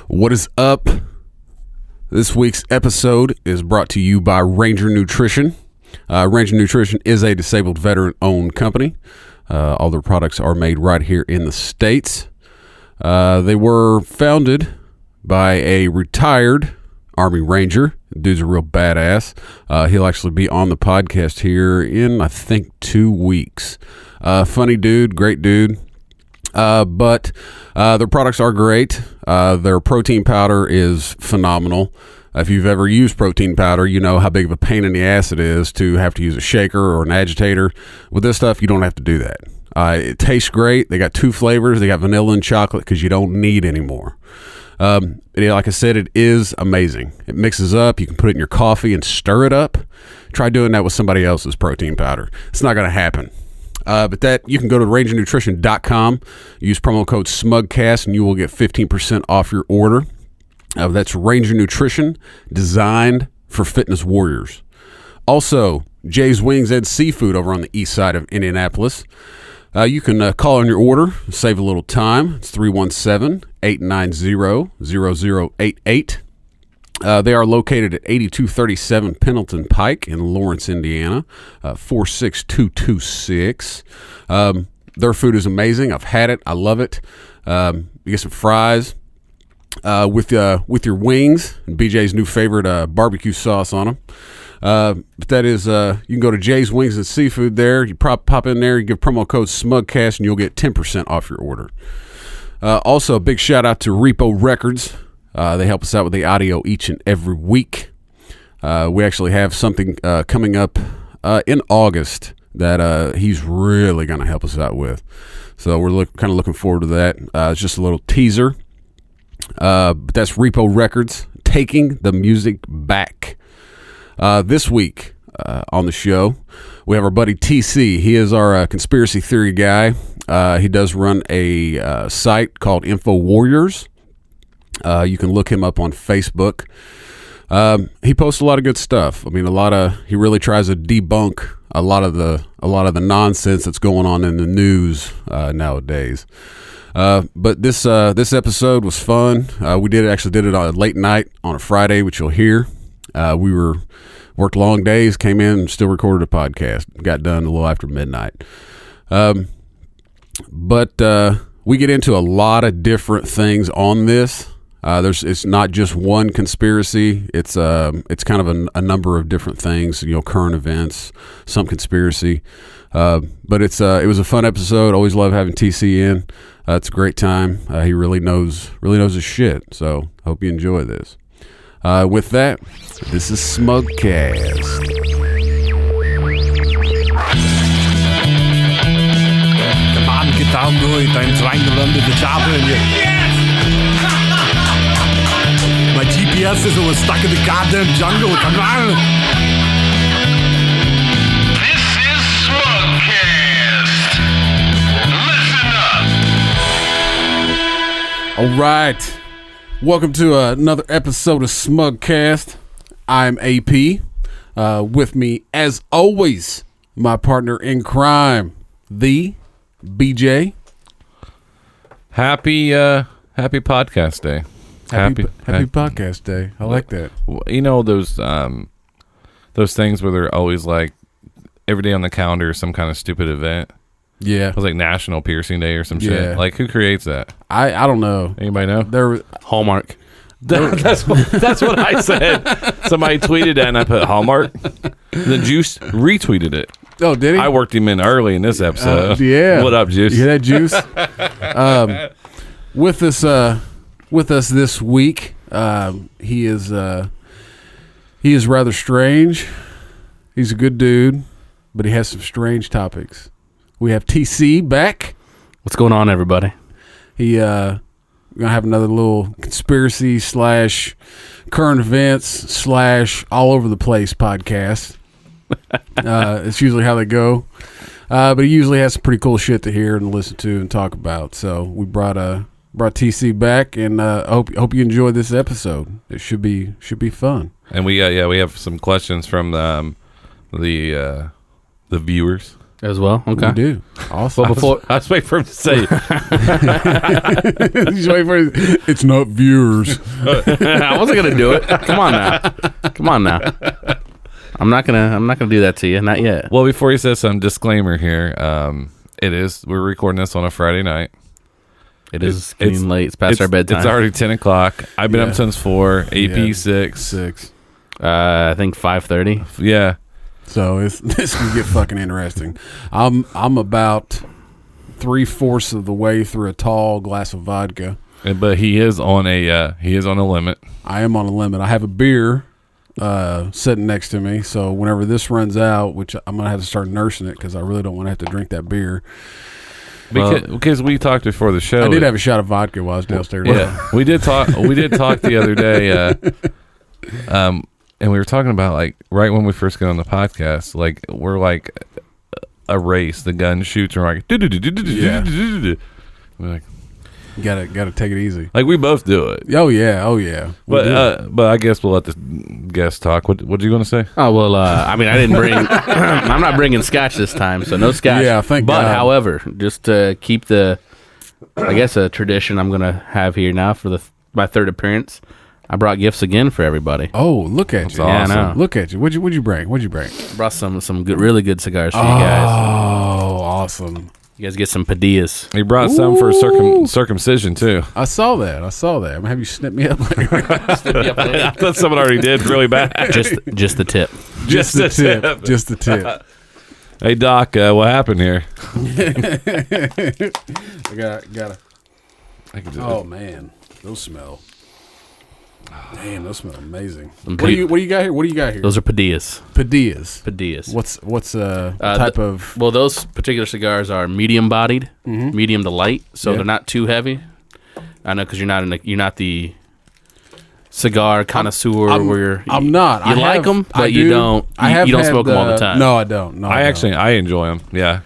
What is up? This week's episode is brought to you by Ranger Nutrition. Ranger Nutrition is a disabled veteran-owned company. All their products are made right here in the States. They were founded by a retired Army Ranger. Dude's a real badass. He'll actually be on the podcast here in, I think, 2 weeks. Funny dude, great dude. But their products are great. Their protein powder is phenomenal. If you've ever used protein powder, you know how big of a pain in the ass it is to have to use a shaker or an agitator. With this stuff, you don't have to do that. It tastes great. They got 2 flavors. They got vanilla and chocolate because you don't need any more. Like I said, it is amazing. It mixes up. You can put it in your coffee and stir it up. Try doing that with somebody else's protein powder. It's not going to happen. But that you can go to rangernutrition.com, use promo code SMUGCAST, and you will get 15% off your order. That's Ranger Nutrition, designed for fitness warriors. Also, Jay's Wings and Seafood over on the east side of Indianapolis. You can call on your order, save a little time. It's 317-890-0088. They are located at 8237 Pendleton Pike in Lawrence, Indiana, 46226. Their food is amazing. I've had it. I love it. You get some fries with your wings, and BJ's new favorite barbecue sauce on them. But that is, you can go to Jay's Wings and Seafood there. You pop in there, you give promo code SMUGCAST, and you'll get 10% off your order. Also, a big shout out to Repo Records. They help us out with the audio each and every week. We actually have something coming up in August that he's really going to help us out with. So we're kind of looking forward to that. It's just a little teaser. But that's Repo Records, taking the music back. This week on the show, we have our buddy TC. He is our conspiracy theory guy. He does run a site called Info Warriors. You can look him up on Facebook. He posts a lot of good stuff. I mean, he really tries to debunk a lot of the nonsense that's going on in the news nowadays. But this episode was fun. We actually did it on late night on a Friday, which you'll hear. We worked long days, came in and still recorded a podcast. Got done a little after midnight. But we get into a lot of different things on this. It's not just one conspiracy. It's kind of a number of different things. Current events, some conspiracy. But it was a fun episode. Always love having TC in. It's a great time. He really knows his shit. So hope you enjoy this. With that, this is Smugcast. Come on, get down to it. I'm trying to run to the chopper and my GPS is always stuck in the goddamn jungle. Come on. This is Smugcast. Listen up. All right. Welcome to another episode of Smugcast. I'm AP. With me, as always, my partner in crime, the BJ. Happy podcast day. Happy podcast day. I like that. You know those things where they're always like every day on the calendar is some kind of stupid event. Yeah, it was like National Piercing Day or some shit. Like, who creates that? I don't know. Anybody know? Hallmark. That's what I said. Somebody tweeted that and I put Hallmark. The Juice retweeted it. Oh, did he? I worked him in early in this episode. Yeah. What up, Juice? You hear that, Juice? With us this week, he is rather strange. He's a good dude, but he has some strange topics. We have TC back. What's going on, everybody? We're gonna have another little conspiracy / current events / all over the place podcast. It's usually how they go, but he usually has some pretty cool shit to hear and listen to and talk about. So we brought TC back, and hope you enjoyed this episode. It should be fun. And we have some questions from the viewers. as well. Okay. We do. Awesome. Well, before I was waiting for him to say. Just wait for it. It's not viewers. I wasn't gonna do it. Come on now. I'm not gonna do that to you. Not yet. Well, before he says some disclaimer here, we're recording this on a Friday night. It's getting late. It's past our bedtime. It's already 10 o'clock. I've been up since 4. AP 6. 6. I think 5:30. Yeah. So this can get fucking interesting. I'm about 3/4 of the way through a tall glass of vodka. But he is on a limit. I am on a limit. I have a beer sitting next to me, so whenever this runs out, which I'm gonna have to start nursing it because I really don't want to have to drink that beer. Because we talked before the show. I did have a shot of vodka while I was downstairs. Yeah, we did talk. We did talk the other day, and we were talking about like right when we first got on the podcast, like we're like a race. The gun shoots, and we're like, we're like, gotta take it easy. Like we both do it. Oh yeah. But I guess we'll let the guest talk. What are you going to say? Oh well, I mean, I didn't bring. I'm not bringing scotch this time, so no scotch. Yeah, thank But God. however, just to keep the, I guess a tradition I'm gonna have here now for my third appearance, I brought gifts again for everybody. Oh, look at you! awesome. Yeah, I know. Look at you. What'd you bring? I brought some good, really good cigars for you guys. Oh, awesome! You guys get some padillas. He brought some for circumcision too. I saw that. I'm gonna have you snip me up later. I thought someone already did really bad. Just the tip. Just the tip. Just the tip. Hey Doc, what happened here? I gotta. Oh man, those smell. Damn, those smell amazing. What do you got here? Those are padillas. Padillas. What's type of? Well, those particular cigars are medium bodied, medium to light, so they're not too heavy. I know because you're not the cigar connoisseur I'm not. You like them, but you don't. You don't smoke them all the time. No, I don't. No, I enjoy them. Yeah.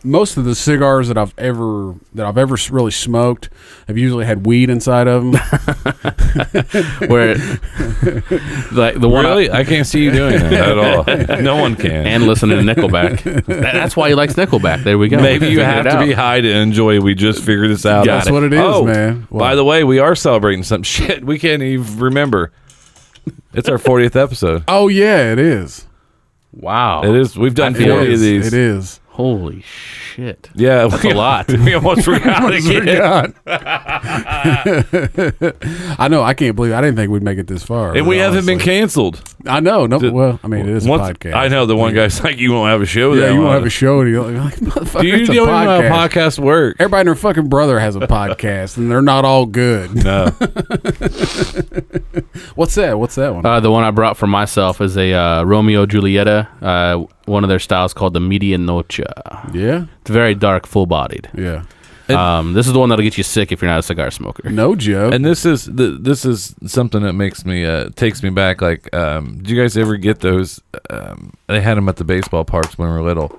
Most of the cigars that I've ever really smoked have usually had weed inside of them. Where, like the one, really, I can't see you doing that at all. No one can. And listening to Nickelback. That's why he likes Nickelback. There we go. Maybe you have to be high to enjoy. We just figured this out. That's what it is, man. By the way, we are celebrating some shit. We can't even remember. It's our 40th episode. Oh yeah, it is. Wow, it is. We've done 40 of these. It is. Holy shit. Yeah, that's a lot. We almost forgot again. I know. I can't believe I didn't think we'd make it this far. And we haven't been canceled. I know. No, well, I mean, it is a podcast. I know the one guy's like, you won't have a show. Yeah, you won't have a show. And you're like, motherfucker, you don't even know how podcasts work. Everybody and their fucking brother has a podcast, and they're not all good. No. What's that? What's that one? The one I brought for myself is a Romeo Julieta. One of their styles called the Medianoche. Yeah, it's very dark, full-bodied. Yeah. This is the one that'll get you sick if you're not a cigar smoker. No joke. And this is something that makes me takes me back. Like, did you guys ever get those? They had them at the baseball parks when we were little.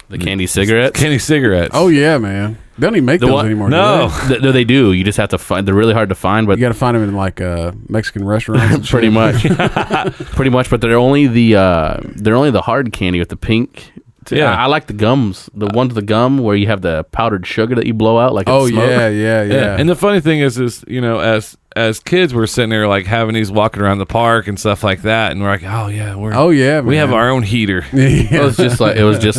The candy cigarettes? Candy cigarettes. Oh yeah, man. They don't even make those anymore. No, no, they do. You just have to find. They're really hard to find, but you got to find them in like Mexican restaurants. Pretty much, pretty much. But they're only the hard candy with the pink. Yeah, I like the gums. The ones with the gum where you have the powdered sugar that you blow out. Like it's smoke. Yeah. And the funny thing is you know, as kids, we're sitting there like having these walking around the park and stuff like that, and we're like, we have our own heater. It was just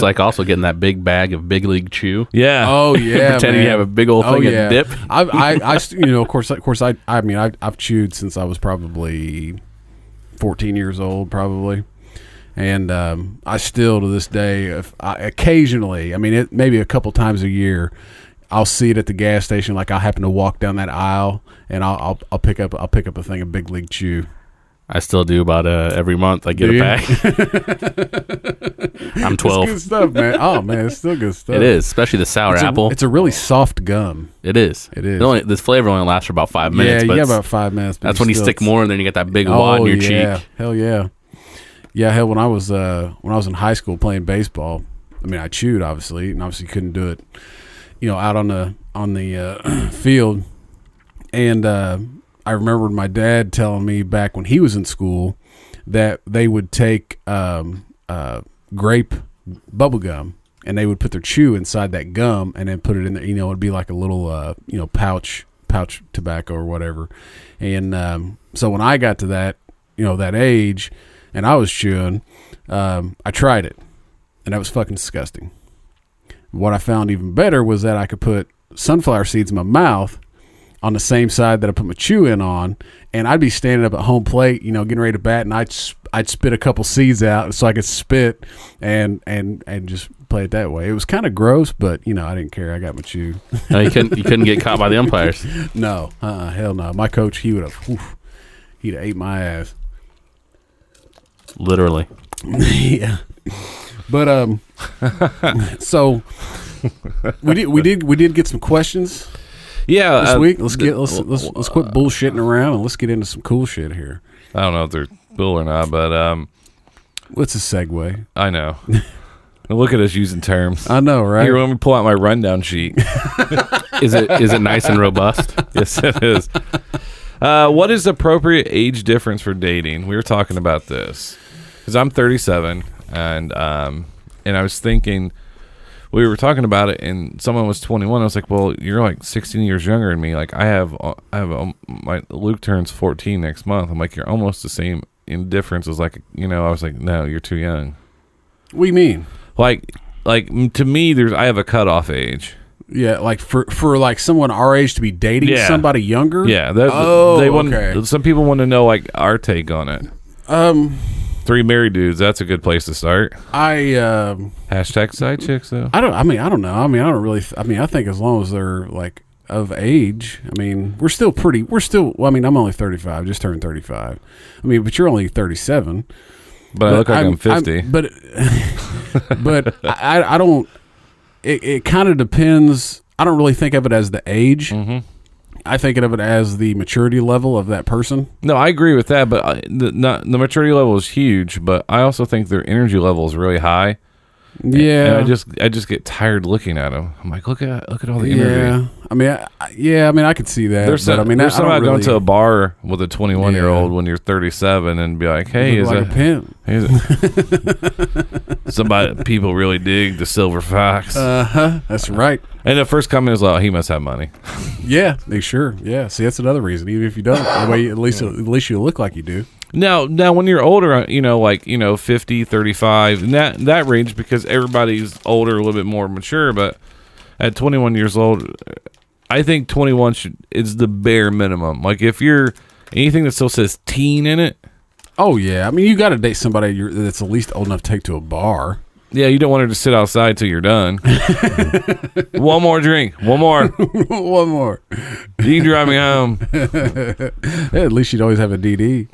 like also getting that big bag of Big League Chew. Yeah. Oh yeah. Pretending you have a big old thing of dip. I've chewed since I was probably 14 years old, probably. And I still, to this day, occasionally, maybe a couple times a year, I'll see it at the gas station. Like I happen to walk down that aisle, and I'll pick up a thing of Big League Chew. I still do about every month. I get a pack. I'm 12. It's good stuff, man. Oh man, it's still good stuff. It is, especially the sour apple. It's a really soft gum. It is. This flavor only lasts for about 5 minutes. Yeah, you got about 5 minutes. That's when you stick more, and then you get that big wad in your cheek. Hell yeah. Yeah, hell, when I was in high school playing baseball, I chewed obviously, and obviously couldn't do it, out on the field. And I remember my dad telling me back when he was in school that they would take grape bubble gum, and they would put their chew inside that gum and then put it in there. It'd be like a little pouch tobacco or whatever. And so when I got to that that age, and I was chewing, I tried it, and that was fucking disgusting. What I found even better was that I could put sunflower seeds in my mouth on the same side that I put my chew in on, and I'd be standing up at home plate, getting ready to bat, and I'd spit a couple seeds out so I could spit and just play it that way. It was kind of gross, but I didn't care. I got my chew. No, you couldn't get caught by the umpires. No, hell no. My coach, he'd have ate my ass. Literally. Yeah. But so we did get some questions. Yeah, this week. Let's quit bullshitting around and let's get into some cool shit here. I don't know if they're cool or not, but what's a segue? I know. Look at us using terms. I know, right? Here, let me pull out my rundown sheet. Is it nice and robust? Yes, it is. What is the appropriate age difference for dating? We were talking about this because I'm 37, and I was thinking. We were talking about it, and someone was 21. I was like, "Well, you're like 16 years younger than me. Like, I have my Luke turns 14 next month. I'm like, you're almost the same in difference as like, I was like, no, you're too young. What do you mean? Like to me, I have a cutoff age. Yeah, like for like someone our age to be dating somebody younger. Yeah, okay. Some people want to know like our take on it. 3 married dudes. That's a good place to start. Hashtag side chicks though. I don't know. I don't really. I think as long as they're like of age. we're still. I'm only 35. Just turned 35. But you're only 37. But I look like I'm 50. But I don't. It kind of depends. I don't really think of it as the age. Mm-hmm. I think of it as the maturity level of that person. No, I agree with that, but the maturity level is huge. But I also think their energy level is really high. Yeah, and I just get tired looking at them. I'm like, look at all the energy. I could see that. There's something about going to a bar with a 21-year-old when you're 37 and be like, hey, is like a pimp? People really dig the silver fox. That's right. And the first comment is, he must have money. Yeah, they sure. Yeah, see, that's another reason. Even if you don't, at least you look like you do. Now, when you're older, 50, 35, in that range, because everybody's older, a little bit more mature, but at 21 years old, I think 21 is the bare minimum. Like, if you're anything that still says teen in it. Oh, yeah. You got to date somebody that's at least old enough to take to a bar. Yeah, you don't want her to sit outside till you're done. One more drink. One more. One more. You can drive me home. At least you'd always have a DD.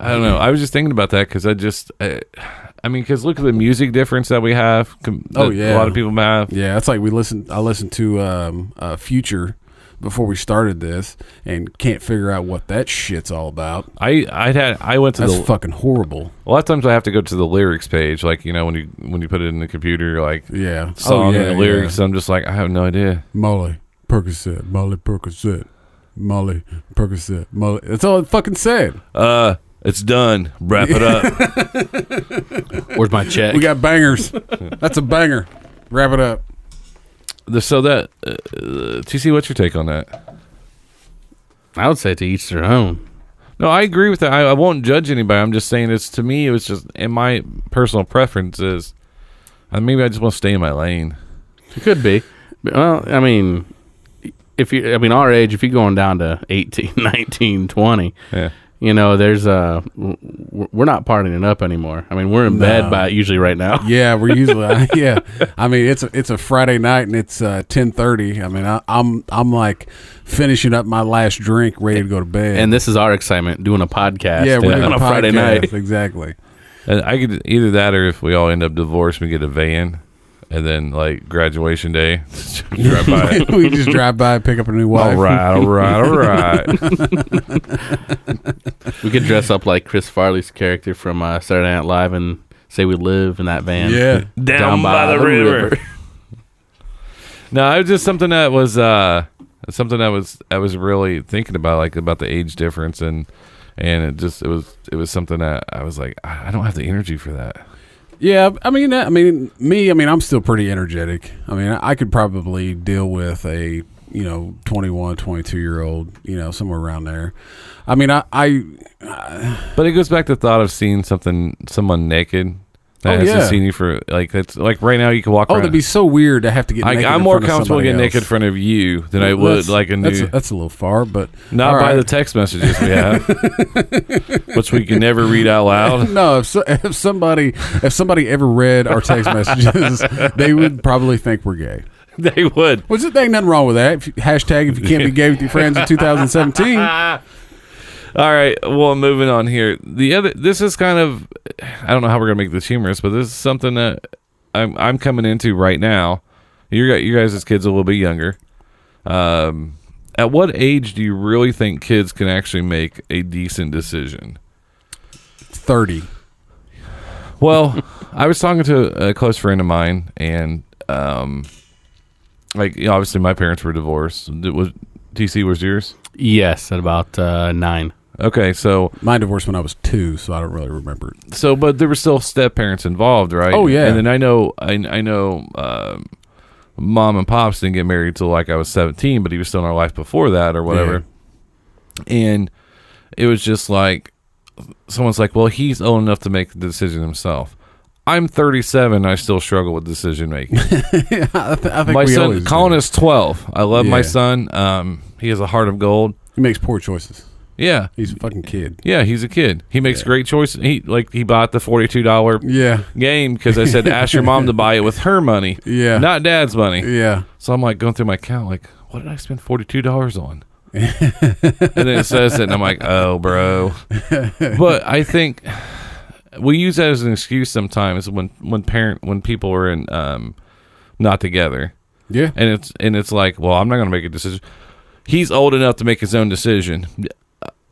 I don't know. I was just thinking about that because because look at the music difference that we have. A lot of people have. Yeah, it's like I listened to Future before we started this and can't figure out what that shit's all about. I went to That's fucking horrible. A lot of times I have to go to the lyrics page, like when you put it in the computer, you're like song and the lyrics. Yeah. I'm just like, I have no idea. Molly Percocet, Molly Percocet, Molly Percocet, Molly. That's all it fucking said. It's done. Wrap it up. Where's my check? We got bangers. That's a banger. Wrap it up. So that TC, what's your take on that? I would say to each their own. No, I agree with that. I won't judge anybody. I'm just saying to me, it was just in my personal preferences. Maybe I just want to stay in my lane. It could be. Well, our age, if you're going down to 18, 19, 20, yeah. There's we're not partying it up anymore. We're in bed by usually right now. Yeah, we're usually it's a Friday night and it's 10:30. I'm like finishing up my last drink, ready to go to bed. And this is our excitement doing a podcast. Yeah, we're doing on a Friday night. Exactly. And I could either that or if we all end up divorced, we get a van. And then, graduation day, drive by. We just drive by, pick up a new wife. All right. We could dress up like Chris Farley's character from Saturday Night Live and say we live in that van. Yeah, down by the river. No, it was just something that was I was really thinking about, about the age difference, and it was something that I was like, I don't have the energy for that. Yeah, I mean, I'm still pretty energetic. I mean, I could probably deal with a 21, 22-year-old, somewhere around there. I mean, But it goes back to the thought of seeing someone naked that hasn't seen you for it's like right now you can walk around. That'd be so weird to have to get naked. I'm more comfortable getting naked in front of you than I would like a new. That's a little far, but not by the text messages we have, which we can never read out loud. No, if somebody ever read our text messages, they would probably think we're gay. They would. There ain't nothing wrong with that. Hashtag if you can't be gay with your friends in 2017. All right, well, moving on here. This is kind of, I don't know how we're gonna make this humorous, but this is something that I'm coming into right now. You guys as kids a little bit younger. At what age do you really think kids can actually make a decent decision? 30. Well, I was talking to a close friend of mine, and obviously my parents were divorced. TC was yours? Yes, at about 9. Okay, so my divorce when I was 2, so I don't really remember it. So, but there were still step parents involved, right? Oh yeah. And then I know, Mom and Pops didn't get married till like I was 17, but he was still in our life before that or whatever. Yeah. And it was just like someone's like, "Well, he's old enough to make the decision himself." I'm 37. I still struggle with decision making. Yeah, I think my son Colin is 12. I love my son. He has a heart of gold. He makes poor choices. Yeah, he's a fucking kid. Yeah, he's a he makes great choices. He bought the $42 game because I said ask your mom to buy it with her money, not Dad's money. Yeah. So I'm like going through my account, like, what did I spend $42 on? And then it says it, and I'm like, oh, bro. But I think we use that as an excuse sometimes when people are in not together. Yeah, and it's like, well, I'm not going to make a decision. He's old enough to make his own decision.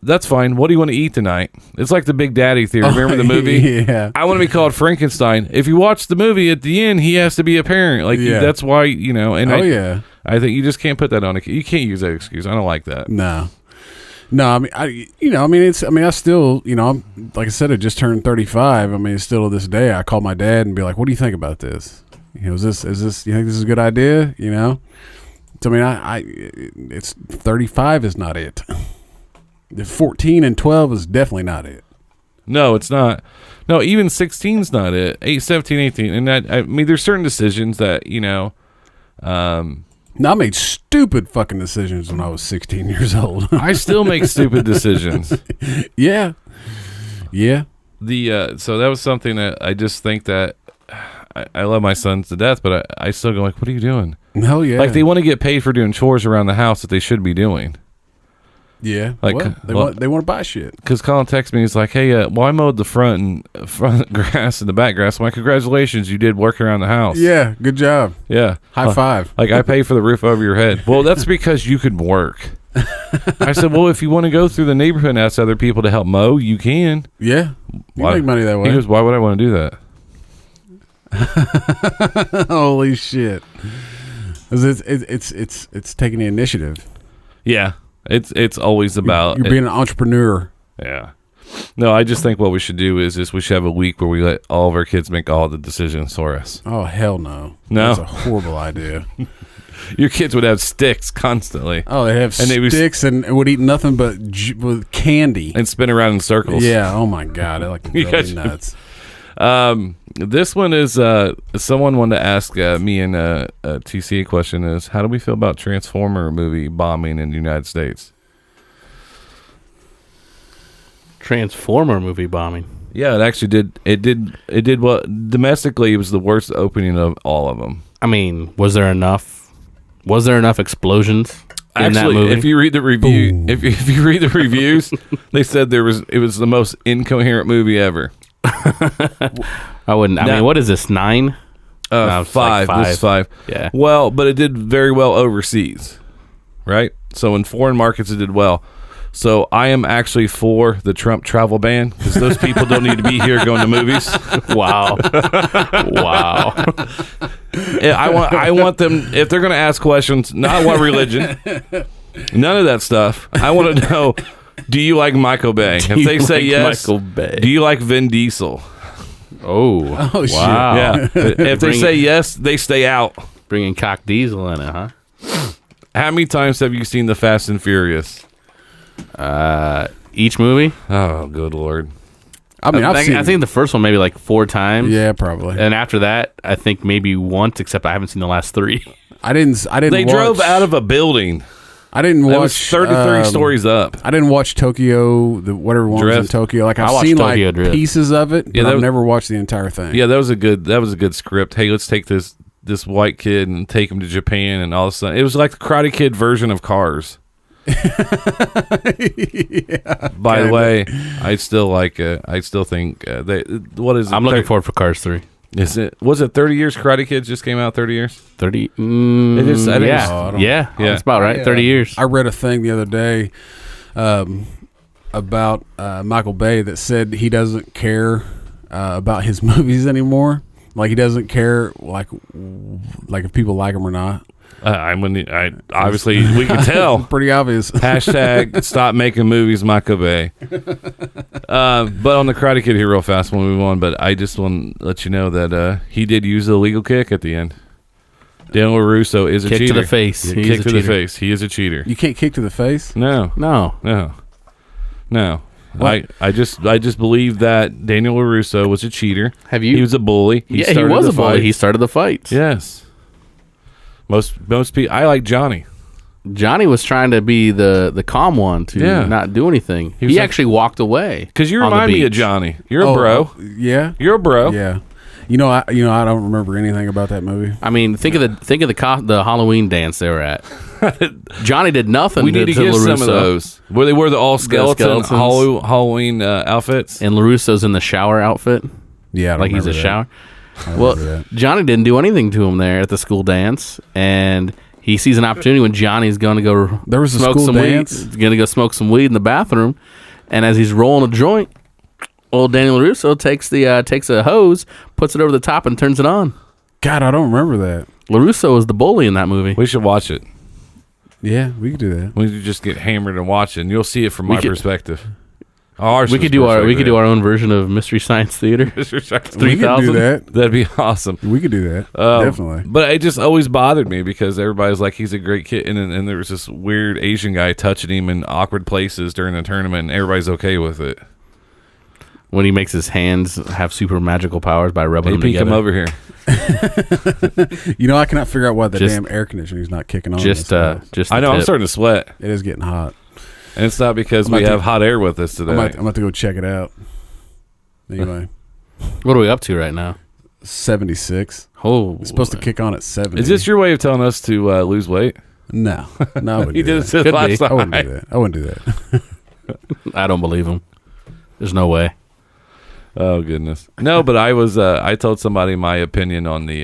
That's fine. What do you want to eat tonight? It's like the Big Daddy theory. Remember the movie? Yeah. I want to be called Frankenstein. If you watch the movie, at the end, he has to be a parent. That's why, And I think you just can't put that on. You can't use that excuse. I don't like that. No. I mean, I still, like I said, I just turned 35. I mean, still to this day, I call my dad and be like, "What do you think about this? Is this? You think this is a good idea? So, I mean, it's 35 is not it. The 14 and 12 is definitely not it. No, it's not. No, even 16 is not it. 17, 18. And that, I mean, there's certain decisions that, I made stupid fucking decisions when I was 16 years old. I still make stupid decisions. Yeah. So that was something that I just think that I love my sons to death, but I still go like, what are you doing? No, yeah. Like they want to get paid for doing chores around the house that they should be doing. Yeah, they want to buy shit. Because Colin texts me, he's like, "Hey, I mowed the front grass and the back grass. I'm like, congratulations, you did work around the house. Yeah, good job. Yeah, high five. Like I pay for the roof over your head. Well, that's because you could work. I said, well, if you want to go through the neighborhood and ask other people to help mow, you can. Yeah, you make money that way. He goes, why would I want to do that? Holy shit! It's taking the initiative. Yeah. It's always about you're being an entrepreneur. Yeah. No, I just think what we should do is we should have a week where we let all of our kids make all the decisions for us. Oh hell no! No, that's a horrible idea. Your kids would have sticks constantly. Oh, they'd have sticks and would eat nothing but with candy and spin around in circles. Yeah. Oh my god, I like to go nuts. This one is someone wanted to ask me and TC a question is, how do we feel about Transformer movie bombing in the United States? Transformer movie bombing? Yeah, it actually did. It did well domestically. It was the worst opening of all of them. I mean, was there enough explosions in that movie? If you read the review, if you read the reviews, they said it was the most incoherent movie ever. I wouldn't. I mean, what is this? 9? No, 5. This is 5. Yeah. Well, but it did very well overseas, right? So in foreign markets, it did well. So I am actually for the Trump travel ban because those people don't need to be here going to movies. Wow. I want them, if they're going to ask questions, not what religion, none of that stuff. I want to know, do you like Michael Bay? If they say yes, Michael Bay. Do you like Vin Diesel? Oh, Oh, shit. wow. Yeah. If they say yes, they stay out. Bringing Cock Diesel in it, huh? How many times have you seen The Fast and Furious? Each movie? Oh, good Lord. I mean, I think the first one maybe like 4 times. Yeah, probably. And after that, I think maybe once, except I haven't seen the last 3. I didn't. They drove out of a building. I didn't It watch was 33 stories up. I didn't watch Tokyo, whatever one was in Drift. Tokyo. Like I I've watched seen Tokyo like Drift. pieces of it, but Yeah, that I've was- never watched the entire thing. Yeah, that was a good script. Hey, let's take this white kid and take him to Japan, and all of a sudden, it was like the Karate Kid version of Cars. By the way, I still like. I still think they. What is it? I'm looking forward for Cars 3. Is it? Was it 30 years? Karate Kids just came out 30 years. 30? It is. I think Yeah. it's- Yeah. Yeah. That's about right. 30 years. I read a thing the other day about Michael Bay that said he doesn't care about his movies anymore. Like he doesn't care like if people like him or not. I obviously we can tell. Pretty obvious. Hashtag stop making movies, Michael Bay. But on the Karate Kid here real fast, we'll move on. But I just want to let you know that he did use the illegal kick at the end. Daniel LaRusso is a Kick cheater. to the face. Yeah, He's kick a to the cheater. face. He is a cheater. You can't kick to the face. No. No. I just believe that Daniel LaRusso was a cheater. Have you? He was a bully. He started was the a bully. fight. He started the fights. Yes. Most people. I like Johnny. Johnny was trying to be the calm one to not do anything. was He like- actually walked away. Because you on the remind me of beach. Johnny. You're a bro. Yeah. You're a bro. Yeah. I don't remember anything about that movie. I mean, think of the Halloween dance they were at. Johnny did nothing. We need to get LaRusso. some of those. Where they wear the all skeleton skeletons. Halloween outfits. And LaRusso's in the shower outfit, Yeah, I don't like he's a remember that. shower. I don't Well, remember that. Johnny didn't do anything to him there at the school dance, and he sees an opportunity when Johnny's going to go There was a smoke school some dance? weed. He's going to go smoke some weed in the bathroom, and as he's rolling a joint, old Daniel LaRusso takes a hose, puts it over the top, and turns it on. God, I don't remember that. LaRusso was the bully in that movie. We should watch it. Yeah, we could do that. We should just get hammered and watch it, and you'll see it from my could- perspective. We could do our own version of Mystery Science Theater. We could 3000? do that. That'd be awesome. We could do that. Definitely. But it just always bothered me because everybody's like, he's a great kid. And there was this weird Asian guy touching him in awkward places during the tournament, and everybody's okay with it. When he makes his hands have super magical powers by rubbing Hey, them Pete, together. come over here. I cannot figure out why the Just- damn air conditioning's not kicking on. Just in this house. just I know, the I'm tip. starting to sweat. It is getting hot. And it's not because I'm we about have to- hot air with us today. I'm about to go check it out. Anyway, What are we up to right now? 76. Oh, It's supposed to kick on at 70. Is this your way of telling us to lose weight? No. No, I wouldn't He do did it that. to us Could last be. I wouldn't night. do that. I wouldn't do that. I don't believe him. There's no way. Oh goodness, no! But I was I told somebody my opinion on the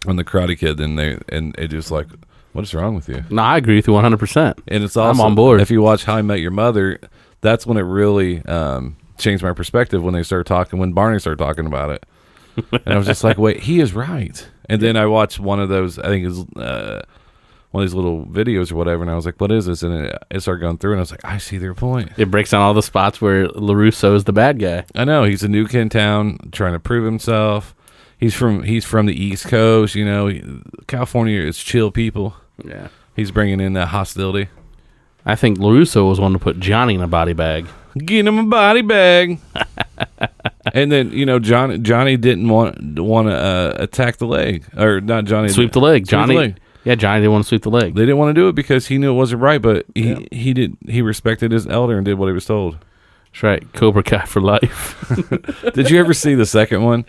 Karate Kid, and it just like, what is wrong with you? No, I agree with you 100%. And it's also, I'm on board. If you watch How I Met Your Mother, that's when it really changed my perspective when Barney started talking about it, and I was just like, wait, he is right. And then I watched one of those, I think it's one of these little videos or whatever, and I was like, what is this? And it started going through, and I was like, I see their point. It breaks down all the spots where LaRusso is the bad guy. I know he's a new kid in town trying to prove himself. He's from the East Coast, California is chill people. Yeah. He's bringing in that hostility. I think LaRusso was one to put Johnny in a body bag. Get him a body bag. And then Johnny didn't want to attack the leg, or not Johnny. Sweep the leg. Sweep Johnny. the leg. Yeah, Johnny didn't want to sweep the leg. They didn't want to do it because he knew it wasn't right, but he respected his elder and did what he was told. That's right. Cobra Kai for life. Did you ever see the second one?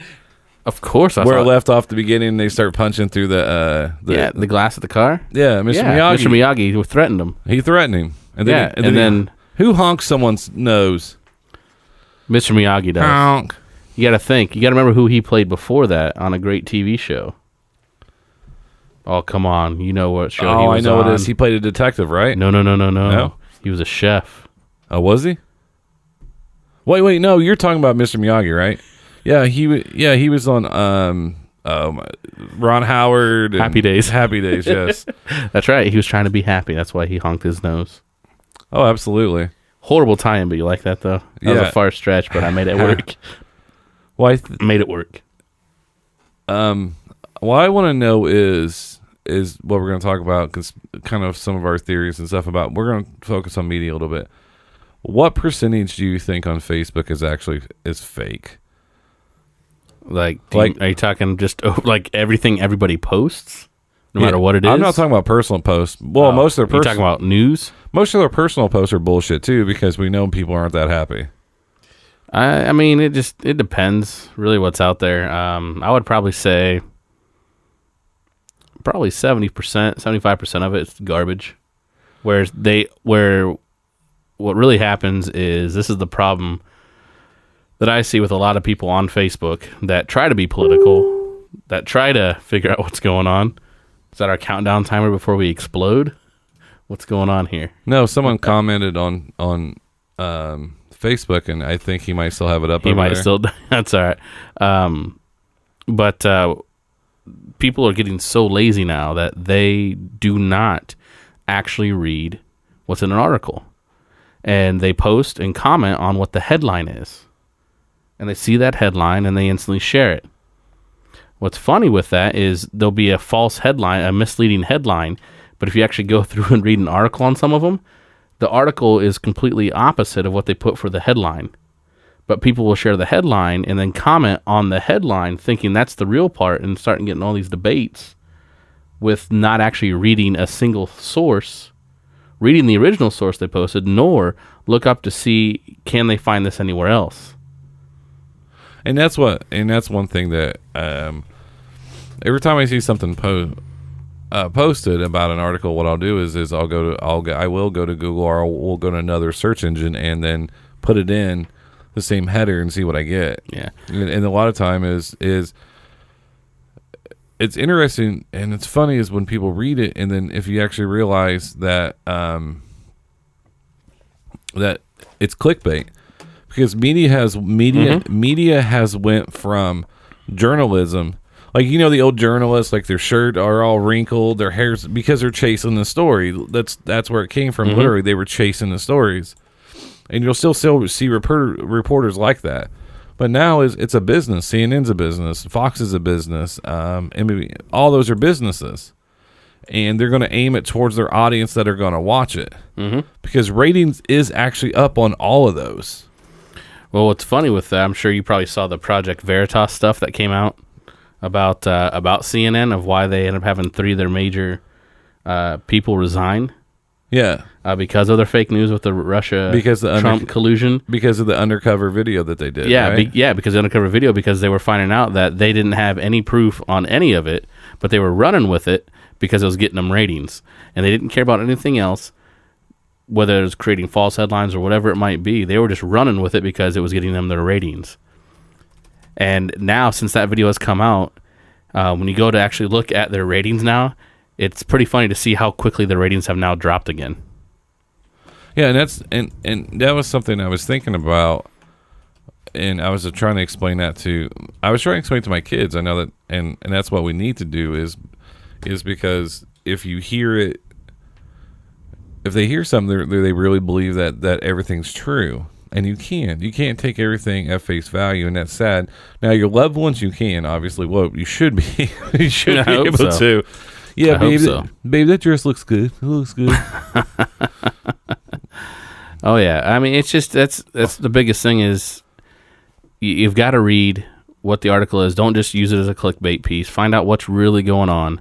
Of course, I Where saw it left off the beginning, and they start punching through the glass of the car. yeah, Mr. Yeah, Miyagi. Mr. Miyagi threatened him. He threatened him, and Yeah, then, and then who honks someone's nose? Mr. Miyagi does. Honk. You got to think. You got to remember who he played before that on a great TV show. Oh, come on. You know what show he Oh, was I know on. it is. He played a detective, right? No. No? He was a chef. Oh, was he? Wait, no, you're talking about Mr. Miyagi, right? Yeah, he was on Ron Howard and Happy Days. Happy Days, yes. That's right. He was trying to be happy. That's why he honked his nose. Oh, absolutely. Horrible tie-in, but you like that, though? That was Yeah. a far stretch, but I made it work. Well, made it work. what I want to know is what we're going to talk about, because kind of some of our theories and stuff about. We're going to focus on media a little bit. What percentage do you think on Facebook is fake? Like, are you talking just like everything everybody posts, no matter what it is? I'm not talking about personal posts. Well, most of their You're talking about news. Most of their personal posts are bullshit too, because we know people aren't that happy. I mean, it depends really what's out there. I would probably say probably 70%, 75% of it is garbage. Where what really happens is, this is the problem that I see with a lot of people on Facebook that try to be political, that try to figure out what's going on. Is that our countdown timer before we explode? What's going on here? No, someone commented on Facebook, and I think he might still have it up. He might still. That's all right. But people are getting so lazy now that they do not actually read what's in an article, and they post and comment on what the headline is, and they see that headline and they instantly share it. What's funny with that is there'll be a false headline, a misleading headline, but if you actually go through and read an article on some of them, the article is completely opposite of what they put for the headline. But people will share the headline and then comment on the headline thinking that's the real part, and starting getting all these debates with not actually reading a single source, reading the original source they posted, nor look up to see, can they find this anywhere else? And that's one thing that every time I see something posted about an article, what I'll do is I will go to Google, or we'll go to another search engine and then put it in the same header and see what I get. Yeah, and a lot of time is it's interesting and it's funny is when people read it, and then if you actually realize that that it's clickbait, because media has went from journalism. Like, you know, the old journalists, like, their shirt are all wrinkled, their hair's because they're chasing the story. That's where it came from. Mm-hmm. Literally, they were chasing the stories, and you'll still see reporters like that. But now it's a business. CNN's a business. Fox is a business. All those are businesses, and they're going to aim it towards their audience that are going to watch it, because ratings is actually up on all of those. Well, what's funny with that, I'm sure you probably saw the Project Veritas stuff that came out about CNN, of why they ended up having 3 of their major people resign. Yeah, because of their fake news with the Trump collusion. Because of the undercover video that they did. Yeah, right? Because of the undercover video, because they were finding out that they didn't have any proof on any of it, but they were running with it because it was getting them ratings, and they didn't care about anything else. Whether it was creating false headlines or whatever it might be, they were just running with it because it was getting them their ratings. And now, since that video has come out, when you go to actually look at their ratings now, it's pretty funny to see how quickly the ratings have now dropped again. Yeah, and that was something I was thinking about, and I was trying to explain that to my kids. I know that, and that's what we need to do is because if you hear it. If they hear something, they really believe that everything's true, and you can't take everything at face value, and that's sad. Now, your loved ones, you can obviously. Well, you should be. You should be able to. Yeah, babe, that dress looks good. It looks good. Oh yeah, I mean, it's just that's the biggest thing is you've got to read what the article is. Don't just use it as a clickbait piece. Find out what's really going on,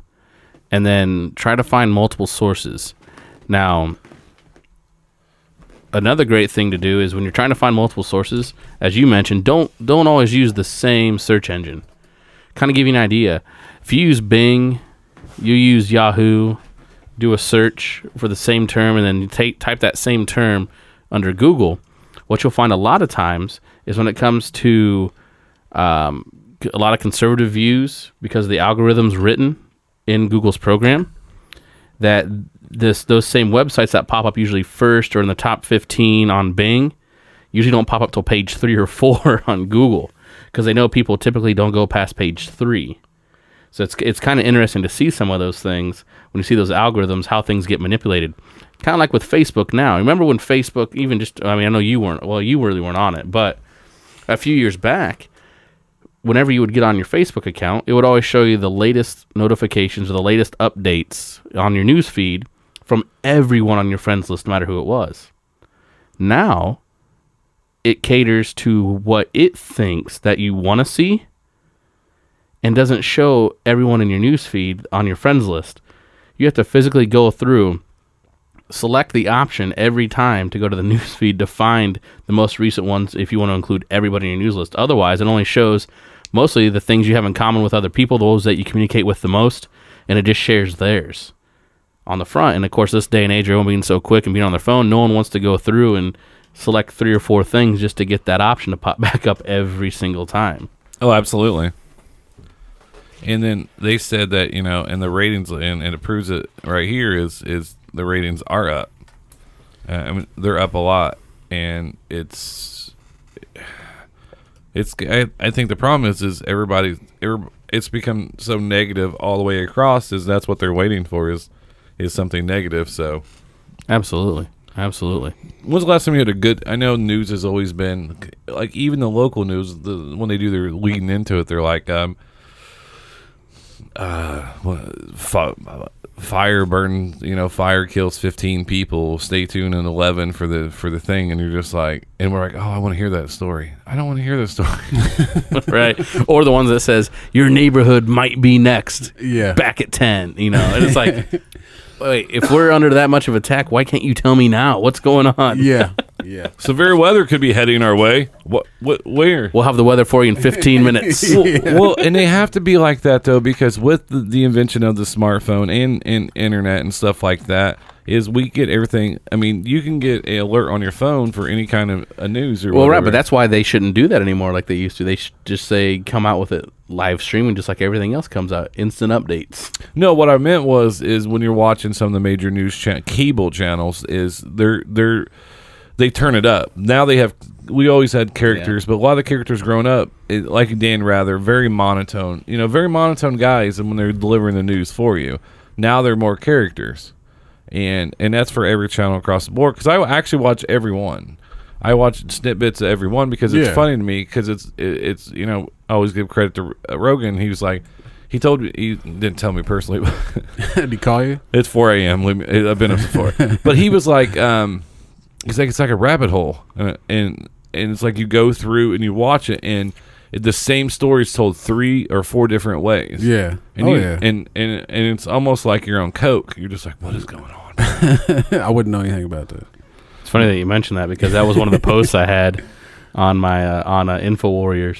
and then try to find multiple sources. Now, another great thing to do is when you're trying to find multiple sources, as you mentioned, don't always use the same search engine. Kind of give you an idea. If you use Bing, you use Yahoo, do a search for the same term, and then you type that same term under Google, what you'll find a lot of times is when it comes to a lot of conservative views, because the algorithm's written in Google's program, that those same websites that pop up usually first or in the top 15 on Bing usually don't pop up till page 3 or 4 on Google, because they know people typically don't go past page 3. So it's kind of interesting to see some of those things when you see those algorithms, how things get manipulated. Kind of like with Facebook now. Remember when Facebook I know you really weren't on it, but a few years back, whenever you would get on your Facebook account, it would always show you the latest notifications or the latest updates on your news feed from everyone on your friends list, no matter who it was. Now, it caters to what it thinks that you want to see and doesn't show everyone in your news feed on your friends list. You have to physically go through, select the option every time to go to the news feed to find the most recent ones if you want to include everybody in your news list. Otherwise, it only shows mostly the things you have in common with other people, those that you communicate with the most, and it just shares theirs on the front. And of course, this day and age, everyone being so quick and being on their phone, no one wants to go through and select 3 or 4 things just to get that option to pop back up every single time. Oh, absolutely. And then they said that, and the ratings, and it proves it right here, is the ratings are up. I mean, they're up a lot, and I think the problem is it's become so negative all the way across. Is that's what they're waiting for is something negative. So, Absolutely. when's the last time you had a good? I know news has always been like, even the local news. When they do their leading into it, they're like, fire burns, fire kills 15 people. Stay tuned in 11 for the thing, and you're just like, and we're like, oh, I want to hear that story. I don't want to hear that story. Right. Or the ones that says your neighborhood might be next. Yeah. Back at 10, and it's like, wait, if we're under that much of attack, why can't you tell me now? What's going on? Yeah. Severe weather could be heading our way. What? Where? We'll have the weather for you in 15 minutes. Well, and they have to be like that, though, because with the invention of the smartphone and internet and stuff like that, is we get everything. I mean, you can get an alert on your phone for any kind of a news or whatever. Right, but that's why they shouldn't do that anymore like they used to. They should just say, come out with it live streaming just like everything else comes out. Instant updates. No, what I meant is when you're watching some of the major news cable channels, is they turn it up. Now we always had characters, but a lot of the characters growing up, like Dan Rather, very monotone. Very monotone guys, and when they're delivering the news for you, now they're more characters, and that's for every channel across the board. Because I actually watch every one. I watch snippets of every one because it's funny to me. Because it's I always give credit to Rogan. He was like, he told me, he didn't tell me personally, but Did he call you? It's 4 a.m. I've been up before, but he was like, he's like, it's like a rabbit hole, and it's like you go through and you watch it, and the same story is told 3 or 4 different ways. Yeah. And and it's almost like you're on coke. You're just like, what is going on? I wouldn't know anything about that. It's funny that you mentioned that because that was one of the posts I had on my on InfoWarriors.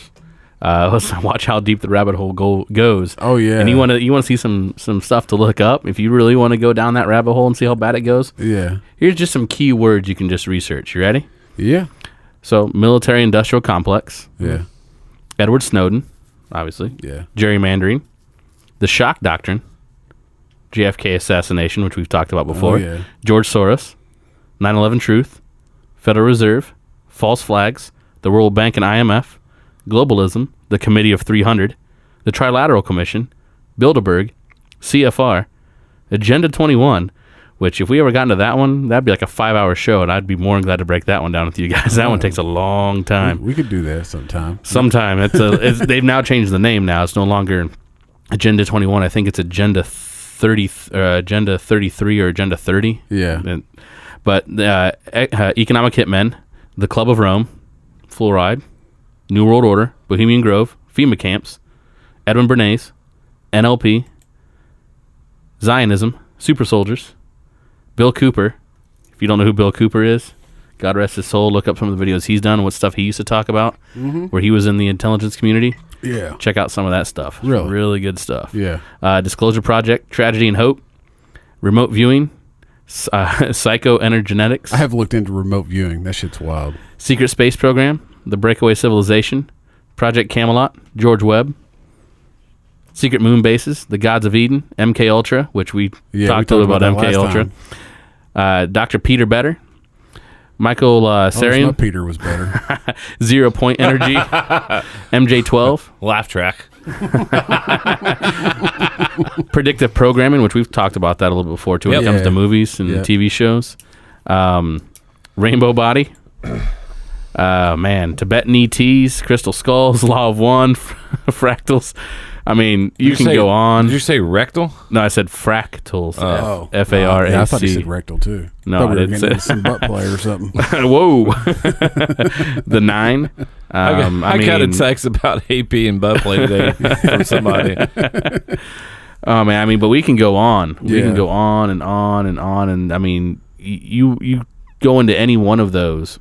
Let's watch how deep the rabbit hole goes. Oh yeah. And you want to see some stuff to look up if you really want to go down that rabbit hole and see how bad it goes. Yeah. Here's just some key words you can just research. You ready? Yeah. So, military-industrial complex. Yeah. Edward Snowden, obviously. Yeah. Gerrymandering. The shock doctrine. JFK assassination, which we've talked about before. Oh, yeah. George Soros. 9/11 truth. Federal Reserve. False flags. The World Bank and IMF. Globalism. The Committee of 300. The Trilateral Commission. Bilderberg. CFR. Agenda 21. Which, if we ever got into that one, that'd be like a 5-hour show, and I'd be more than glad to break that one down with you guys. That one takes a long time. We could do that sometime. They've now changed the name now. It's no longer Agenda 21. I think it's Agenda 30, Agenda 33 or Agenda 30. Yeah. But Economic Hitmen, The Club of Rome, Fluoride, New World Order, Bohemian Grove, FEMA camps, Edwin Bernays, NLP, Zionism, Super Soldiers, Bill Cooper. If you don't know who Bill Cooper is, God rest his soul, look up some of the videos he's done, what stuff he used to talk about, where he was in the intelligence community. Yeah. Check out some of that stuff. Really? Really good stuff. Yeah. Disclosure Project, Tragedy and Hope, Remote Viewing, Psychoenergenetics. I have looked into remote viewing. That shit's wild. Secret Space Program, The Breakaway Civilization, Project Camelot, George Webb, Secret Moon Bases, The Gods of Eden, MK Ultra, which we talked a little about MK Ultra. Dr. Peter Better, Michael Sarian. Peter was better. 0 Point Energy, MJ12, Laugh track. Predictive Programming, which we've talked about that a little bit before too when it comes to movies and TV shows. Rainbow Body, Man, Tibetan ETs, crystal skulls, law of one, fractals. I mean, you can go on. Did you say rectal? No, I said fractals. Oh. F-A-R-A-C. Yeah, I thought you said rectal too. No, Thought we I were didn't getting say- into some butt play or something. Whoa. The 9. I got a text about AP and butt play today from somebody. Oh man, I mean, but we can go on. We Yeah. can go on and on and on, and I mean, you go into any one of those,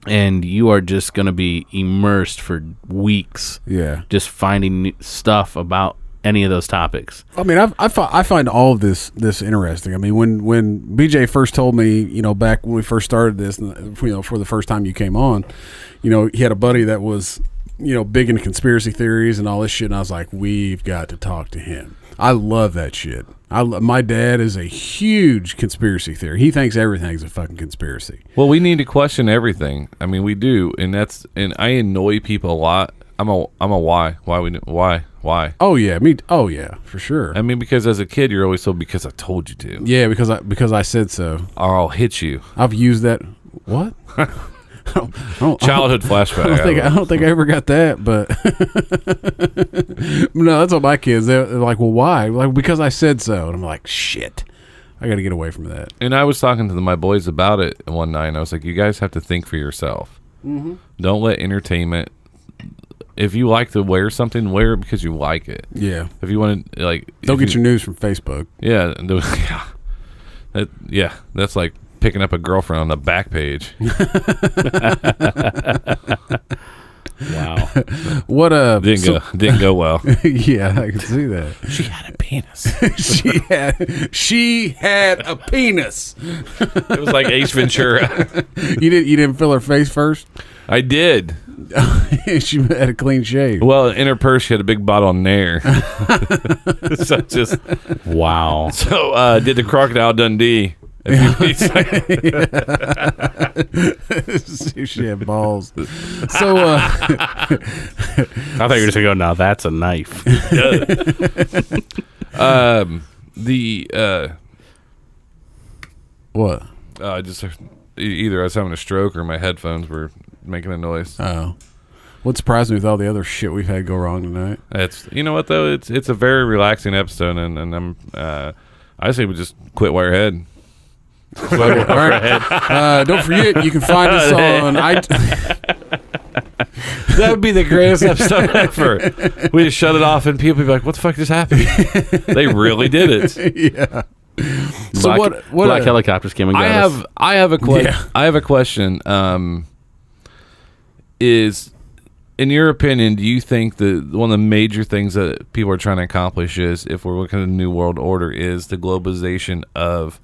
and you are just going to be immersed for weeks, Yeah. just finding new stuff about any of those topics. I mean, I find all of this interesting. I mean, when BJ first told me, back when we first started this, for the first time you came on, he had a buddy that was, big into conspiracy theories and all this shit, and I was like, we've got to talk to him. I love that shit. My dad is a huge conspiracy theory. He thinks everything's a fucking conspiracy. Well, we need to question everything. I mean, we do, and I annoy people a lot. I'm a why why. Oh yeah, for sure. I mean, because as a kid, you're always told because I told you to, Yeah, because I said so. or I'll hit you. I've used that. What? Childhood flashback. I don't think I ever got that, but no, that's what my kids. They're like, well, why? Like, because I said so, and I'm like, shit, I got to get away from that. And I was talking to my boys about it one night, and I was like, you guys have to think for yourself. Mm-hmm. Don't let entertainment. If you like to wear something, wear it because you like it. Yeah. If you want to, like, Don't get your news from Facebook. Yeah, that's like picking up a girlfriend on the back page. Wow. What Didn't go well. Yeah, I can see that. She had a penis. she had a penis. It was like Ace Ventura. You didn't fill her face first? I did. She had a clean shave. Well, in her purse, she had a big bottle of Nair. So just Wow. so did the Crocodile Dundee. See if she had balls. So I thought you were just going to go, now that's a knife. what? Just either I was having a stroke or my headphones were making a noise. Oh. What surprised me with all the other shit we've had go wrong tonight? It's what though, it's a very relaxing episode, and I'm I say we just quit while you're ahead. All right. Don't forget, you can find us on That would be the greatest episode ever. We just shut it off, and people would be like, "What the fuck just happened?" They really did it. Yeah. So Black, what black helicopters came and got us. I have a question. Yeah. I have a question. Is, in your opinion, do you think that one of the major things that people are trying to accomplish is, if we're looking at the New World Order, is the globalization of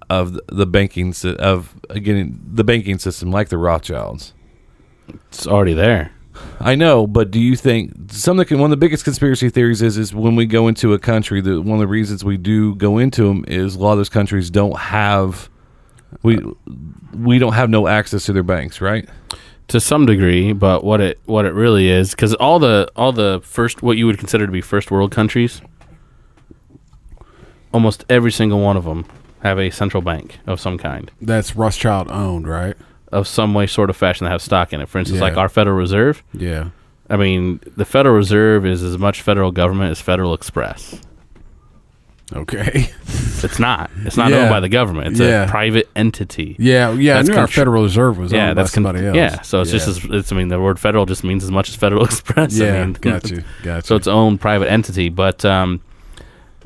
the banking the banking system, like the Rothschilds? It's already there. I know, but do you think one of the biggest conspiracy theories is when we go into a country, that one of the reasons we do go into them is a lot of those countries don't have we don't have no access to their banks, right? To some degree, but what it really is, because all the first, what you would consider to be first world countries, almost every single one of them have a central bank of some kind, That's Rothschild owned, right? of some way, sort of fashion, that have stock in it. For instance, Yeah. like our Federal Reserve. Yeah. I mean, the Federal Reserve is as much federal government as Federal Express. Okay. It's not. It's not Yeah. owned by the government. It's Yeah. a private entity. Yeah. I That's knew our contr- Federal Reserve was owned by somebody else. Yeah, so it's just I mean, the word federal just means as much as Federal Express. Yeah. I mean, Got you. So it's own private entity, but a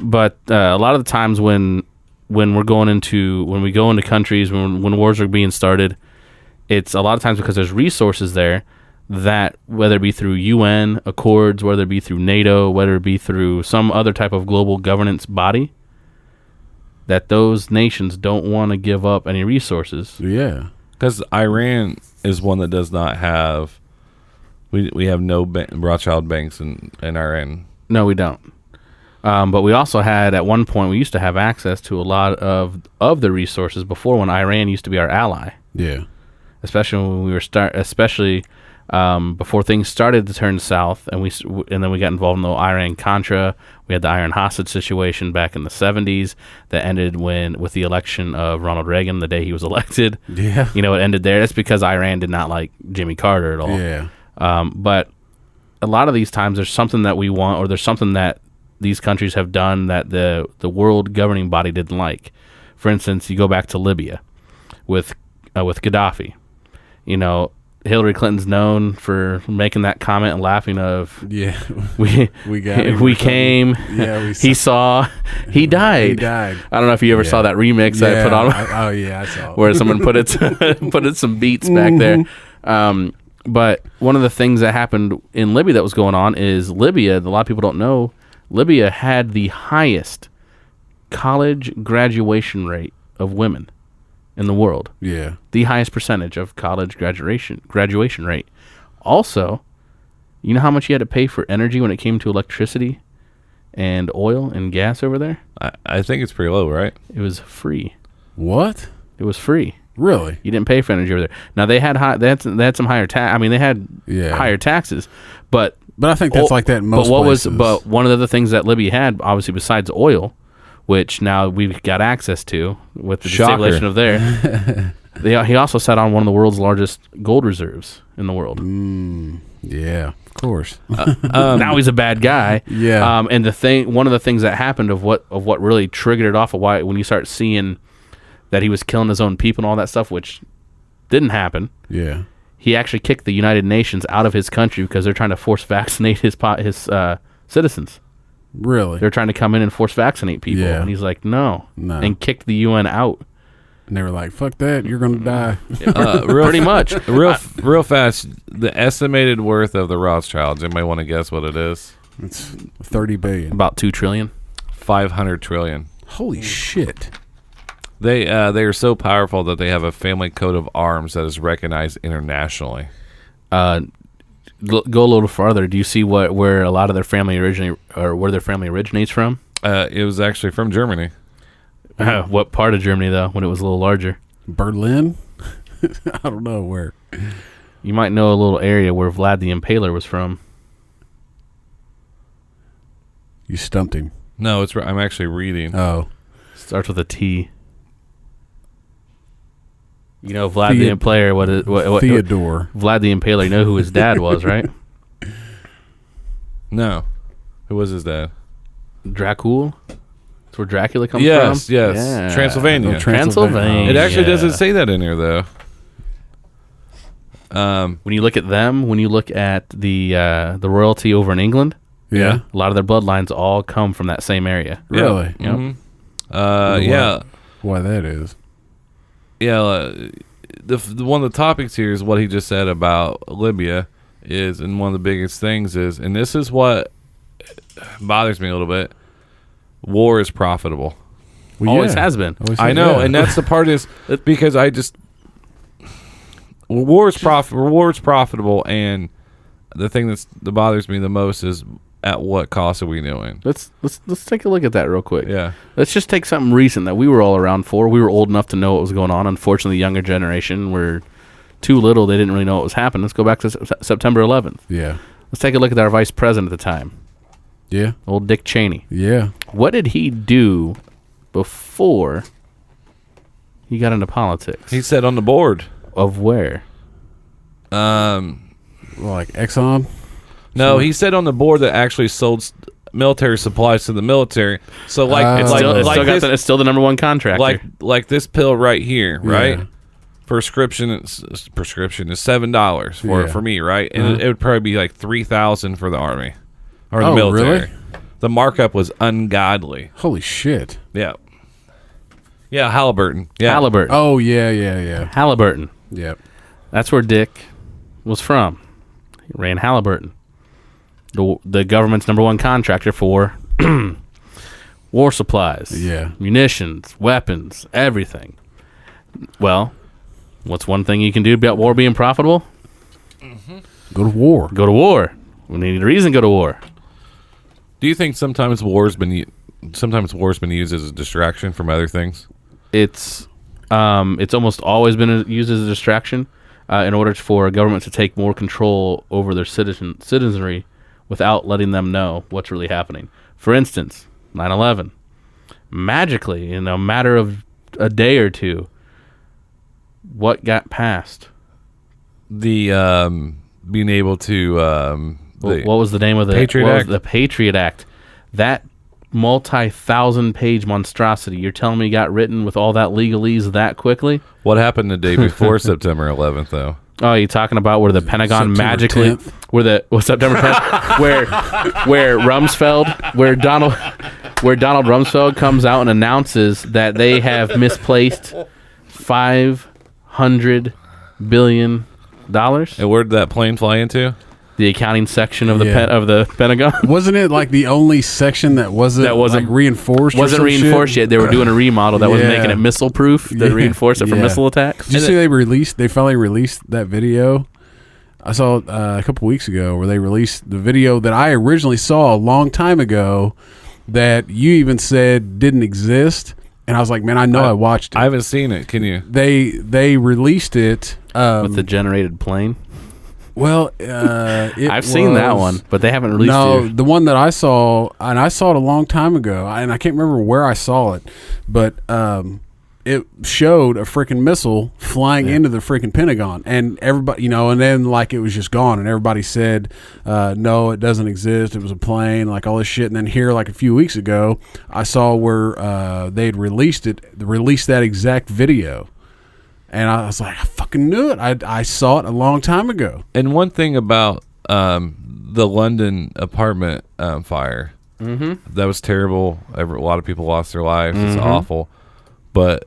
lot of the times when we go into countries, when wars are being started, it's a lot of times because there's resources there that, whether it be through UN accords, whether it be through NATO, whether it be through some other type of global governance body, that those nations don't want to give up any resources. Yeah. Because Iran is one that does not have. We have no Rothschild banks in Iran. No, we don't. But we also had, at one point, we used to have access to a lot of the resources before, when Iran used to be our ally. Yeah. Especially when we were before things started to turn south, and then we got involved in the Iran-Contra. We had the Iron Hostage situation back in the 70s that ended with the election of Ronald Reagan the day he was elected. Yeah. It ended there. That's because Iran did not like Jimmy Carter at all. Yeah. But a lot of these times there's something that we want, or there's something that these countries have done that the world governing body didn't like. For instance, you go back to Libya with Gaddafi. Hillary Clinton's known for making that comment and laughing of, Yeah. we got him. we came, Yeah, he saw, he died. He died. I don't know if you ever saw that remix that I put on. I saw it. Where someone put in some beats back there. But one of the things that happened in Libya that was going on is Libya, a lot of people don't know, Libya had the highest college graduation rate of women in the world. Yeah. The highest percentage of college graduation rate. Also, you know how much you had to pay for energy when it came to electricity and oil and gas over there? I think it's pretty low, right? It was free. What? It was free. Really? You didn't pay for energy over there. Now they had some higher tax. I mean, they had higher taxes, but I think that's like that in most places. But one of the things that Libya had, obviously, besides oil, which now we've got access to with the destabilization of there, he also sat on one of the world's largest gold reserves in the world. Yeah, of course. Now he's a bad guy. Yeah. And one of the things that happened of what really triggered it off of why when you start seeing that he was killing his own people and all that stuff, which didn't happen. Yeah. He actually kicked the United Nations out of his country because they're trying to force vaccinate his citizens. Really? They're trying to come in and force vaccinate people. Yeah. And he's like, no. And kicked the UN out. And they were like, fuck that, you're going to die. Pretty much. Real fast, the estimated worth of the Rothschilds, anybody want to guess what it is? It's $30 billion. About $2 trillion. 500 trillion. Holy shit. They are so powerful that they have a family coat of arms that is recognized internationally. Go a little farther. Do you see where a lot of their family originates from? It was actually from Germany. What part of Germany though? When it was a little larger? Berlin? I don't know where. You might know a little area where Vlad the Impaler was from. You stumped him. No, I'm actually reading. Oh. Starts with a T. You know Vlad the Impaler. What Theodore. Vlad the Impaler. You know who his dad was, right? No. Who was his dad? Dracul. That's where Dracula comes from. Yes. Yeah. Transylvania. Transylvania. It actually doesn't say that in here though. When you look at them, when you look at the royalty over in England, Yeah. a lot of their bloodlines all come from that same area. Really? Yep. Mm-hmm. Yeah. Why that is. Yeah, the one of the topics here is what he just said about Libya is, and one of the biggest things is, and this is what bothers me a little bit, war is profitable. Well, Always has been. I know, and that's the part is because war is profitable, and the thing that bothers me the most is at what cost are we doing? Let's take a look at that real quick. Yeah. Let's just take something recent that we were all around for. We were old enough to know what was going on. Unfortunately, the younger generation were too little. They didn't really know what was happening. Let's go back to September 11th. Yeah. Let's take a look at our vice president at the time, Yeah. old Dick Cheney. Yeah. What did he do before he got into politics? He said on the board. Of where? Like Exxon? No, he said on the board that actually sold military supplies to the military. So It's still the number one contractor. like this pill right here, right? Yeah. Prescription is $7 for me, right? And it would probably be like $3,000 for the army or the military. Really? The markup was ungodly. Holy shit. Yeah. Yeah, Halliburton. Yeah. Halliburton. Oh, yeah. Halliburton. Yep. That's where Dick was from. He ran Halliburton, the government's number one contractor for war supplies, munitions, weapons, everything. Well, what's one thing you can do about war being profitable? Go to war. Go to war. We need a reason to go to war. Do you think sometimes war's been used as a distraction from other things? It's almost always been used as a distraction. in order for a government to take more control over their citizenry without letting them know what's really happening. For instance, 9/11. Magically, in a matter of a day or two, what got passed? The being able to What was the name of the Patriot what was Act? the Patriot Act? That multi-thousand-page monstrosity. You're telling me got written with all that legalese that quickly? What happened the day before September 11th, though? Oh, you're talking about where the Pentagon September magically, 10th. September 10th, where Rumsfeld, where Donald Rumsfeld comes out and announces that they have misplaced $500 billion. And where did that plane fly into? The accounting section of the Yeah. of the Pentagon. Wasn't it like the only section that wasn't like reinforced? Wasn't or some reinforced shit? yet. They were doing a remodel that was Yeah. making it missile proof. That Yeah. reinforced it for Yeah. missile attacks. Did you see they finally released that video? I saw it a couple weeks ago where they released the video that I originally saw a long time ago that you even said didn't exist, and I was like, man, I know I watched it. I haven't seen it. Can you? They released it With the generated plane. well. I've seen that one, but they haven't released No, it. the one that I saw, and I saw it a long time ago, and I can't remember where I saw it, but it showed a freaking missile flying into the freaking Pentagon, and everybody, and then like it was just gone, and everybody said, no, it doesn't exist. It was a plane, like all this shit. And then here, like a few weeks ago, I saw where they'd released that exact video. And I was like, I fucking knew it. I saw it a long time ago. And one thing about the London apartment fire, that was terrible. A lot of people lost their lives. It's awful. But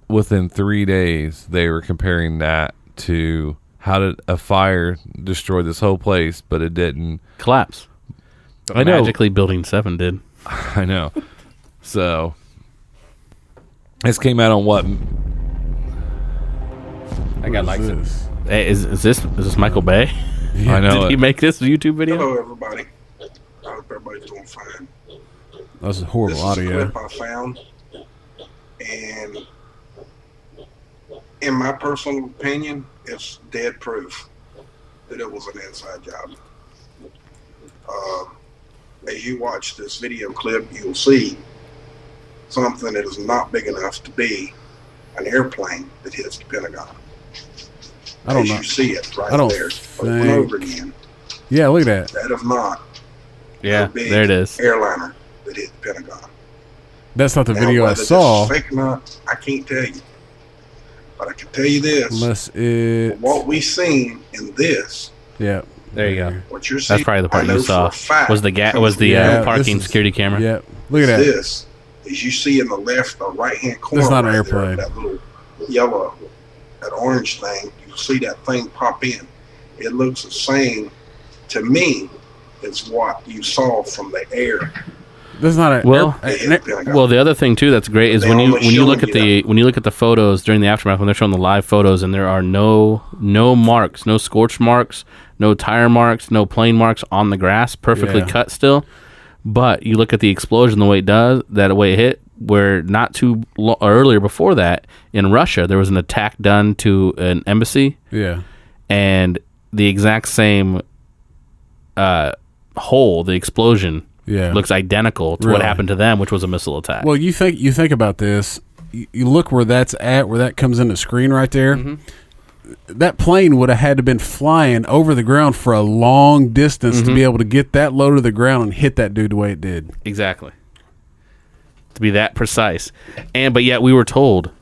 within 3 days, they were comparing that to how did a fire destroy this whole place, but it didn't Collapse. I know. Magically, Building 7 did. I know. So this came out on what? I got What likes is it. this? Hey, is this Michael Bay? I know. Did he make this YouTube video? Hello, everybody. I hope everybody's doing fine. That's horrible This is a audio. clip I found, and in my personal opinion, it's dead proof that it was an inside job. As you watch this video clip, you'll see something that is not big enough to be an airplane that hits the Pentagon. I don't As know. you see it right I don't there, over and think- over again. Yeah, look at that. That is not Yeah, a big there it is. airliner that hit the Pentagon. That's not the Now, video I whether this saw. is fake or not, I can't tell you. But I can tell you this. Unless it. What we seen in this, Yeah. There you go. what you're seeing, That's probably the part I know you saw. for a fact Was the comes Yeah, parking this is- security camera? Yeah. Look at from that. this, is you see in the left or right hand corner, That's not an right airplane. there, that little yellow, that orange thing, you see that thing pop in. It looks the same to me as what you saw from the air. That's not a. Well, that hit the Pentagon. Well, the other thing too that's great is They when you only look showing at you the when you look at the photos during the aftermath when they're showing the live photos and there are no marks, no scorch marks, no tire marks, no plane marks on the grass, perfectly Yeah. cut still. But you look at the explosion, the way it hit, where not too earlier before that in Russia there was an attack done to an embassy Yeah. and the exact same hole, the explosion. Yeah. Looks identical to what Really? happened to them, which was a missile attack. Well, you think about this. You look where that's at, where that comes in the screen right there. Mm-hmm. That plane would have had to have been flying over the ground for a long distance Mm-hmm. to be able to get that low to the ground and hit that dude the way it did. Exactly. To be that precise. But yet we were told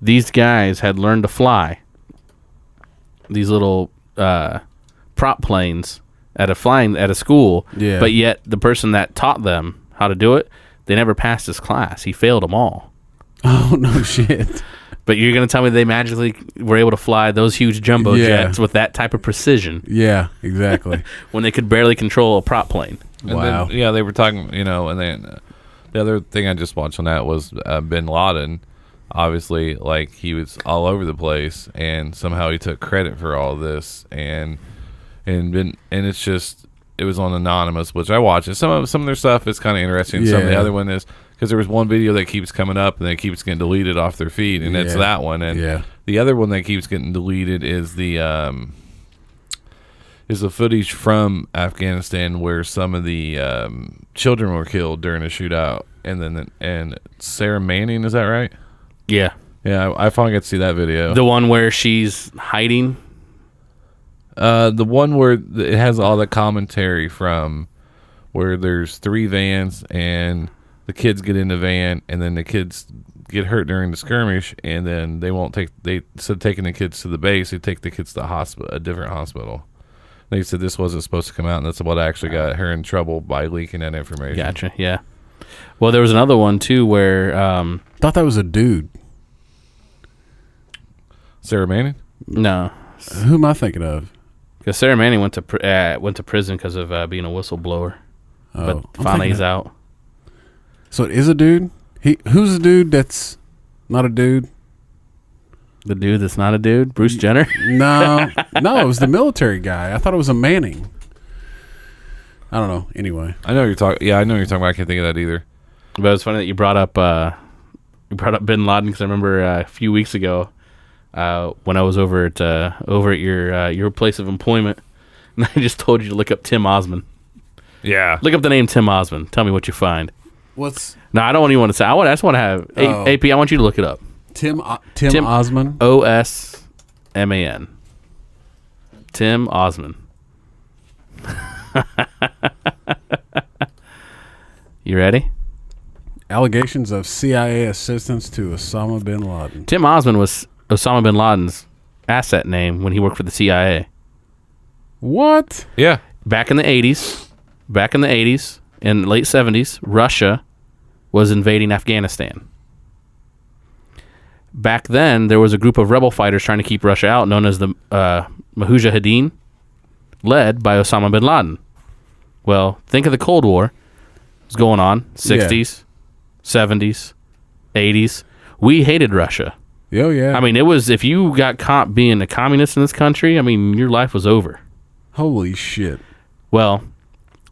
these guys had learned to fly these little prop planes at a school. Yeah. But yet the person that taught them how to do it, they never passed his class. He failed them all. Oh no shit. But you're going to tell me they magically were able to fly those huge jumbo Yeah. jets with that type of precision Yeah, exactly. when they could barely control a prop plane. And Wow. then, yeah, they were talking, and then the other thing I just watched on that was Bin Laden. Obviously, like he was all over the place, and somehow he took credit for all this, and it's just it was on Anonymous, which I watched. And some of their stuff is kind of interesting. Some of the Yeah. other one is because there was one video that keeps coming up and then it keeps getting deleted off their feed, and it's Yeah. that one. And Yeah. The other one that keeps getting deleted is the footage from Afghanistan where some of the children were killed during a shootout, and Sarah Manning, is that right? Yeah. Yeah, I finally got to see that video. The one where she's hiding. The one where it has all the commentary from where there's 3 vans and the kids get in the van, and then the kids get hurt during the skirmish, and then instead of taking the kids to the base, they take the kids to a different hospital. They said this wasn't supposed to come out, and that's what actually got her in trouble by leaking that information. Gotcha. Yeah. Well, there was another one too where Thought that was a dude. Sarah Manning? no, Who am I thinking of? because Sarah Manning went to prison because of being a whistleblower, but I'm finally thinking he's out. So it is a dude? Who's the dude that's not a dude? The dude that's not a dude, Bruce Jenner. No, it was the military guy. I thought it was a Manning. I don't know. Anyway, I know you're talking. Yeah, I know you're talking about. I can't think of that either. But it's funny that you brought up Bin Laden, because I remember a few weeks ago when I was over at your place of employment, and I just told you to look up Tim Osman. Yeah. Look up the name Tim Osman. Tell me what you find. what's No, I don't even want to say. I just want to have AP. I want you to look it up. Tim Osman? Osman. Tim Osman. You ready? Allegations of CIA assistance to Osama Bin Laden. Tim Osman was Osama Bin Laden's asset name when he worked for the CIA. What? Yeah. Back in the 80s, in the late 70s, Russia was invading Afghanistan. Back then, there was a group of rebel fighters trying to keep Russia out, known as the Mujahideen, led by Osama bin Laden. Well, think of the Cold War. It was going on, 60s, 70s, 80s. We hated Russia. Oh, yeah. I mean, it was, if you got caught being a communist in this country, I mean, your life was over. Holy shit. Well,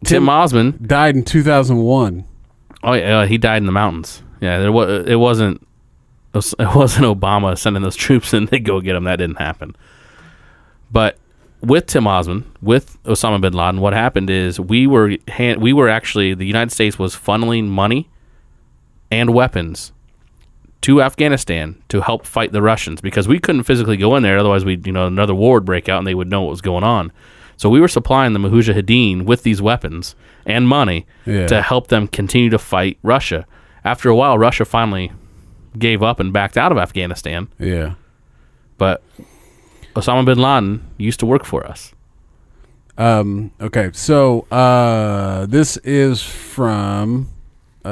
Tim Osman died in 2001. Oh yeah, he died in the mountains. Yeah, it wasn't Obama sending those troops in to go get him. That didn't happen. But with Tim Osman, with Osama bin Laden, what happened is we were actually, the United States was funneling money and weapons to Afghanistan to help fight the Russians, because we couldn't physically go in there. Otherwise, another war would break out and they would know what was going on. So we were supplying the Mujahideen with these weapons and money to help them continue to fight Russia. After a while, Russia finally gave up and backed out of Afghanistan. Yeah. But Osama bin Laden used to work for us. Okay, so this is from you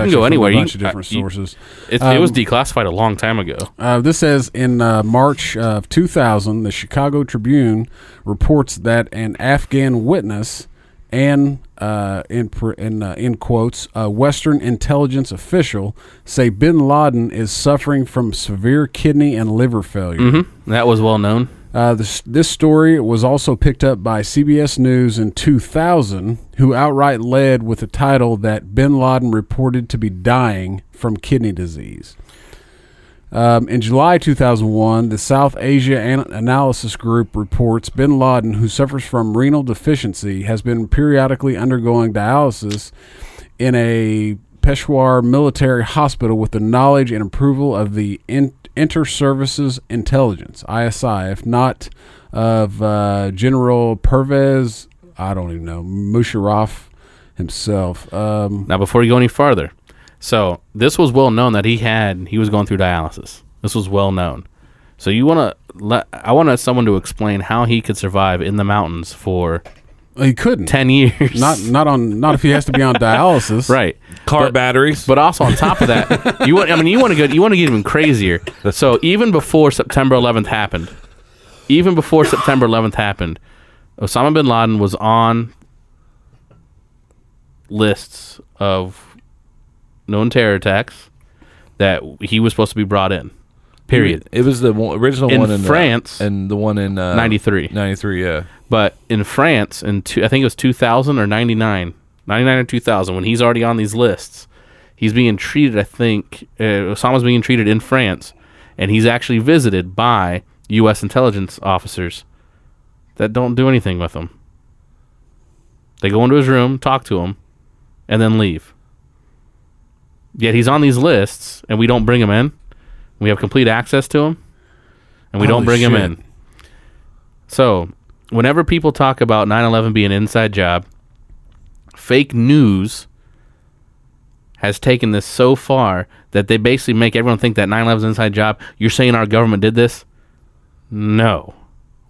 can go anywhere. A bunch of different sources. It was declassified a long time ago. This says in March of 2000, the Chicago Tribune reports that an Afghan witness and in quotes, a Western intelligence official say Bin Laden is suffering from severe kidney and liver failure. Mm-hmm. That was well known. This story was also picked up by CBS News in 2000, who outright led with the title that Bin Laden reported to be dying from kidney disease. In July 2001, the South Asia Analysis Group reports Bin Laden, who suffers from renal deficiency, has been periodically undergoing dialysis in a Peshawar military hospital with the knowledge and approval of the Inter-Services Intelligence, ISI, if not of General Pervez, I don't even know, Musharraf himself. Now, before you go any farther, so this was well known that he was going through dialysis. This was well known. So I want someone to explain how he could survive in the mountains for he couldn't 10 years. Not if he has to be on dialysis. Right. Car batteries. But also on top of that, you want to get even crazier. So even before September 11th happened, Osama bin Laden was on lists of known terror attacks that he was supposed to be brought in. Period. It was the original one in France and the one in 93. 93, yeah. But in France, I think it was 2000 or 99 or 2000, when he's already on these lists, he's being treated, I think, Osama's being treated in France and he's actually visited by U.S. intelligence officers that don't do anything with him. They go into his room, talk to him, and then leave. Yet he's on these lists, and we don't bring him in. We have complete access to him, and we don't bring him in. So, whenever people talk about 9/11 being an inside job, fake news has taken this so far that they basically make everyone think that 9/11 is an inside job. You're saying our government did this? No.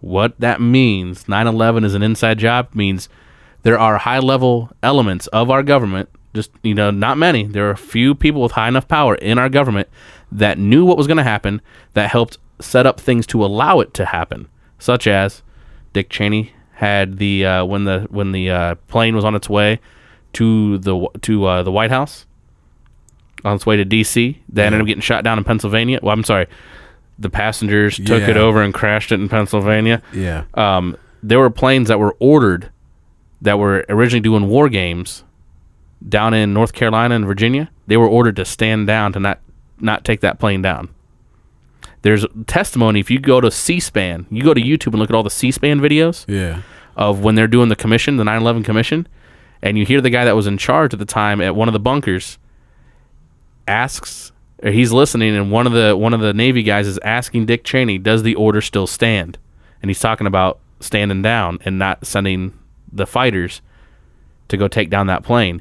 What that means, 9/11 is an inside job, means there are high-level elements of our government, just, not many. There are a few people with high enough power in our government that knew what was going to happen, that helped set up things to allow it to happen, such as Dick Cheney had the when the plane was on its way to the White House, on its way to D.C., that ended up getting shot down in Pennsylvania. Well, I'm sorry, the passengers took it over and crashed it in Pennsylvania. Yeah. There were planes that were ordered that were originally doing war games down in North Carolina and Virginia. They were ordered to stand down to not take that plane down. There's testimony. If you go to C-SPAN, you go to YouTube and look at all the C-SPAN videos of when they're doing the commission, the 9/11 commission, and you hear the guy that was in charge at the time at one of the bunkers he's listening, and one of the Navy guys is asking Dick Cheney, does the order still stand? And he's talking about standing down and not sending the fighters to go take down that plane.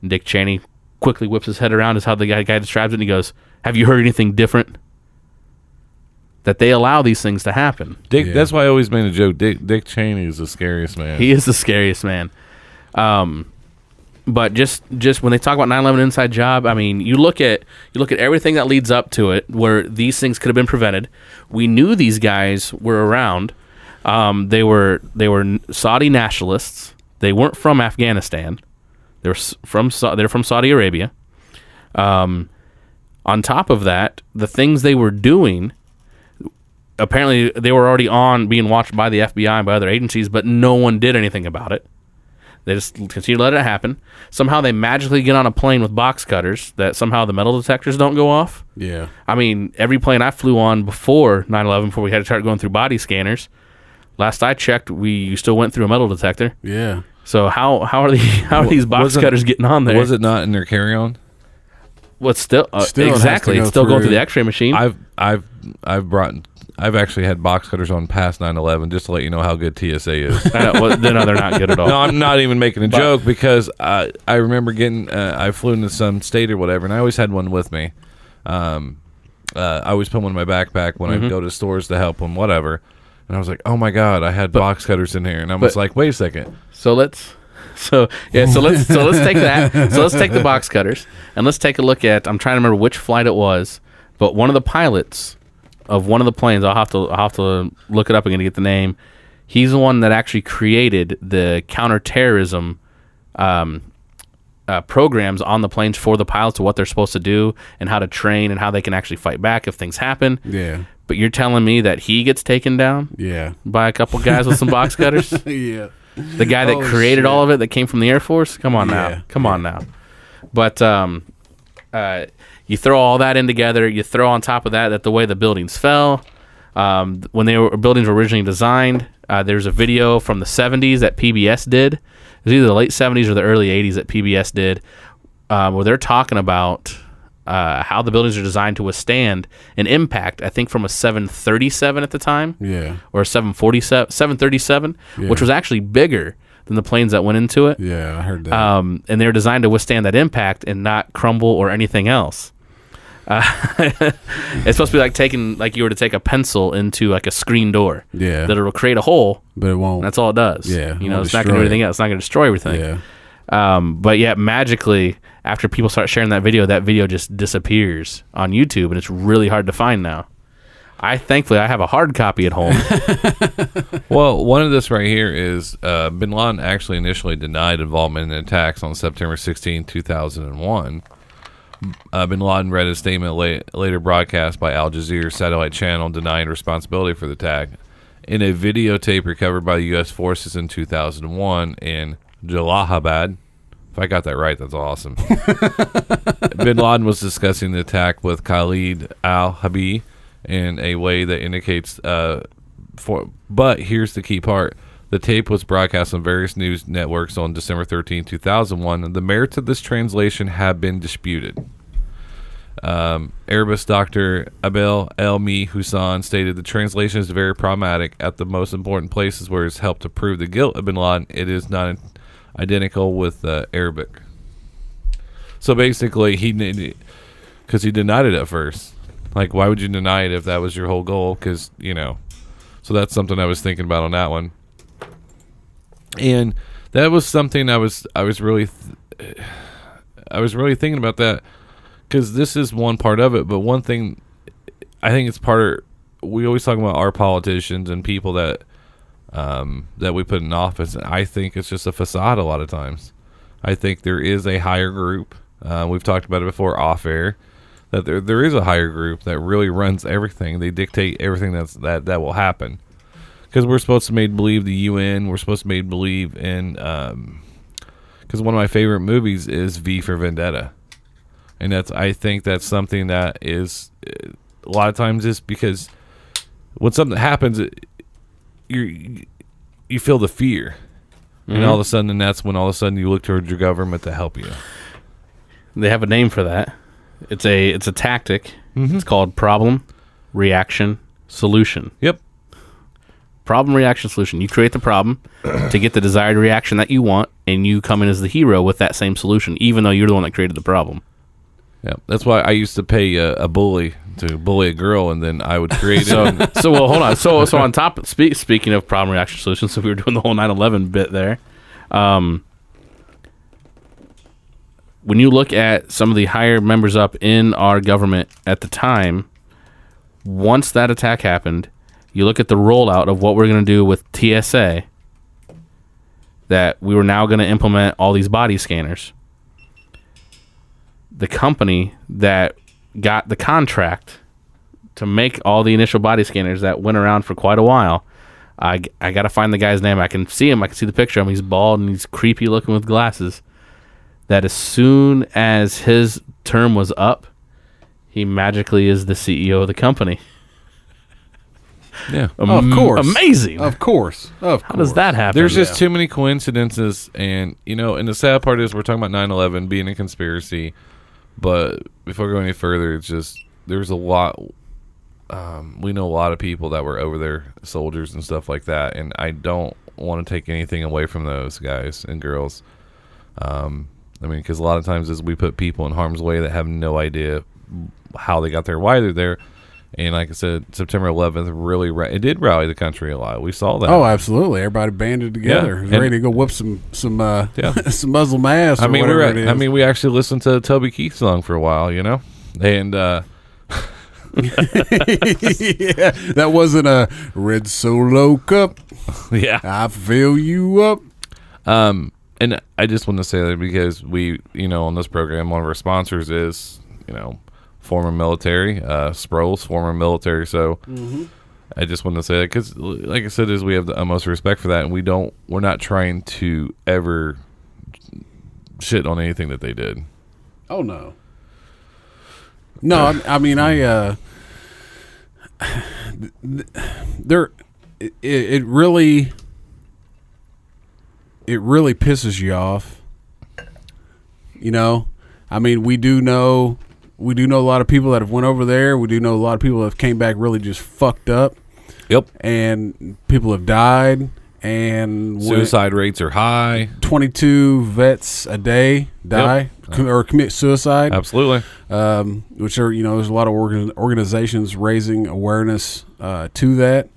And Dick Cheney quickly whips his head around, is how the guy describes it, and he goes, have you heard anything different? That they allow these things to happen. That's why I always made a joke. Dick Cheney is the scariest man. He is the scariest man. But just when they talk about 9/11 inside job, I mean, you look at everything that leads up to it, where these things could have been prevented. We knew these guys were around. They were Saudi nationalists. They weren't from Afghanistan. They're from Saudi Arabia. On top of that, the things they were doing, apparently they were already being watched by the FBI and by other agencies, but no one did anything about it. They just continue to let it happen. Somehow they magically get on a plane with box cutters that somehow the metal detectors don't go off. Yeah. I mean, every plane I flew on before 9/11, before we had to start going through body scanners, last I checked, you still went through a metal detector. Yeah. So how are these box cutters getting on there? Was it not in their carry-on? What's still Still exactly? it has to go It's still going through- through the X-ray machine. I've actually had box cutters on past 9/11, just to let you know how good TSA is. I know, they're not good at all. No, I'm not even making a joke, because I remember I flew into some state or whatever, and I always had one with me. I always put one in my backpack when I go to stores to help them, whatever. And I was like, oh my God, I had box cutters in here. And I was like, wait a second. So let's take that. So let's take the box cutters and let's take a look at, I'm trying to remember which flight it was, but one of the pilots of one of the planes, I'll have to look it up again to get the name. He's the one that actually created the counterterrorism programs on the planes for the pilots, of what they're supposed to do and how to train and how they can actually fight back if things happen. Yeah. But you're telling me that he gets taken down by a couple guys with some box cutters? Yeah. The guy that created all of it, that came from the Air Force? Come on now. Come on now. But you throw all that in together. You throw on top of that the way the buildings fell. When buildings were originally designed, there's a video from the 70s that PBS did. It was either the late 70s or the early 80s that PBS did, where they're talking about how the buildings are designed to withstand an impact, I think from a 737 at the time. Yeah. Or a 737, which was actually bigger than the planes that went into it. Yeah, I heard that. And they're designed to withstand that impact and not crumble or anything else. It's supposed to be like you were to take a pencil into like a screen door. Yeah. That'll create a hole, but it won't. that's all it does. Yeah, You it know, won't it's not going to do destroy anything it. else. It's not going to destroy everything. Yeah. But yeah, magically, after people start sharing that video just disappears on YouTube, and it's really hard to find now. Thankfully, I have a hard copy at home. Well, one of this right here is Bin Laden actually initially denied involvement in attacks on September 16, 2001. Bin Laden read a statement later broadcast by Al Jazeera satellite channel denying responsibility for the attack. In a videotape recovered by the U.S. forces in 2001 in Jalalabad, if I got that right, that's awesome. Bin Laden was discussing the attack with Khalid al-Habib, in a way that indicates but here's the key part. The tape was broadcast on various news networks on December 13, 2001, and the merits of this translation have been disputed. Airbus Dr. Abel El-Mi Hussan stated the translation is very problematic. At the most important places where it's helped to prove the guilt of Bin Laden, it is not identical with Arabic. So basically, because he denied it at first. Like, why would you deny it if that was your whole goal? Because, so that's something I was thinking about on that one. And that was something I was really thinking about that, because this is one part of it. But one thing, I think it's we always talk about our politicians and people that we put in office. And I think it's just a facade a lot of times. I think there is a higher group. We've talked about it before off air, that there is a higher group that really runs everything. They dictate everything that will happen. Because we're supposed to make believe the UN. We're supposed to make believe in. Because one of my favorite movies is V for Vendetta, and I think that's something that is a lot of times is because when something happens, you feel the fear, and all of a sudden, and that's when all of a sudden you look towards your government to help you. They have a name for that. It's a tactic. It's called problem, reaction, solution. Yep. Problem, reaction, solution. You create the problem to get the desired reaction that you want, and you come in as the hero with that same solution, even though you're the one that created the problem. Yeah, that's why I used to pay a bully to bully a girl, and then I would create it. So well, hold on. So on top, speaking of problem, reaction, solution, so we were doing the whole 9/11 bit there. When you look at some of the higher members up in our government at the time, once that attack happened, you look at the rollout of what we're going to do with TSA, that we were now going to implement all these body scanners. The company that got the contract to make all the initial body scanners that went around for quite a while, I got to find the guy's name. I can see him. I can see the picture of him. He's bald and he's creepy looking with glasses. That as soon as his term was up, he magically is the CEO of the company. Yeah. Of course. Amazing. Of course. How does that happen? There's just too many coincidences, and and the sad part is we're talking about 9/11 being a conspiracy, but before going any further, it's just there's a lot. We know a lot of people that were over there, soldiers and stuff like that, and I don't want to take anything away from those guys and girls. Because a lot of times as we put people in harm's way that have no idea how they got there, why they're there. And like I said, September 11th really it did rally the country a lot. We saw that. Oh, absolutely! Everybody banded together, ready to go whip some some Muslim ass. We actually listened to a Toby Keith song for a while, and yeah, that wasn't a Red Solo Cup. Yeah, I fill you up. And I just want to say that because we, on this program, one of our sponsors is, former military, Sproul's former military. So I just want to say that because, like I said, we have the utmost respect for that, and we're not trying to ever shit on anything that they did. Oh no, no. It really pisses you off. We do know a lot of people that have went over there. We do know a lot of people that have came back really just fucked up. Yep. And people have died. And suicide rates are high. 22 vets a day die or commit suicide. Absolutely. Which are, there's a lot of organizations raising awareness to that.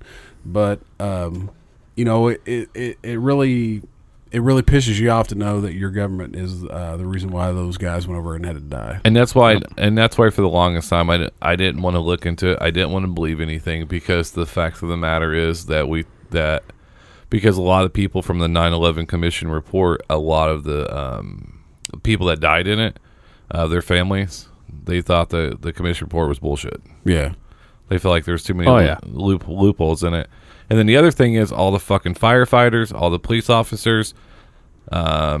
But, it really pisses you off to know that your government is the reason why those guys went over and had to die. And that's why for the longest time I didn't want to look into it. I didn't want to believe anything because the fact of the matter is that because a lot of people from the 9/11 Commission report, a lot of the people that died in it, their families, they thought the Commission report was bullshit. Yeah. They felt like there was too many loopholes in it. And then the other thing is all the fucking firefighters, all the police officers. I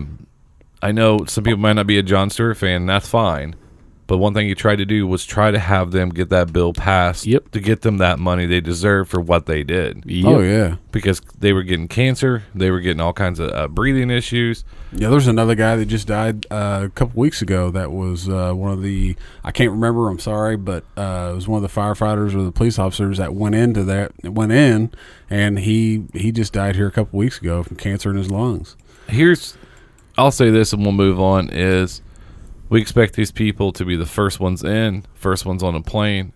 know some people might not be a Jon Stewart fan, and that's fine. But one thing he tried to do was try to have them get that bill passed Yep. to get them that money they deserve for what they did. Oh yeah. Because they were getting cancer, they were getting all kinds of breathing issues. Yeah, there's another guy that just died a couple weeks ago. That was one of the, I can't remember. I'm sorry, but it was one of the firefighters or the police officers that went in, and he just died here a couple weeks ago from cancer in his lungs. I'll say this and we'll move on, is we expect these people to be the first ones in, first ones on a plane.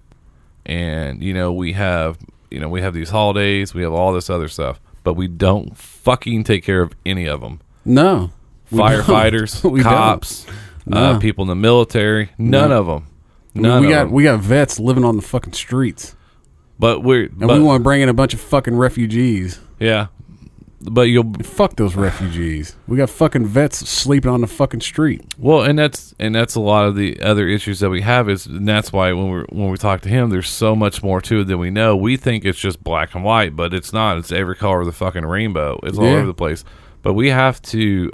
And, we have these holidays, we have all this other stuff, but we don't fucking take care of any of them. No. Firefighters, cops, No. people in the military, none of them. We got vets living on the fucking streets. But we want to bring in a bunch of fucking refugees. Yeah. But fuck those refugees. We got fucking vets sleeping on the fucking street. Well, and that's a lot of the other issues that we have and that's why when we talk to him, there's so much more to it than we know. We think it's just black and white, but it's not. It's every color of the fucking rainbow. It's all over the place. But we have to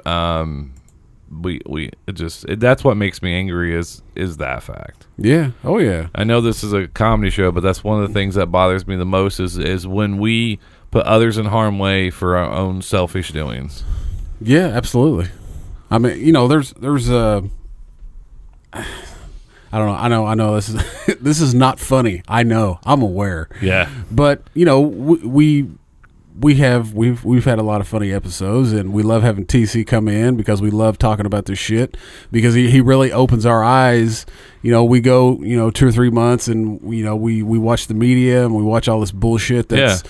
that's what makes me angry is that fact. Yeah. Oh yeah. I know this is a comedy show, but that's one of the things that bothers me the most is when we put others in harm's way for our own selfish doings. Yeah, absolutely. I mean, there's I don't know. I know this is this is not funny. I know. I'm aware. Yeah. But, we've had a lot of funny episodes, and we love having TC come in because we love talking about this shit because he really opens our eyes. We go 2 or 3 months and we watch the media and we watch all this bullshit that's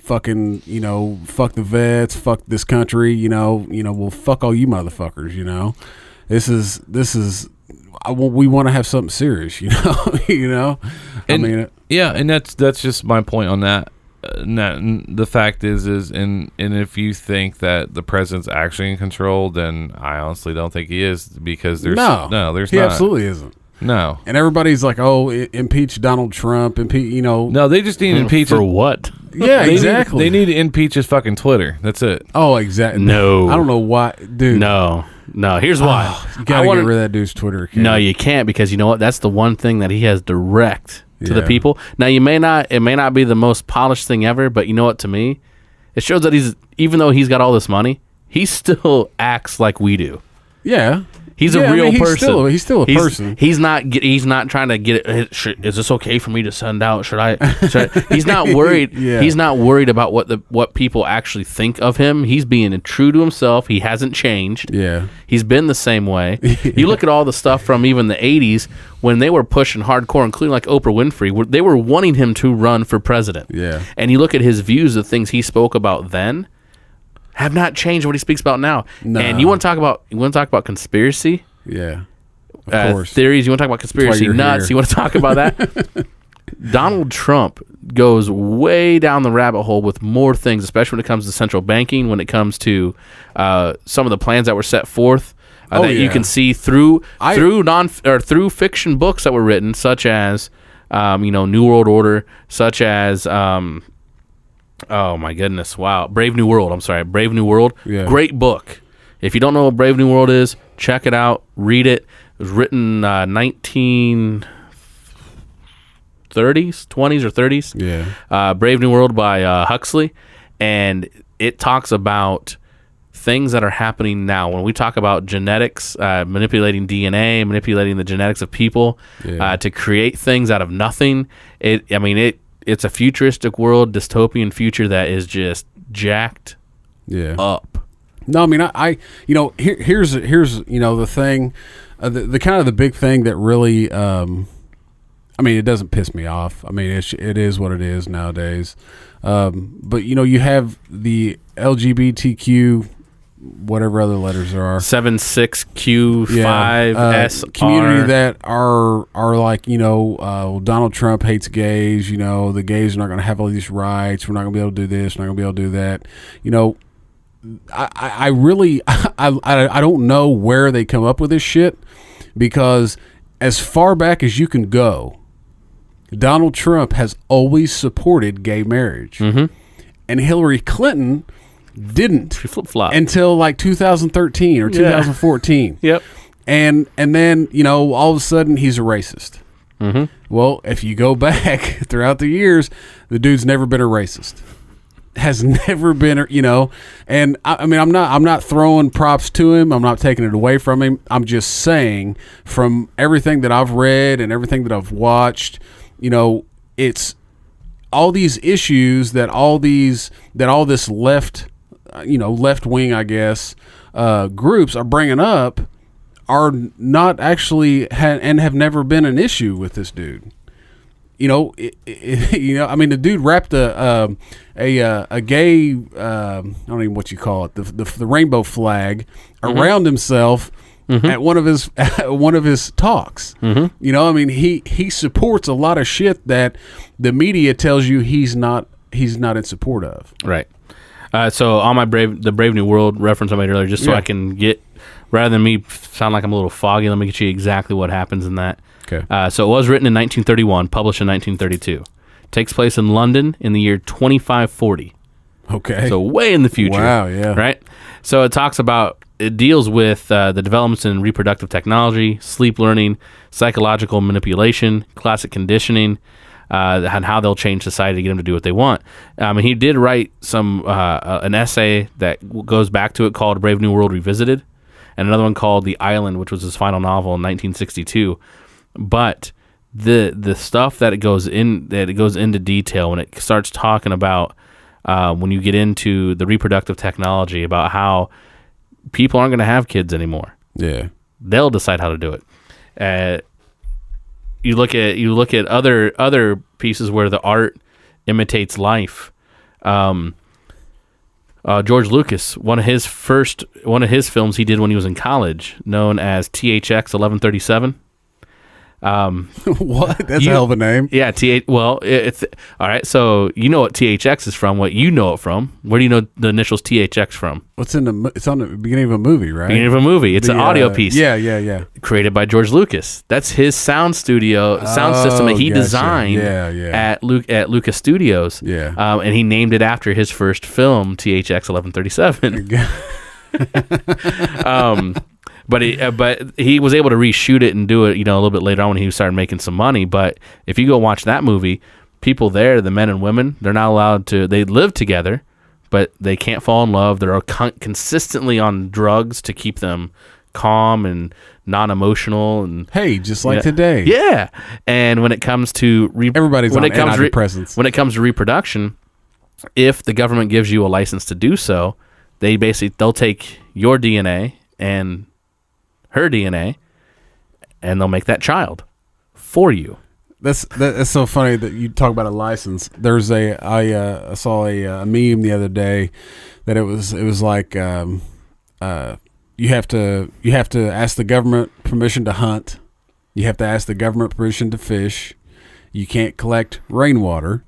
fucking fuck the vets, fuck this country, well fuck all you motherfuckers. This is we want to have something serious, And that's just my point on that. The fact is and if you think that the president's actually in control, then I honestly don't think he is, because there's he not. absolutely isn't. No. And everybody's like, oh, impeach Donald Trump, No, they just need to impeach for what? Yeah, exactly. They need to impeach his fucking Twitter. That's it. Oh, exactly. No. I don't know why, dude. No. Here's why. You gotta get rid of that dude's Twitter account. No, you can't, because you know what? That's the one thing that he has direct to the people. Now, it may not be the most polished thing ever, but you know what? To me, it shows that even though he's got all this money, he still acts like we do. Yeah. He's a real person. He's still a person. He's not trying to get it. Is this okay for me to send out? Should I? He's not worried. Yeah. He's not worried about what people actually think of him. He's being true to himself. He hasn't changed. Yeah. He's been the same way. You look at all the stuff from even the 80s when they were pushing hardcore, including like Oprah Winfrey. They were wanting him to run for president. Yeah. And you look at his views of things he spoke about then, have not changed what he speaks about now. No. And you want to talk about conspiracy? Yeah. Of course. Theories. You want to talk about conspiracy nuts? here. You want to talk about that? Donald Trump goes way down the rabbit hole with more things, especially when it comes to central banking, when it comes to some of the plans that were set forth that you can see through fiction books that were written, such as New World Order, such as oh my goodness! Wow, Brave New World. I'm sorry, Brave New World. Yeah. Great book. If you don't know what Brave New World is, check it out. Read it. It was written 1930s, 20s or 30s. Yeah. Brave New World by Huxley, and it talks about things that are happening now. When we talk about genetics, manipulating DNA, manipulating the genetics of people to create things out of nothing. It's a futuristic world, dystopian future that is just jacked up. No, I mean, here's the thing, the kind of the big thing that really, it doesn't piss me off. I mean, it is what it is nowadays. But you have the LGBTQ, whatever other letters there are, 76Q5S community that are like Donald Trump hates gays. The gays are not going to have all these rights. We're not going to be able to do this. We're not going to be able to do that. I really I don't know where they come up with this shit, because as far back as you can go, Donald Trump has always supported gay marriage, and Hillary Clinton didn't flip-flop until like 2013 or 2014. Yep. and then all of a sudden he's a racist. Mm-hmm. Well, if you go back throughout the years, the dude's never been a racist. Has never been, and I mean, I'm not throwing props to him. I'm not taking it away from him. I'm just saying, from everything that I've read and everything that I've watched, it's all these issues that all this left wing, I guess, groups are bringing up are not actually and have never been an issue with this dude. I mean, the dude wrapped a gay, I don't even know what you call it, the rainbow flag around himself at one of his talks. Mm-hmm. I mean, he supports a lot of shit that the media tells you he's not in support of. Right. So on my the Brave New World reference I made earlier, just so I can get, rather than me sound like I'm a little foggy, let me get you exactly what happens in that. Okay. So it was written in 1931, published in 1932. Takes place in London in the year 2540. Okay. So way in the future. Wow, yeah. Right? So it deals with the developments in reproductive technology, sleep learning, psychological manipulation, classic conditioning, and how they'll change society to get them to do what they want. And he did write an essay that goes back to it called Brave New World Revisited, and another one called The Island, which was his final novel in 1962. But the stuff that it goes into detail when it starts talking about when you get into the reproductive technology, about how people aren't going to have kids anymore. Yeah, they'll decide how to do it. You look at other pieces where the art imitates life. George Lucas, one of his films he did when he was in college, known as THX 1137. What? That's a hell of a name. Yeah, it's all right. So you know what THX is from? What you know it from? Where do you know the initials THX from? It's on the beginning of a movie, right? Beginning of a movie. It's an audio piece. Yeah. Created by George Lucas. That's his sound system that he designed at Lucas Studios. Yeah. And he named it after his first film, THX 1137. But he was able to reshoot it and do it, a little bit later on when he started making some money. But if you go watch that movie, people there, the men and women, they're not allowed to. They live together, but they can't fall in love. They're consistently on drugs to keep them calm and non-emotional. And hey, just like today. Yeah. And when it comes to everybody's on antidepressants. When it comes to reproduction, if the government gives you a license to do so, they'll take your DNA and her DNA, and they'll make that child for you. That's so funny that you talk about a license. There's I saw a meme the other day that it was like you have to ask the government permission to hunt. You have to ask the government permission to fish. You can't collect rainwater,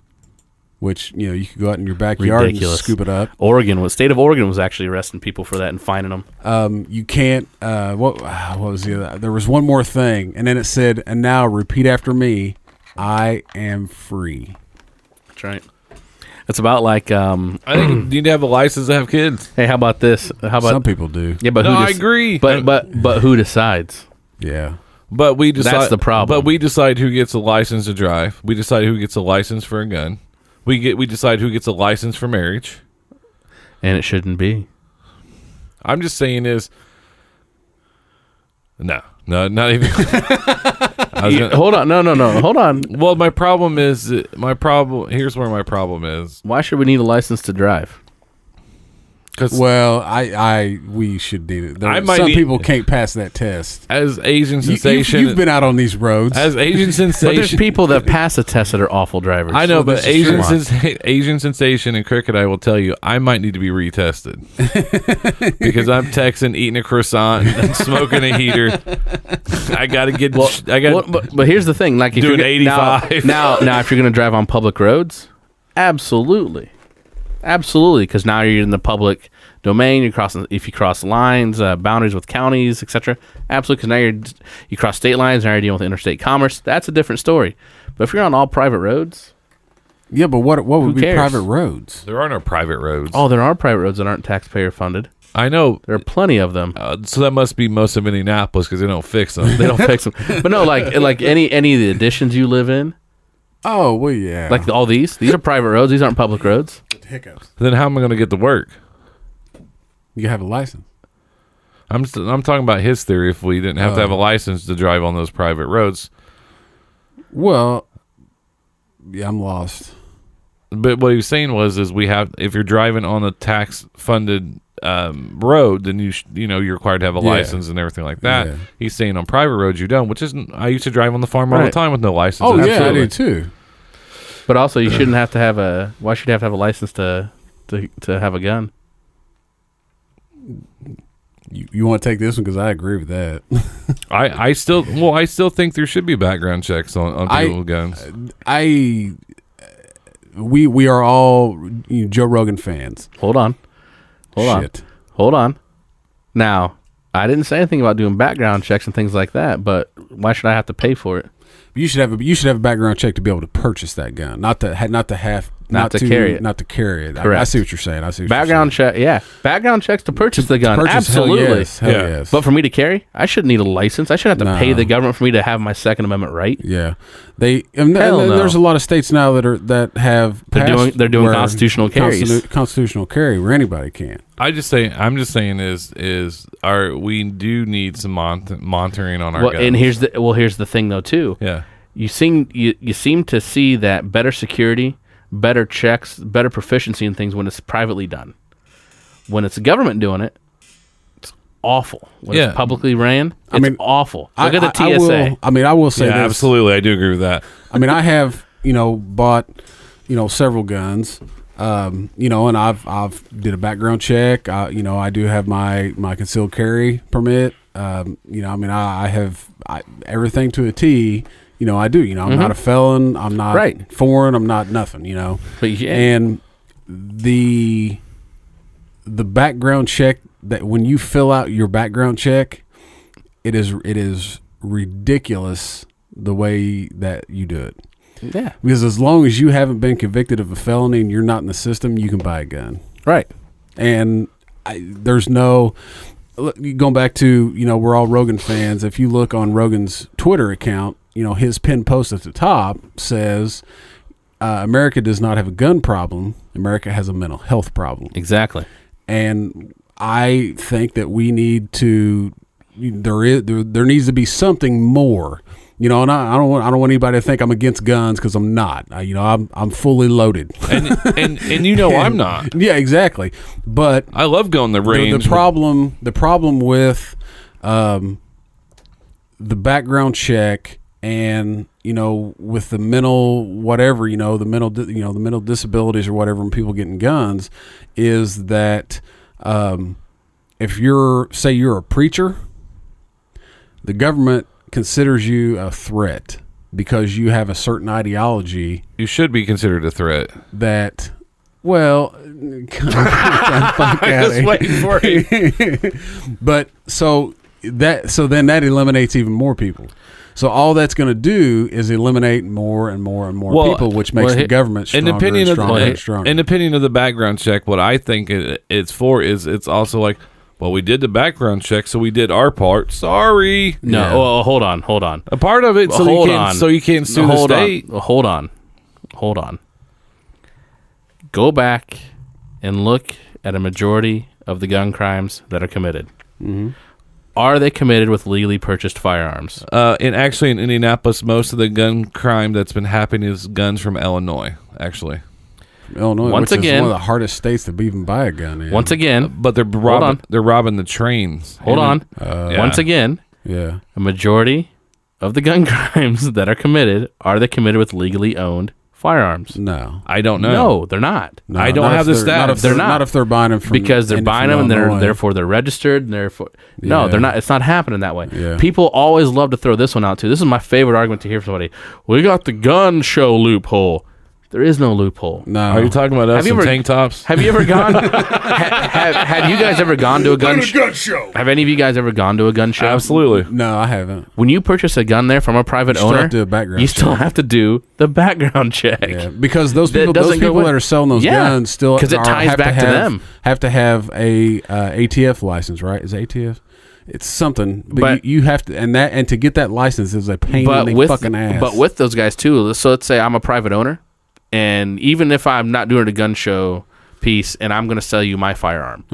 which you could go out in your backyard and scoop it up. State of Oregon was actually arresting people for that and fining them. You can't. What was the other? There was one more thing, and then it said, "And now repeat after me: I am free." That's right. It's about like I think you need to have a license to have kids. Hey, how about this? How about some people do? Yeah, but I agree. But who decides? Yeah. But we decide. That's the problem. But we decide who gets a license to drive. We decide who gets a license for a gun. We decide who gets a license for marriage, and it shouldn't be. I'm just saying no, not even. Hold on, no, hold on. Well, here's where my problem is. Why should we need a license to drive? Well, we should need it. Some people can't pass that test. As Asian sensation, you've been out on these roads. As Asian sensation, but there's people that pass the test that are awful drivers. I know, but Asian sensation and cricket, I will tell you, I might need to be retested because I'm texting, eating a croissant, and smoking a heater. I got to get. But here's the thing: like if doing you're 85 now, if you're going to drive on public roads, absolutely. Because now you're in the public domain. If you cross lines, boundaries with counties, etc. Absolutely, because now you cross state lines. Now you're dealing with interstate commerce. That's a different story. But if you're on all private roads, yeah. But what would be cares? Private roads? There are no private roads. Oh, there are private roads that aren't taxpayer funded. I know. There are plenty of them. So that must be most of Indianapolis because they don't fix them. They don't fix them. But no, like any of the additions you live in, Oh well, yeah. like all these are private roads. These aren't public roads. hiccups. Then how am I going to get to work? You have a license. I'm talking about his theory. If we didn't have to have a license to drive on those private roads, Well, yeah, I'm lost. but what he was saying is we have, if you're driving on a tax funded road, then you're required to have a Yeah. license and everything like that. Yeah. He's saying on private roads you don't, which isn't. I used to drive on the farm all the Right. time with no license. Oh yeah, I Absolutely. do too. But also, you shouldn't have to have a. Why should you have to have a license to have a gun? You want to take this one because I agree with that. I still think there should be background checks on people with guns. We are all Joe Rogan fans. Hold on. Shit. Hold on. Now, I didn't say anything about doing background checks and things like that, but why should I have to pay for it? You should have a background check to be able to purchase that gun, not to carry it. Not to carry it. Correct. I see what you're saying. Background check, yeah. Background checks to purchase the gun. Purchase, Absolutely. Hell yes. Hell Yeah. yes. But for me to carry, I shouldn't need a license. I shouldn't have to pay the government for me to have my Second Amendment right. yeah, Hell no. there's a lot of states now that have They're doing where constitutional carries. constitutional carry where anybody can. I'm just saying we do need some monitoring on our Well, guns. and here's the thing though too. yeah. You seem to see that better security, better checks, better proficiency in things when it's privately done. When it's the government doing it, it's awful. When it's publicly ran, it's awful. Look at the TSA. I will say Yeah, this. absolutely. I do agree with that. I mean, I have bought several guns. And I've did a background check. I do have my concealed carry permit. I have everything to a T. I do. I'm not a felon. I'm not foreign. I'm not nothing. But yeah. And the background check, that when you fill out your background check, it is ridiculous the way that you do it. Yeah. Because as long as you haven't been convicted of a felony and you're not in the system, you can buy a gun. Right. And there's no going back to we're all Rogan fans. If you look on Rogan's Twitter account, his pinned post at the top says, America does not have a gun problem. America has a mental health problem. Exactly. And I think that we need to there needs to be something more. And I don't want anybody to think I'm against guns, because I'm not. I'm fully loaded. And I'm not. Yeah, exactly. But I love going the range. The problem with the background check and with the mental whatever the mental disabilities or whatever when people getting guns is that if you're a preacher, the government considers you a threat because you have a certain ideology. You should be considered a threat. That, well, Just waiting for it. But so then that eliminates even more people. So all that's going to do is eliminate more and more and more people, which makes the government stronger and stronger. In opinion of the background check, what I think it's for is it's also like, well, we did the background check, so we did our part. Sorry. No, Yeah. well, hold on. A part of it, so you can't sue the state. Hold on. Go back and look at a majority of the gun crimes that are committed. Mm-hmm. Are they committed with legally purchased firearms? And actually, in Indianapolis, most of the gun crime that's been happening is guns from Illinois, actually. Illinois, Once which again, is one of the hardest states to even buy a gun in. Once again, But they're robbing the trains. hold on. Yeah. Once again, Yeah. a majority of the gun crimes that are committed, are they committed with legally owned firearms? No. I don't know. No, they're not. No, I don't not have if the they're- stats. They're not. Not if they're buying them from Because they're buying them and therefore they're registered and therefore no, Yeah. they're not. It's not happening that way. Yeah. People always love to throw this one out too. This is my favorite argument to hear from somebody. We got the gun show loophole. There is no loophole. No. Are you talking about us Have you in ever- tank tops? Have you ever gone? have you guys ever gone to a gun show. Have any of you guys ever gone to a gun show? Absolutely. No, I haven't. When you purchase a gun there from a private Still owner, have to do a background you still have to do the background check. Yeah, because those That people, doesn't go with- that are selling those Yeah, guns still 'cause it ties have back to have, them. Have to have a ATF license, right? Is it ATF? It's something, but But- you have to, and to get that license is a pain in the fucking ass. But with those guys too, so let's say I'm a private owner, and even if I'm not doing a gun show piece and I'm going to sell you my firearm,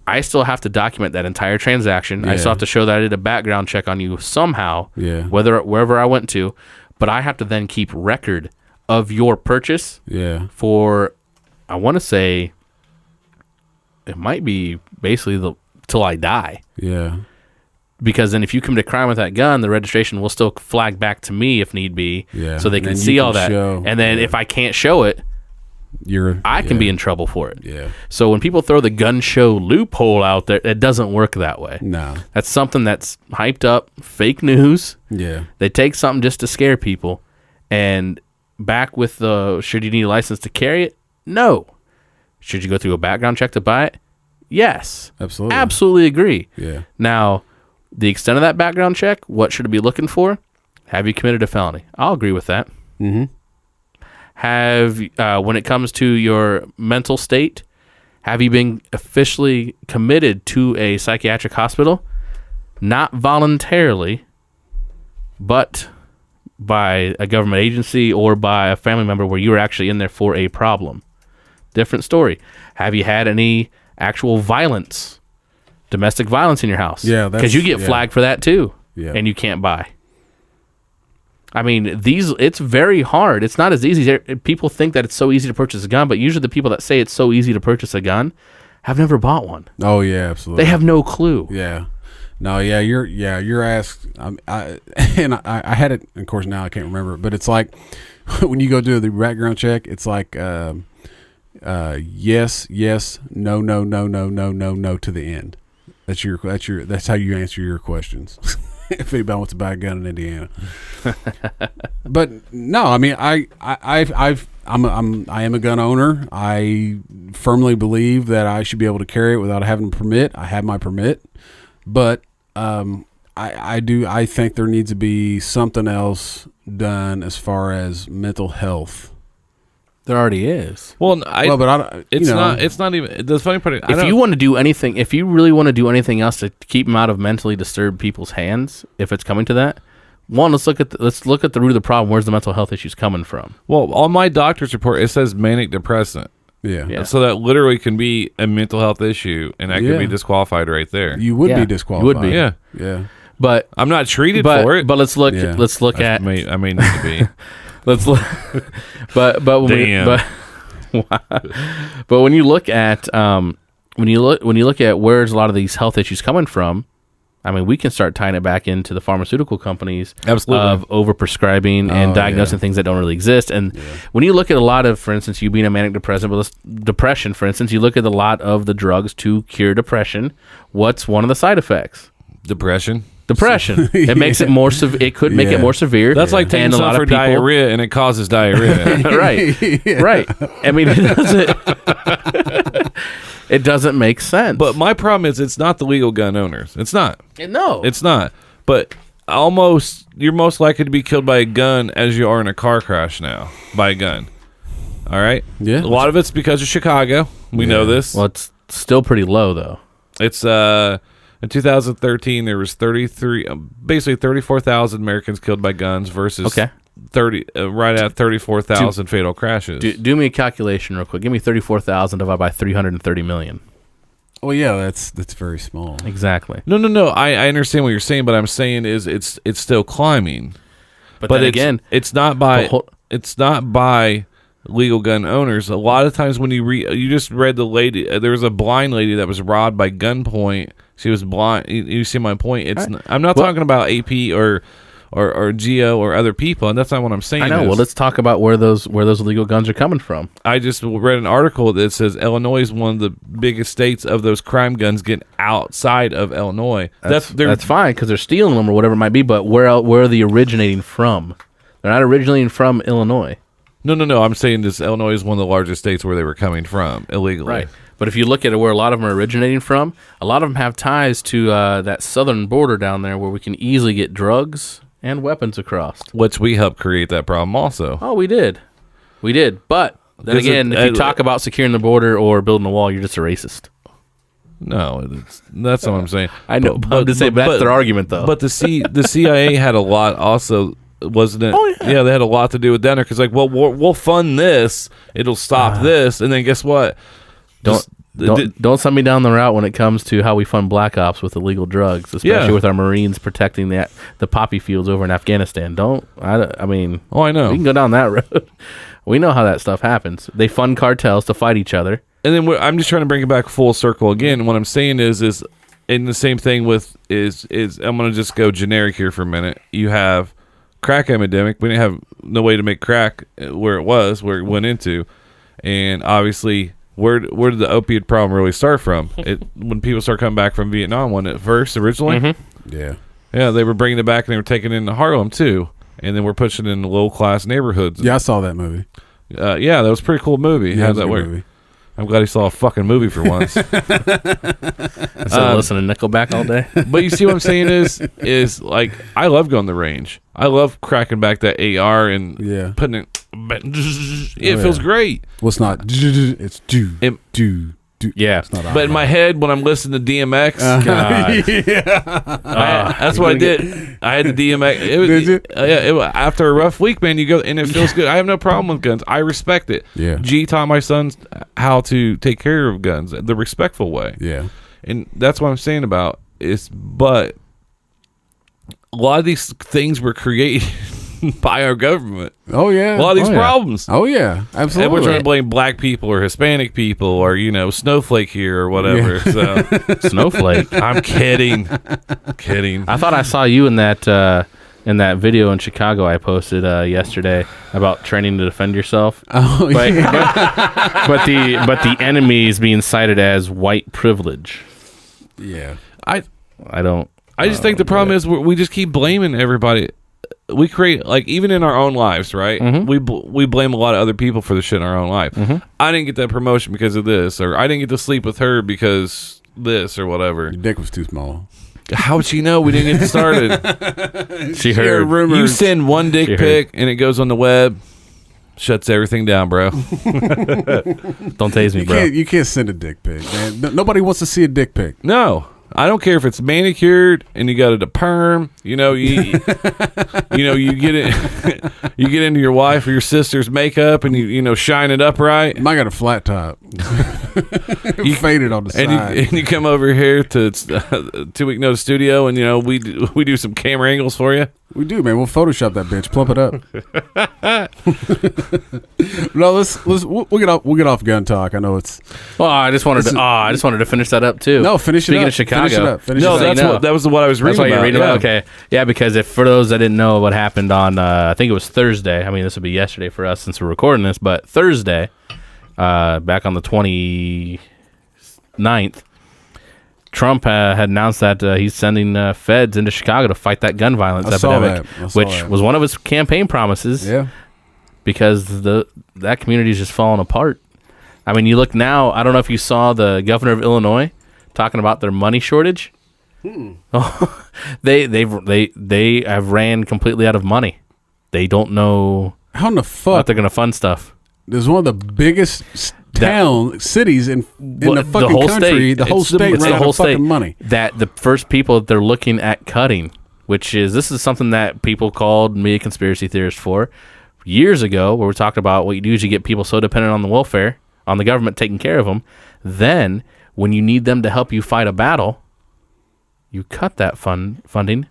I still have to document that entire transaction. I still have to show that I did a background check on you somehow, wherever I went to. But I have to then keep record of your purchase for, I want to say, it might be basically till I die. Yeah. Because then if you commit a crime with that gun, the registration will still flag back to me if need be, so they can see all that. And then if I can't show it, I can be in trouble for it. Yeah. So when people throw the gun show loophole out there, it doesn't work that way. No. That's something that's hyped up, fake news. Yeah. They take something just to scare people. And back with the, should you need a license to carry it? No. Should you go through a background check to buy it? Yes. Absolutely. Absolutely agree. Yeah. Now, the extent of that background check, what should it be looking for? Have you committed a felony? I'll agree with that. Mm-hmm. Have, when it comes to your mental state, have you been officially committed to a psychiatric hospital? Not voluntarily, but by a government agency or by a family member where you were actually in there for a problem. Different story. Have you had any actual violence, domestic violence in your house? Yeah, because you get flagged for that too, and you can't buy. I mean, it's very hard. It's not as easy. People think that it's so easy to purchase a gun, but usually the people that say it's so easy to purchase a gun have never bought one. Oh yeah, absolutely. They have no clue. Yeah. No, yeah, you're asked. I had it. Of course, now I can't remember, but it's like when you go do the background check, it's like yes, no, no to the end. That's how you answer your questions. If anybody wants to buy a gun in Indiana, but no, I mean, I am a gun owner. I firmly believe that I should be able to carry it without having a permit. I have my permit, but I think there needs to be something else done as far as mental health. There already is. Well, it's not. It's not even the funny part. If you want to do anything, if you really want to do anything else to keep them out of mentally disturbed people's hands, if it's coming to that, let's look at the root of the problem. Where's the mental health issues coming from? Well, on my doctor's report, it says manic depressant. Yeah. So that literally can be a mental health issue, and that could be disqualified right there. You would be disqualified. You would be. Yeah. Yeah. But I'm not treated for it. But let's look. Yeah. Let's look I at. may need to be. Let's look. But when but when you look at when you look at where's a lot of these health issues coming from, I mean, we can start tying it back into the pharmaceutical companies Absolutely. of overprescribing and diagnosing things that don't really exist. And when you look at a lot of, for instance, you being a manic depressant, but depression, for instance, you look at a lot of the drugs to cure depression. What's one of the side effects? Depression. It makes it more it could make it more severe. That's like taking something for diarrhea, and it causes diarrhea. right. I mean, it doesn't make sense. But my problem is, it's not the legal gun owners. It's not. No, It's not. But you're most likely to be killed by a gun as you are in a car crash now by a gun. All right. Yeah. A lot of it's because of Chicago. We know this. Well, it's still pretty low though. It's in 2013 there was 34,000 Americans killed by guns versus 34,000 fatal crashes. Do me a calculation real quick. Give me 34,000 divided by 330 million. Well, yeah, that's very small. Exactly. No. I understand what you're saying, but I'm saying is it's still climbing. But then again, it's not by legal gun owners. A lot of times when you just read the lady, there was a blind lady that was robbed by gunpoint. She was blind. You see my point? I'm not talking about AP or Geo or other people, and that's not what I'm saying. I know. Well, let's talk about where those illegal guns are coming from. I just read an article that says Illinois is one of the biggest states of those crime guns getting outside of Illinois. That's fine because they're stealing them or whatever it might be. But where are they originating from? They're not originating from Illinois. No. I'm saying this. Illinois is one of the largest states where they were coming from illegally. Right. But if you look at where a lot of them are originating from, a lot of them have ties to that southern border down there where we can easily get drugs and weapons across. Which we helped create that problem also. Oh, we did. But then again, if you talk about securing the border or building a wall, you're just a racist. No, that's not what I'm saying. I know, but I'm just saying that's their argument, though. But the CIA had a lot also, wasn't it? Oh, yeah. They had a lot to do with Denver because, like, well, we'll fund this, it'll stop this, and then guess what? Don't send me down the route when it comes to how we fund black ops with illegal drugs, especially with our Marines protecting the poppy fields over in Afghanistan. I mean, I know. We can go down that road. We know how that stuff happens. They fund cartels to fight each other. And then I'm just trying to bring it back full circle again. What I'm saying is in the same thing with is I'm going to just go generic here for a minute. You have crack epidemic. We didn't have no way to make crack where it went into, and obviously where did the opiate problem really start from? When people start coming back from Vietnam, wasn't it first originally? Yeah, they were bringing it back and they were taking it into Harlem too, and then we're pushing it in low class neighborhoods. Yeah, I saw that movie. That was a pretty cool movie. Yeah, How does that work? Movie. I'm glad he saw a fucking movie for once. Instead of listening to Nickelback all day. But you see what I'm saying is like, I love going to the range. I love cracking back that AR and putting it. It feels great. Well, it's not. It's do. Yeah. It's not but in my head, when I'm listening to DMX, that's what I did. I had the DMX. Did you? After a rough week, man, you go and it feels good. I have no problem with guns. I respect it. Yeah. G taught my sons how to take care of guns the respectful way. Yeah. And that's what I'm saying about but a lot of these things were created by our government. Oh yeah. A lot of these problems. Oh yeah, absolutely. And we're trying to blame black people or Hispanic people or snowflake here or whatever. So Snowflake. I'm kidding. I thought I saw you in that video in Chicago I posted yesterday about training to defend yourself. Oh yeah. But the enemy is being cited as white privilege. Yeah. I just think the but problem is we just keep blaming everybody. We create, like, even in our own lives, right? Mm-hmm. We blame a lot of other people for the shit in our own life. Mm-hmm. I didn't get that promotion because of this, or I didn't get to sleep with her because this, or whatever. Your dick was too small. How would she know we didn't get started? She heard rumors. You send one dick pic and it goes on the web, shuts everything down, bro. Don't tase me, bro. You can't send a dick pic, man. Nobody wants to see a dick pic. No. I don't care if it's manicured and you got it a perm. You get it. You get into your wife or your sister's makeup and you shine it up right. Mine got a flat top. You faded on the side. And you come over here to 2 Week Notice Studio and we do some camera angles for you. We do, man. We'll Photoshop that bitch, plump it up. No, we'll get off gun talk. I know it's. Well, I just wanted to finish that up too. No, finish it Speaking up. of Chicago, That was what I was reading. That's what you're reading about. Yeah. Okay, yeah, because for those that didn't know what happened on, I think it was Thursday. I mean, this would be yesterday for us since we're recording this, but Thursday, back on the 29th. Trump had announced that he's sending feds into Chicago to fight that gun violence epidemic, which was one of his campaign promises. Yeah, because that community is just falling apart. I mean, you look now. I don't know if you saw the governor of Illinois talking about their money shortage. They have ran completely out of money. They don't know how in the fuck they're going to fund stuff. There's one of the biggest cities in the fucking whole country. State. The whole state It's ran the out whole of fucking state. money. That the first people that they're looking at cutting, this is something that people called me a conspiracy theorist for years ago, where we talked about what you do is you get people so dependent on the welfare, on the government taking care of them, then when you need them to help you fight a battle, you cut that funding.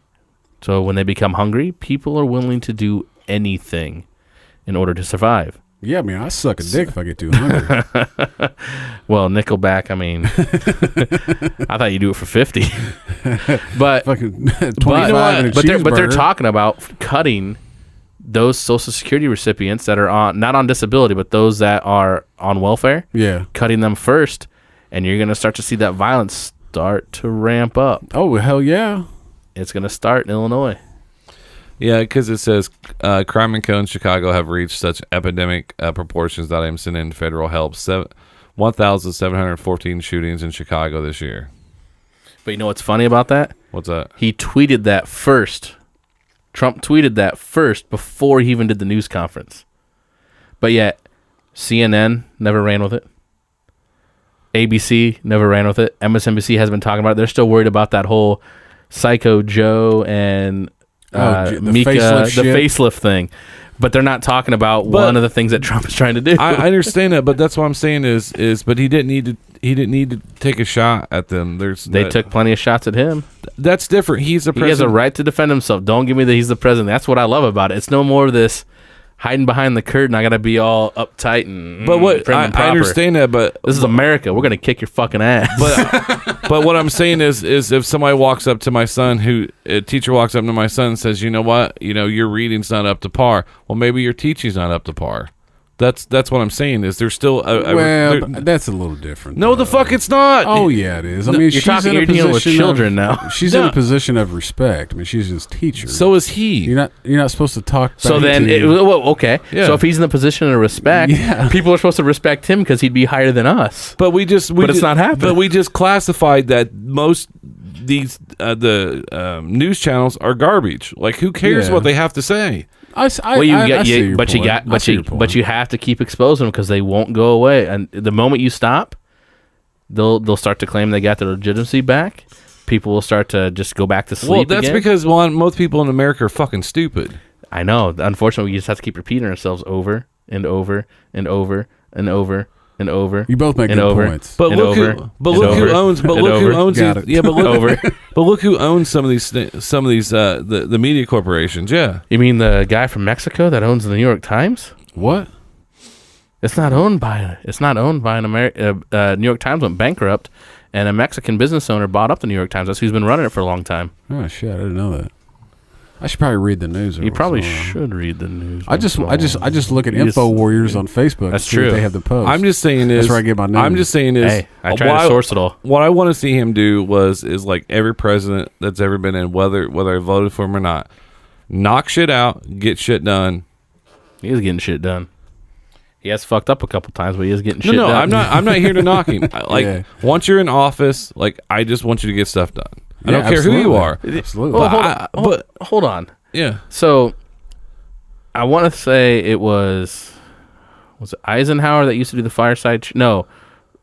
So when they become hungry, people are willing to do anything in order to survive. Yeah, I mean, I suck a dick if I get too hungry. Well, Nickelback, I mean, I thought you do it for 50. But fucking 25 but they're talking about cutting those Social Security recipients that are not on disability, but those that are on welfare. Yeah, cutting them first, and you're going to start to see that violence start to ramp up. Oh, hell yeah. It's going to start in Illinois. Yeah, because it says crime and co in Chicago have reached such epidemic proportions that I'm sending federal help. 1,714 shootings in Chicago this year. But you know what's funny about that? What's that? He tweeted that first. Trump tweeted that first before he even did the news conference. But yet, CNN never ran with it. ABC never ran with it. MSNBC has been talking about it. They're still worried about that whole Psycho Joe and the Mika, facelift the shit. facelift thing. But they're not talking about one of the things that Trump is trying to do. I understand that, but that's what I'm saying is but he didn't need to take a shot at them. They took plenty of shots at him. That's different. He's the He has president. a right to defend himself. Don't give me that he's the president. That's what I love about it. It's no more of this hiding behind the curtain. I got to be all uptight and But what prim and I proper. understand that, but This is America. We're gonna kick your fucking ass. but what I'm saying is if somebody walks up to my son, a teacher walks up to my son and says, you know what, your reading's not up to par. Well, maybe your teaching's not up to par. That's what I'm saying. Is there's still that's a little different. no, the fuck it's not. Oh yeah, it is. I No, mean, you're she's in a you're dealing with position children of, now. She's in a position of respect. I mean, she's his teacher. So is he. you're not supposed to talk. So back then, to okay. Yeah. So if he's in the position of respect, Yeah. people are supposed to respect him because he'd be higher than us. But it's not happening. But we just classified that most these the news channels are garbage. Like, who cares Yeah. what they have to say? I see your point. I see your point. but you have to keep exposing them because they won't go away. And the moment you stop, they'll start to claim they got their legitimacy back. People will start to just go back to sleep. Well, that's again. because most people in America are fucking stupid. I know. Unfortunately, we just have to keep repeating ourselves over and over and over and over and over. You both make and good over. points. But And look over, who, but and look who over, owns, but and look who over. owns Got these, it. yeah, but look, Over. but look who owns some of these the media corporations. Yeah, You mean the guy from Mexico that owns the New York Times? What? It's not owned by an New York Times went bankrupt, and a Mexican business owner bought up the New York Times. That's who's been running it for a long time. Oh shit! I didn't know that. I should probably read the news. You probably should read the news. I just look at You just- Info Warriors on Facebook. That's to see if true. They have the post. I'm just saying is That's where I get my news. I'm just saying is Hey, I try to source it all. What I want to see him do is like every president that's ever been in, whether I voted for him or not, knock shit out, get shit done. He is getting shit done. He has fucked up a couple times, but he is getting shit No, done. I'm not here to knock him. Like Yeah. once you're in office, like I just want you to get stuff done. I Yeah, don't care who you absolutely. are. Absolutely. Well, But hold on. yeah, So, I want to say it was it Eisenhower that used to do the fireside?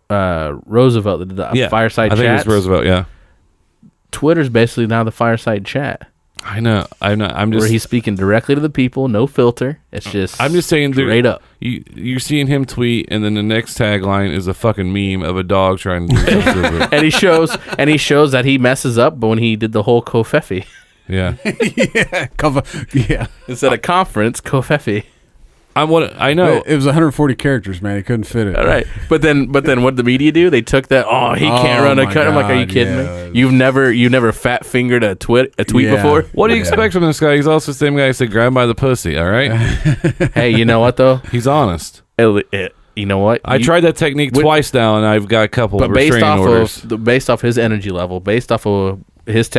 Roosevelt that did the fireside I think chats. it was Roosevelt. Yeah, Twitter's basically now the fireside chat, I know. I'm just. where he's speaking directly to the people, no filter. It's just I'm just saying, straight up. You're seeing him tweet, and then the next tagline is a fucking meme of a dog trying to do something. And he shows that he messes up, but when he did the whole Kofefi Yeah, Yeah. instead of conference, Kofefi. I know. It was 140 characters, man. He couldn't fit it. All right, but then what did the media do? They took that. Oh, he can't Oh run a my cut. I'm like, are you God, kidding yeah. me? You've never fat fingered a tweet Yeah. before. What do you Yeah. expect from this guy? He's also the same guy who said grab by the pussy. All right, Hey, you know what though? he's honest. You know what? I tried that technique twice now, and I've got a couple but of based restraining off orders. based off his energy level, based off of his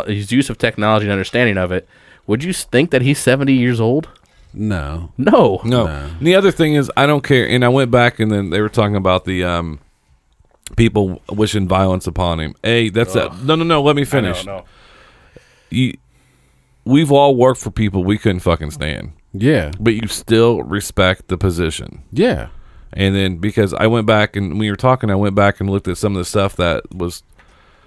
his use of technology and understanding of it, would you think that he's 70 years old? No. No. No. And the other thing is, I don't care. And I went back, and then they were talking about the people wishing violence upon him. Hey, that's that. No. Let me finish. No. We've all worked for people we couldn't fucking stand, Yeah. but you still respect the position. Yeah. And then because I went back and when you were talking, I went back and looked at some of the stuff that was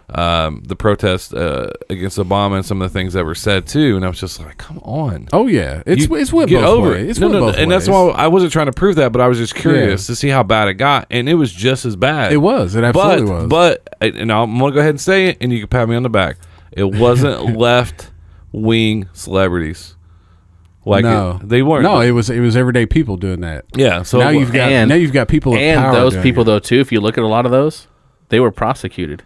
the protest against Obama and some of the things that were said too, and I was just like, come on. Oh yeah. It's went Get both over ways. it. It's No, went no, both and that's ways. why I wasn't trying to prove that, but I was just curious to see how bad it got, and it was just as bad. It was. It absolutely was. But and I'm gonna go ahead and say it, and you can pat me on the back. It wasn't left wing celebrities. Like no, they weren't. No, it was everyday people doing that. Yeah. So now you've got people of and power those doing people it. though too. If you look at a lot of those, they were prosecuted.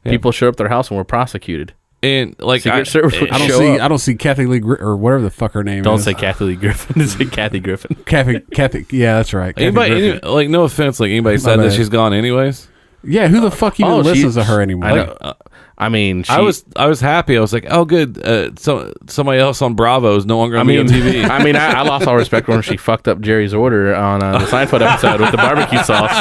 Yeah. People showed up at their house and were prosecuted. and like Secret Service would I don't show see. up. I don't see Kathy Lee or whatever the fuck her name Don't is. say Kathy Lee Griffin. Say Kathy Griffin. Kathy. Yeah, that's right. Kathy Griffin. like no offense, like anybody said that bad. she's gone anyways. Yeah, who the fuck even Oh, listens to her anymore? I know. I mean, I was happy. I was like, oh, good. So somebody else on Bravo is no longer on TV. I mean, I lost all respect when she fucked up Jerry's order on the Seinfeld episode with the barbecue sauce.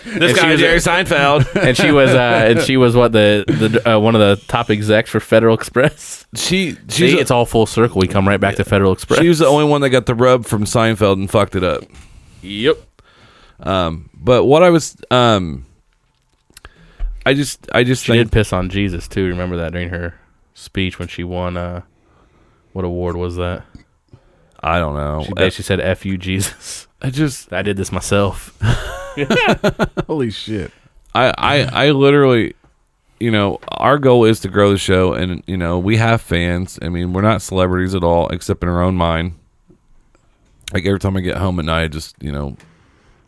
This guy, Jerry Seinfeld, and she was what the one of the top execs for Federal Express. It's all full circle. We come right back to Federal Express. She was the only one that got the rub from Seinfeld and fucked it up. Yep. But what I was, I just she did piss on Jesus too. Remember that during her speech when she won? What award was that? I don't know. She basically said "F you, Jesus." I did this myself. Holy shit! I literally, our goal is to grow the show, and we have fans. I mean, we're not celebrities at all, except in our own mind. Like every time I get home at night, I just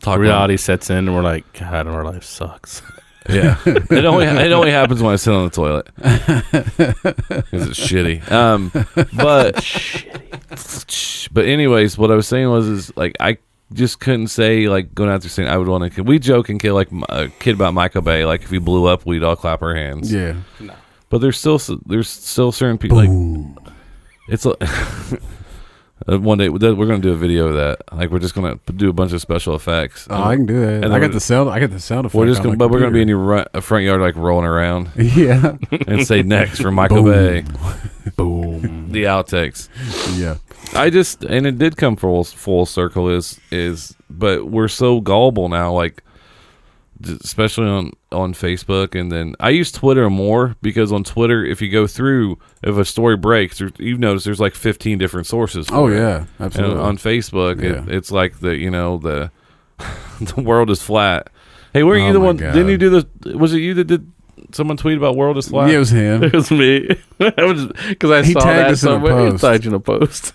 talk. Reality sets in, and we're like, God, our life sucks. Yeah, it only happens when I sit on the toilet because it's shitty. But anyways, what I was saying is like I just couldn't say like going out there saying I would want to. We joke and kid like a kid about Michael Bay. Like if he blew up, we'd all clap our hands. Yeah, but there's still certain people like it's. One day we're going to do a video of that. Like we're just going to do a bunch of special effects. Oh, I can do that. And I got the sound effect. We're going to be in your front yard, like rolling around. Yeah, and say next for Michael Bay. Boom. The outtakes. Yeah. And it did come full circle. But we're so gullible now. Like especially on Facebook, and then I use Twitter more because on Twitter, if you go through, if a story breaks, you've noticed there's like 15 different sources. Yeah, absolutely. And on Facebook, it's like the world is flat. Hey, were you the one? God. Didn't you do the? Was it you that did? Someone tweet about world is flat. Yeah, it was him. It was me. Because I saw tagged that us in a somewhere. He post. tagged in a post.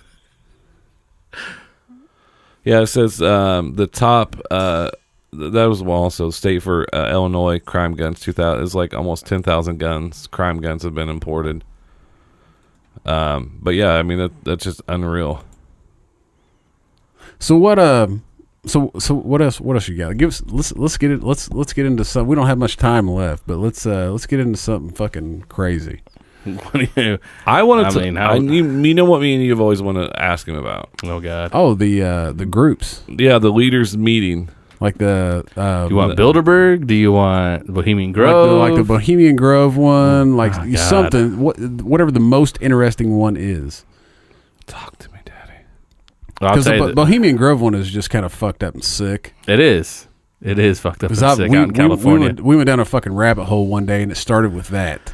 Yeah, it says the top. That was also state for Illinois crime guns. 2000 is like almost 10,000 crime guns have been imported. But yeah, I mean that's just unreal. So what? So what else? What else you got? Let's get it. Let's get into some. We don't have much time left, but let's get into something fucking crazy. What do you? I wanted to. mean, you know what me and you've always wanted to ask him about. Oh God. Oh, the groups. Yeah, the leaders meeting. Like the Do you want Bilderberg? Do you want Bohemian Grove? like the Bohemian Grove one, like God. something, whatever the most interesting one is. Talk to me, Daddy. I'll Because tell the you that Bohemian Grove one is just kind of fucked up and sick. it is. It is fucked up and sick out in California. We went down a fucking rabbit hole one day, and it started with that.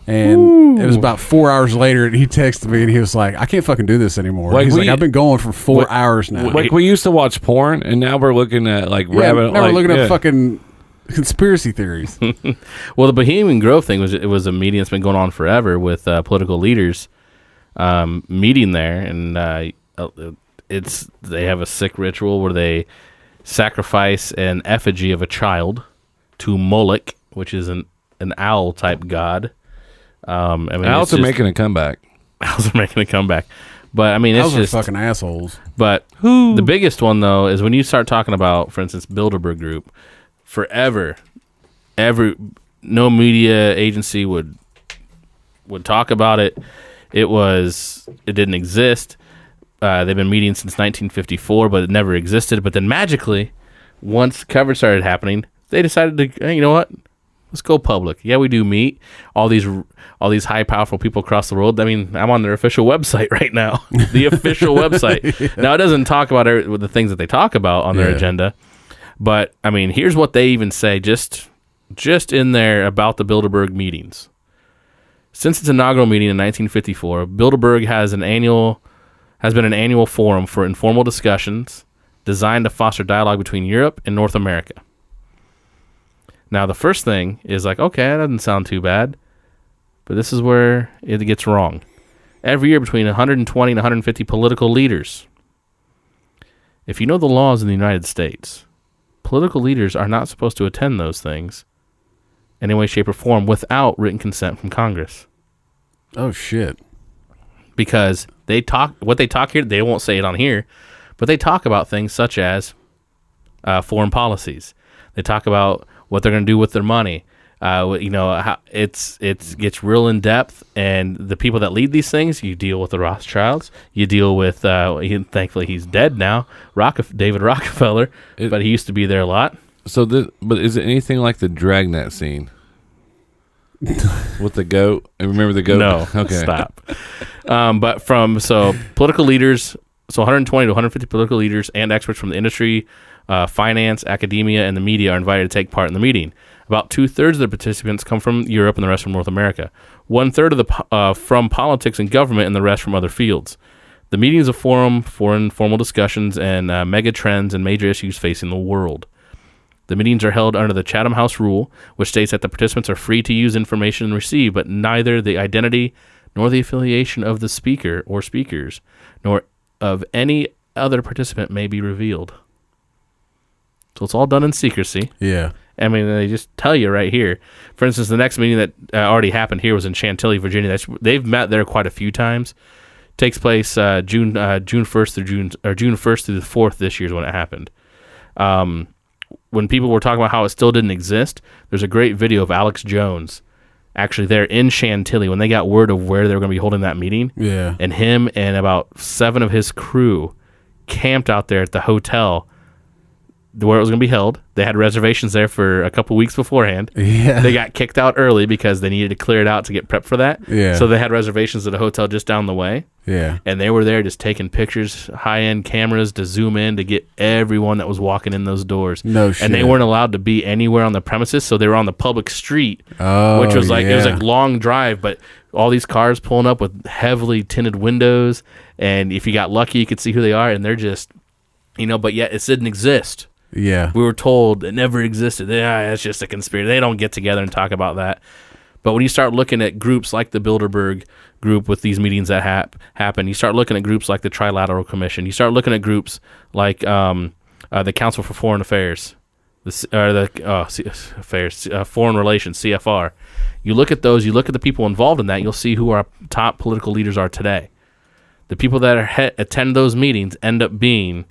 And it was about 4 hours later, and he texted me, and he was like, "I can't fucking do this anymore." Like He's like, "I've been going for 4 hours now." Like we used to watch porn, and now we're looking at like rabbit. Now we're looking yeah. at fucking conspiracy theories. Well, the Bohemian Grove thing was a meeting that's been going on forever with political leaders meeting there, and they have a sick ritual where they sacrifice an effigy of a child to Moloch, which is an owl type god. I mean, Owls are making a comeback. Owls are making a comeback, but I mean, it's Those just are fucking assholes. But the biggest one though is when you start talking about, for instance, Bilderberg Group. Forever, no media agency would talk about it. It didn't exist. They've been meeting since 1954, but it never existed. But then magically, once coverage started happening, they decided to, hey, you know what? Let's go public. Yeah, we do meet all these high, powerful people across the world. I mean, I'm on their official website right now. The official website. Yeah. Now, it doesn't talk about the things that they talk about on their agenda. But, I mean, here's what they even say just in there about the Bilderberg meetings. Since its inaugural meeting in 1954, Bilderberg has been an annual forum for informal discussions designed to foster dialogue between Europe and North America. Now, the first thing is like, okay, that doesn't sound too bad. But this is where it gets wrong. Every year, between 120 and 150 political leaders. If you know the laws in the United States, political leaders are not supposed to attend those things in any way, shape, or form without written consent from Congress. Oh, shit. Because what they talk here, they won't say it on here, but they talk about things such as foreign policies. They talk about what they're going to do with their money, How it gets real in depth, and the people that lead these things, you deal with the Rothschilds, you deal with. Thankfully, he's dead now, David Rockefeller, but he used to be there a lot. So, but is it anything like the Dragnet scene with the goat? And remember the goat? No, okay, stop. But political leaders, 120 to 150 political leaders and experts from the industry, finance, academia, and the media are invited to take part in the meeting. About 2/3 of the participants come from Europe and the rest from North America. 1/3 from politics and government, and the rest from other fields. The meeting is a forum for informal discussions and mega trends and major issues facing the world. The meetings are held under the Chatham House rule, which states that the participants are free to use information and receive, but neither the identity nor the affiliation of the speaker or speakers, nor of any other participant may be revealed. So it's all done in secrecy. Yeah. I mean, they just tell you right here. For instance, the next meeting that already happened here was in Chantilly, Virginia. They've met there quite a few times. Takes place June 1st through June 1st through the 4th this year is when it happened. When people were talking about how it still didn't exist, there's a great video of Alex Jones actually there in Chantilly when they got word of where they were going to be holding that meeting. Yeah. And him and about 7 of his crew camped out there at the hotel where it was going to be held. They had reservations there for a couple weeks beforehand. Yeah. They got kicked out early because they needed to clear it out to get prepped for that. Yeah. So they had reservations at a hotel just down the way. Yeah. And they were there just taking pictures, high-end cameras to zoom in to get everyone that was walking in those doors. No shit. And they weren't allowed to be anywhere on the premises, so they were on the public street, Oh, which was like, it was yeah. like long drive, but all these cars pulling up with heavily tinted windows, and if you got lucky, you could see who they are, and they're just, but yet it didn't exist. Yeah. We were told it never existed. It's just a conspiracy. They don't get together and talk about that. But when you start looking at groups like the Bilderberg group with these meetings that happen, you start looking at groups like the Trilateral Commission. You start looking at groups like the Council for Foreign Affairs, Foreign Relations, CFR. You look at those. You look at the people involved in that. You'll see who our top political leaders are today. The people that attend those meetings end up being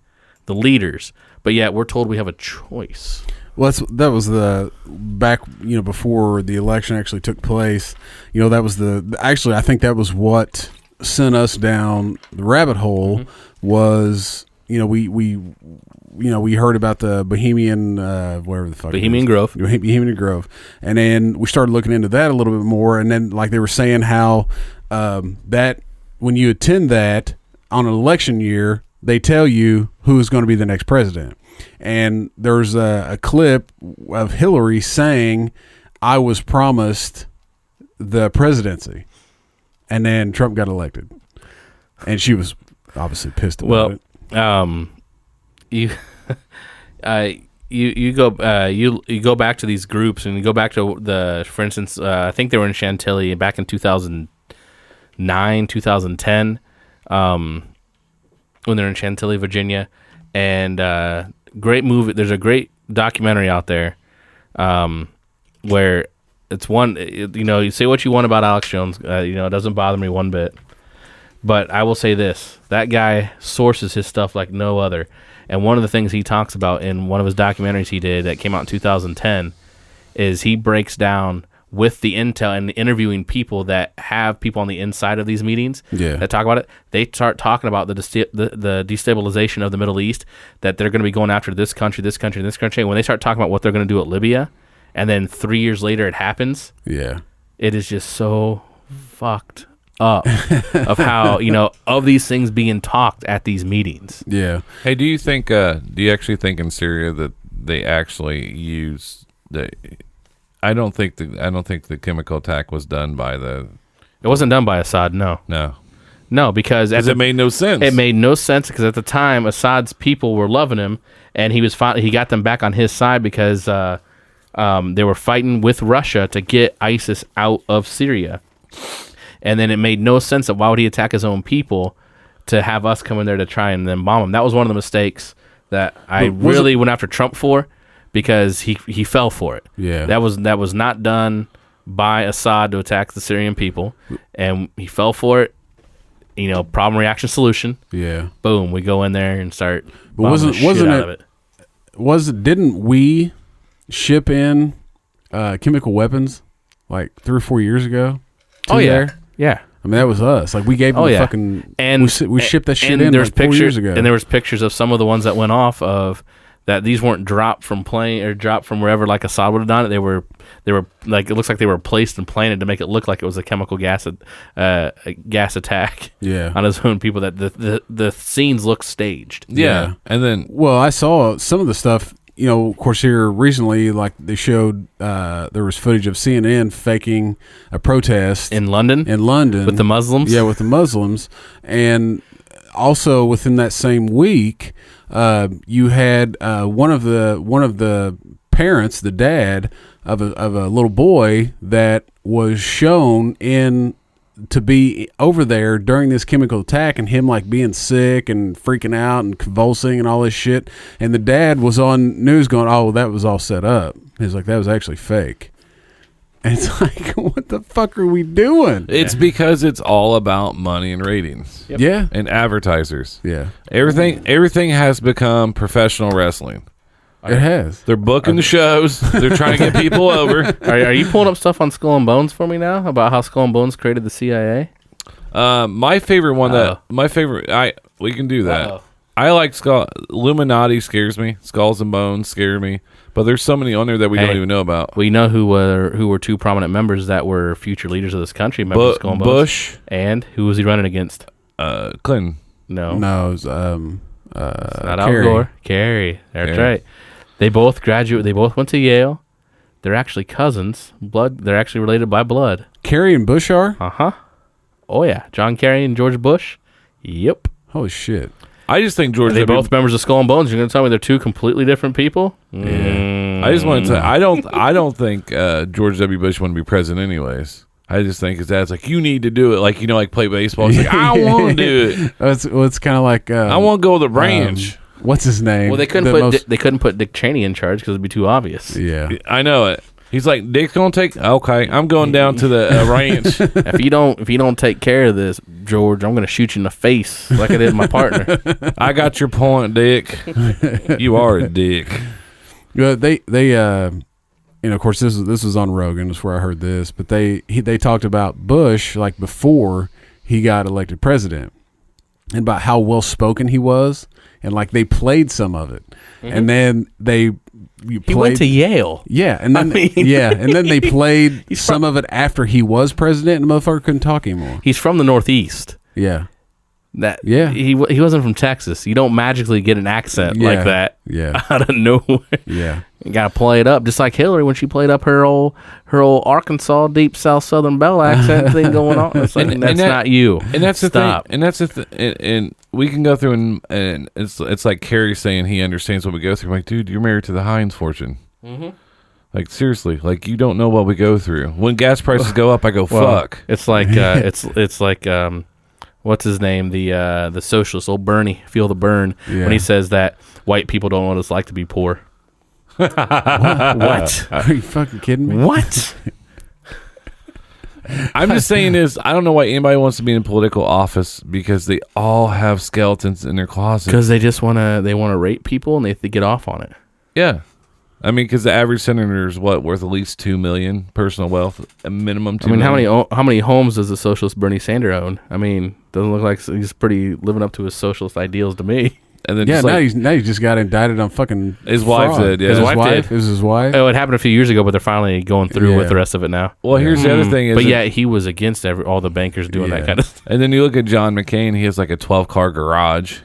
the leaders. But yet we're told we have a choice. Well, that was the back, before the election actually took place. That was actually I think that was what sent us down the rabbit hole. Mm-hmm. Was we heard about the Bohemian whatever the fuck Bohemian Grove, and then we started looking into that a little bit more. And then like they were saying how that when you attend that on an election year, they tell you who is going to be the next president. And there's a clip of Hillary saying, I was promised the presidency. And then Trump got elected. And she was obviously pissed about it. You go back to these groups, and you go back to for instance, I think they were in Chantilly back in 2009, 2010, when they're in Chantilly, Virginia, and great movie. There's a great documentary out there where it's one. You say what you want about Alex Jones. It doesn't bother me one bit. But I will say this: that guy sources his stuff like no other. And one of the things he talks about in one of his documentaries he did that came out in 2010 is he breaks down with the intel and interviewing people that have people on the inside of these meetings that talk about it. They start talking about the destabilization of the Middle East, that they're going to be going after this country, this country, and this country. And when they start talking about what they're going to do at Libya, and then 3 years later it happens, it is just so fucked up of how, of these things being talked at these meetings. Yeah. Hey, do you actually think in Syria that they actually use the... I don't think the chemical attack was done by the... It wasn't done by Assad, no. No, because... it made no sense. It made no sense because at the time, Assad's people were loving him, and he got them back on his side because they were fighting with Russia to get ISIS out of Syria. And then it made no sense that why would he attack his own people to have us come in there to try and then bomb him. That was one of the mistakes that I really went after Trump for, because he fell for it. Yeah. That was not done by Assad to attack the Syrian people, and he fell for it. Problem, reaction, solution. Yeah. Boom, we go in there and start bombing the shit out of it. Didn't we ship in chemical weapons like 3 or 4 years ago? Oh yeah, there? yeah. I mean, that was us. Like we gave them fucking, and we shipped that shit in there's like 4 years ago. And there was pictures of some of the ones that went off of that. These weren't dropped from plane or dropped from wherever like Assad would have done it. They were like, it looks like they were placed and planted to make it look like it was a chemical gas attack. Yeah. On his own people. That the scenes look staged. Yeah. And then, well, I saw some of the stuff. You know, of course, here recently, like they showed, there was footage of CNN faking a protest in London with the Muslims. Yeah, with the Muslims, and also within that same week, you had one of the parents, the dad of a little boy that was shown to be over there during this chemical attack, and him like being sick and freaking out and convulsing and all this shit. And the dad was on news going, "Oh, that was all set up." He's like, "That was actually fake." And it's like, what the fuck are we doing? it's because it's all about money and ratings. Yep. Yeah, And advertisers. yeah, Everything has become professional wrestling. it has. They're booking the shows. They're trying to get people over. Are you pulling up stuff on Skull and Bones for me now about how Skull and Bones created the CIA? My favorite one we can do that. Uh-oh. I like Illuminati scares me. Skulls and Bones scare me. But there's so many on there that we don't even know about. We know who were two prominent members that were future leaders of this country. Members of Skull and Bones. Bush. And who was he running against? Clinton. No. No, it was Not Al Kerry. Gore. Kerry. That's Kerry. right. They both graduated. They both went to Yale. They're actually cousins. They're actually related by blood. Kerry and Bush are? Uh-huh. Oh, yeah. John Kerry and George Bush. Yep. Holy shit. I just think George Are they W. both members of Skull and Bones? You're going to tell me they're two completely different people? I just want to say I don't think George W. Bush wanted to be president anyways. I just think his dad's like, you need to do it. Like, you know, like play baseball. He's like, I want to do it. It's kind of like I want to go to the ranch. What's his name? Well, they couldn't put Dick Cheney in charge because it'd be too obvious. Yeah. I know it. He's like, Dick's gonna take. Okay, I'm going down to the ranch. If you don't take care of this, George, I'm going to shoot you in the face like I did my partner. I got your point, Dick. You are a dick. Yeah, they of course this was on Rogan. That's where I heard this. But they talked about Bush like before he got elected president, and about how well spoken he was, and like they played some of it, and then He went to Yale. Yeah, and then and then they played some of it after he was president, and the motherfucker couldn't talk anymore. He's from the Northeast. Yeah, He wasn't from Texas. You don't magically get an accent like that. Yeah, out of nowhere. Yeah, you got to play it up, just like Hillary when she played up her old Arkansas deep South Southern Belle accent thing going on. It's like that's not you. And that's the Stop. thing. And that's the and we can go through and it's like Kerry saying he understands what we go through. I'm like, dude, you're married to the Heinz fortune. Mm-hmm. Like seriously, like you don't know what we go through. When gas prices go up, I go fuck. It's like it's like what's his name? The socialist, old Bernie, feel the burn when he says that white people don't know what it's like to be poor. What? Are you fucking kidding me? What? I'm just saying is I don't know why anybody wants to be in political office because they all have skeletons in their closet. Because they just want to rape people and they get off on it. Yeah. I mean, because the average senator is worth at least $2 million personal wealth, a minimum. $2 million. How many homes does the socialist Bernie Sanders own? I mean, doesn't look like he's pretty living up to his socialist ideals to me. And then now he just got indicted on fucking his fraud. wife did. Yeah. His wife did. It was his wife. Oh, it happened a few years ago, but they're finally going through with the rest of it now. Well, here's the other thing is, but yeah, he was against all the bankers doing that kind of stuff. And then you look at John McCain; he has like a 12-car garage.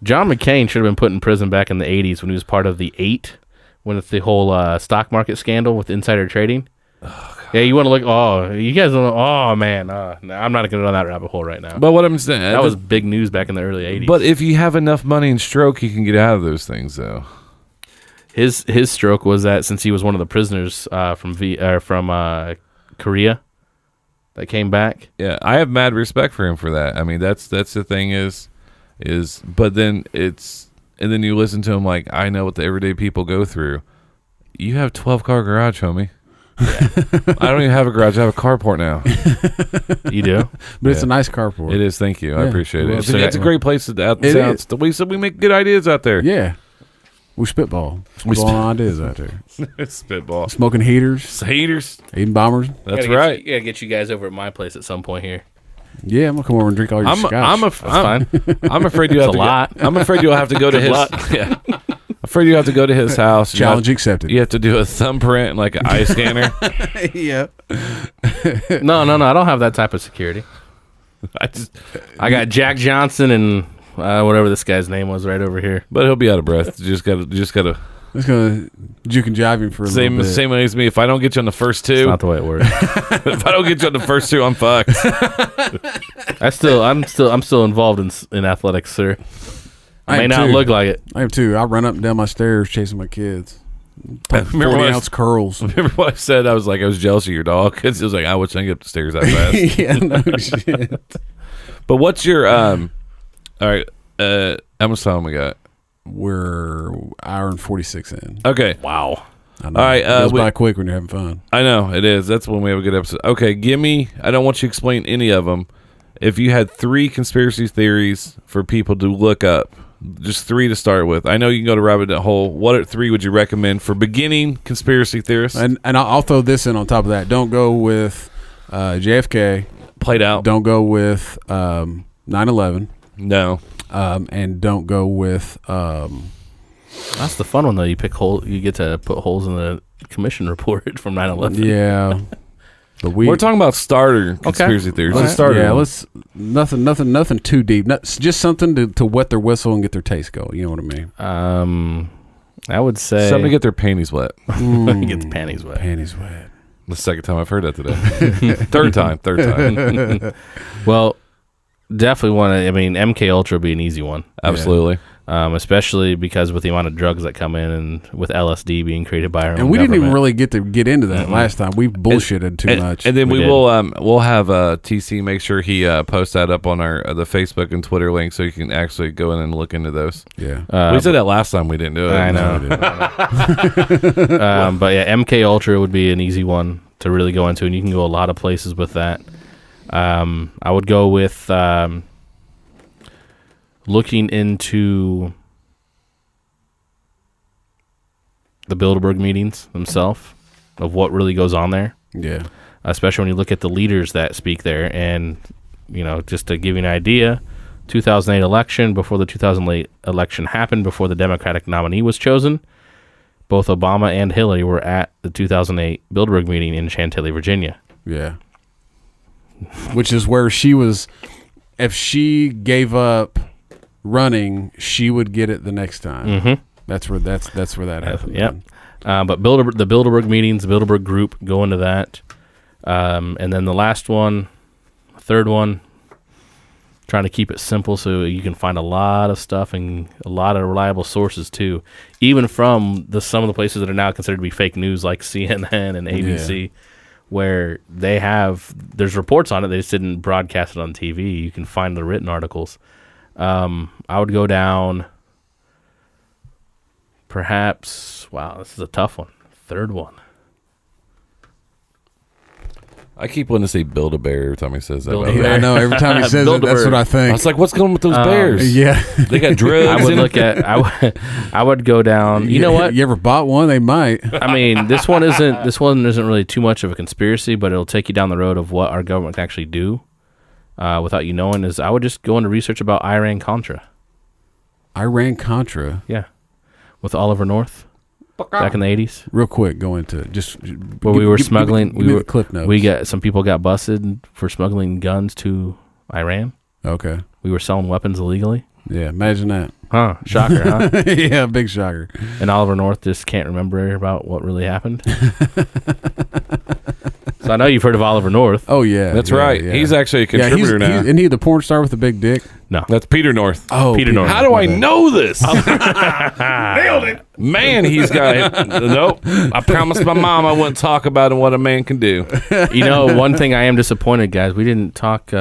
John McCain should have been put in prison back in the 80s when he was part of the 8, when it's the whole stock market scandal with insider trading. Yeah, you want to look. Oh, you guys don't. Oh man, no, I'm not going to go down that rabbit hole right now. But what I'm saying, that was big news back in the early 80s. But if you have enough money and stroke, you can get out of those things, though. His stroke was that since he was one of the prisoners from Korea that came back. Yeah, I have mad respect for him for that. I mean, that's the thing is, but then and then you listen to him like, I know what the everyday people go through. You have 12-car garage, homie. Yeah. I don't even have a garage. I have a carport now. You do? But it's a nice carport. It is. Thank you. I appreciate it. Well, it's a great place to out the sounds. We make good ideas out there. Yeah. We spitball. Spitballing ideas out there. Spitball. Smoking heaters, Haters. eating bombers. That's right. Gotta get you guys over at my place at some point here. Yeah, I'm gonna come over and drink all your scotch. I'm afraid you have It's a lot. I'm afraid you'll have to go to his. Yeah. I'm afraid you have to go to his house. Challenge accepted. You have to do a thumbprint, like an eye scanner. Yeah. No. I don't have that type of security. I got Jack Johnson and whatever this guy's name was right over here. But he'll be out of breath. You just gotta. It's gonna juke and jive him for a little bit. Same way as me. If I don't get you on the first That's two, not the way it works. if I don't get you on the first two, I'm fucked. I'm still involved in athletics, sir. I may not look like it. I am too. I run up and down my stairs chasing my kids. Remember 40-ounce curls. Remember what I said? I was jealous of your dog because it was like I wish I could get up the stairs that fast. Yeah, no shit. But what's your all right? How much time we got? We're hour and 46 in. Okay. Wow. I know. All right, It goes by quick when you're having fun. I know it is. That's when we have a good episode. Okay, give me. I don't want you to explain any of them. If you had 3 conspiracy theories for people to look up, just 3 to start with. I know you can go to rabbit hole. What 3 would you recommend for beginning conspiracy theorists? And I'll throw this in on top of that. Don't go with JFK. Played out. Don't go with 9/11. No. And don't go with. That's the fun one though. You pick hole. You get to put holes in the commission report from 9/11. Yeah. But we're talking about starter conspiracy theories. Let's start. Yeah, let's nothing too deep. Just something to wet their whistle and get their taste going. You know what I mean? I would say something to get their panties wet. Get the panties wet. Panties wet. The second time I've heard that today. Third time. Well, definitely want to. I mean, MK Ultra would be an easy one. Absolutely. Especially because with the amount of drugs that come in and with LSD being created by our own and we government. didn't even really get into that last time. We bullshitted too much. And then we'll have TC make sure he posts that up on our the Facebook and Twitter link so you can actually go in and look into those. Yeah. We said that last time we didn't do it. I know. But yeah, MK Ultra would be an easy one to really go into, and you can go a lot of places with that. I would go with looking into the Bilderberg meetings themselves of what really goes on there. Yeah. Especially when you look at the leaders that speak there. And, just to give you an idea, 2008 election, before the 2008 election happened, before the Democratic nominee was chosen, both Obama and Hillary were at the 2008 Bilderberg meeting in Chantilly, Virginia. Yeah. Which is where she was, if she gave up running, she would get it the next time. Mm-hmm. That's where that happened. Yep. But the Bilderberg meetings, the Bilderberg group go into that. And then the last one, third one, trying to keep it simple so you can find a lot of stuff and a lot of reliable sources too, even from some of the places that are now considered to be fake news like CNN and ABC. Yeah. Where there's reports on it, they just didn't broadcast it on TV. You can find the written articles. I would go down, perhaps, wow, this is a tough one. Third one. I keep wanting to say Build-A-Bear every time he says that. Yeah, I know. Every time he says it, that's what I think. I was like, what's going on with those bears? Yeah. They got drugs. I would go down. You know what? You ever bought one? They might. I mean, this one isn't really too much of a conspiracy, but it'll take you down the road of what our government can actually do without you knowing. Is I would just go into research about Iran-Contra. Iran-Contra? Yeah. With Oliver North. Back in the 80s, real quick, go into it. Just where we were smuggling. We were clip notes. Some people got busted for smuggling guns to Iran. Okay, we were selling weapons illegally. Yeah, imagine that. Huh? Shocker, huh? Yeah, big shocker. And Oliver North just can't remember about what really happened. So I know you've heard of Oliver North. Oh yeah, that's right. Yeah. He's actually a contributor now. Isn't he the porn star with the big dick? No, that's Peter North. Oh, Peter North. How do I know this? Nailed it, man. He's got it. Nope. I promised my mom I wouldn't talk about what a man can do. One thing I am disappointed, guys. We didn't talk. We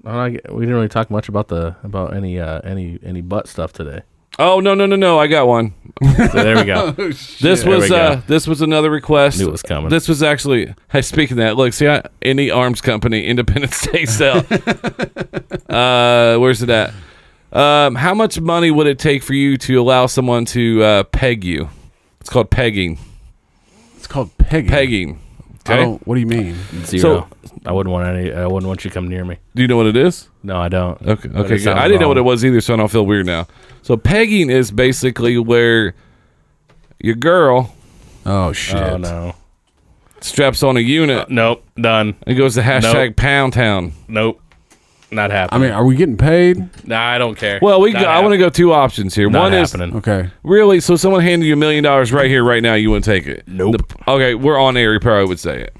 didn't really talk much about any butt stuff today. Oh no! I got one. So there we go. This was ananother request. Knew it was coming. This was actually. Hey, speaking of that, look, see, any arms company, Independence Day sell. Where's it at? How much money would it take for you to allow someone to peg you? It's called pegging. It's called pegging. Pegging. I Okay. don't. What do you mean? 0. I wouldn't want I wouldn't want you to come near me. Do you know what it is? No, I don't. Okay. But Okay. it Good. sounds I didn't know what wrong. it was either, so I don't feel weird now. So pegging is basically where your girl Oh shit. Oh no. straps on a unit Nope. Done. and goes to hashtag Nope. Pound Town. Nope. Not I happening. mean, are we getting paid? Nah, I don't care. Well, Not I want to go two options here. Not One is happening. Okay. really, so someone handed you $1 million right here, right now, you wouldn't take it. Nope. Okay, we're on air. He probably would say it.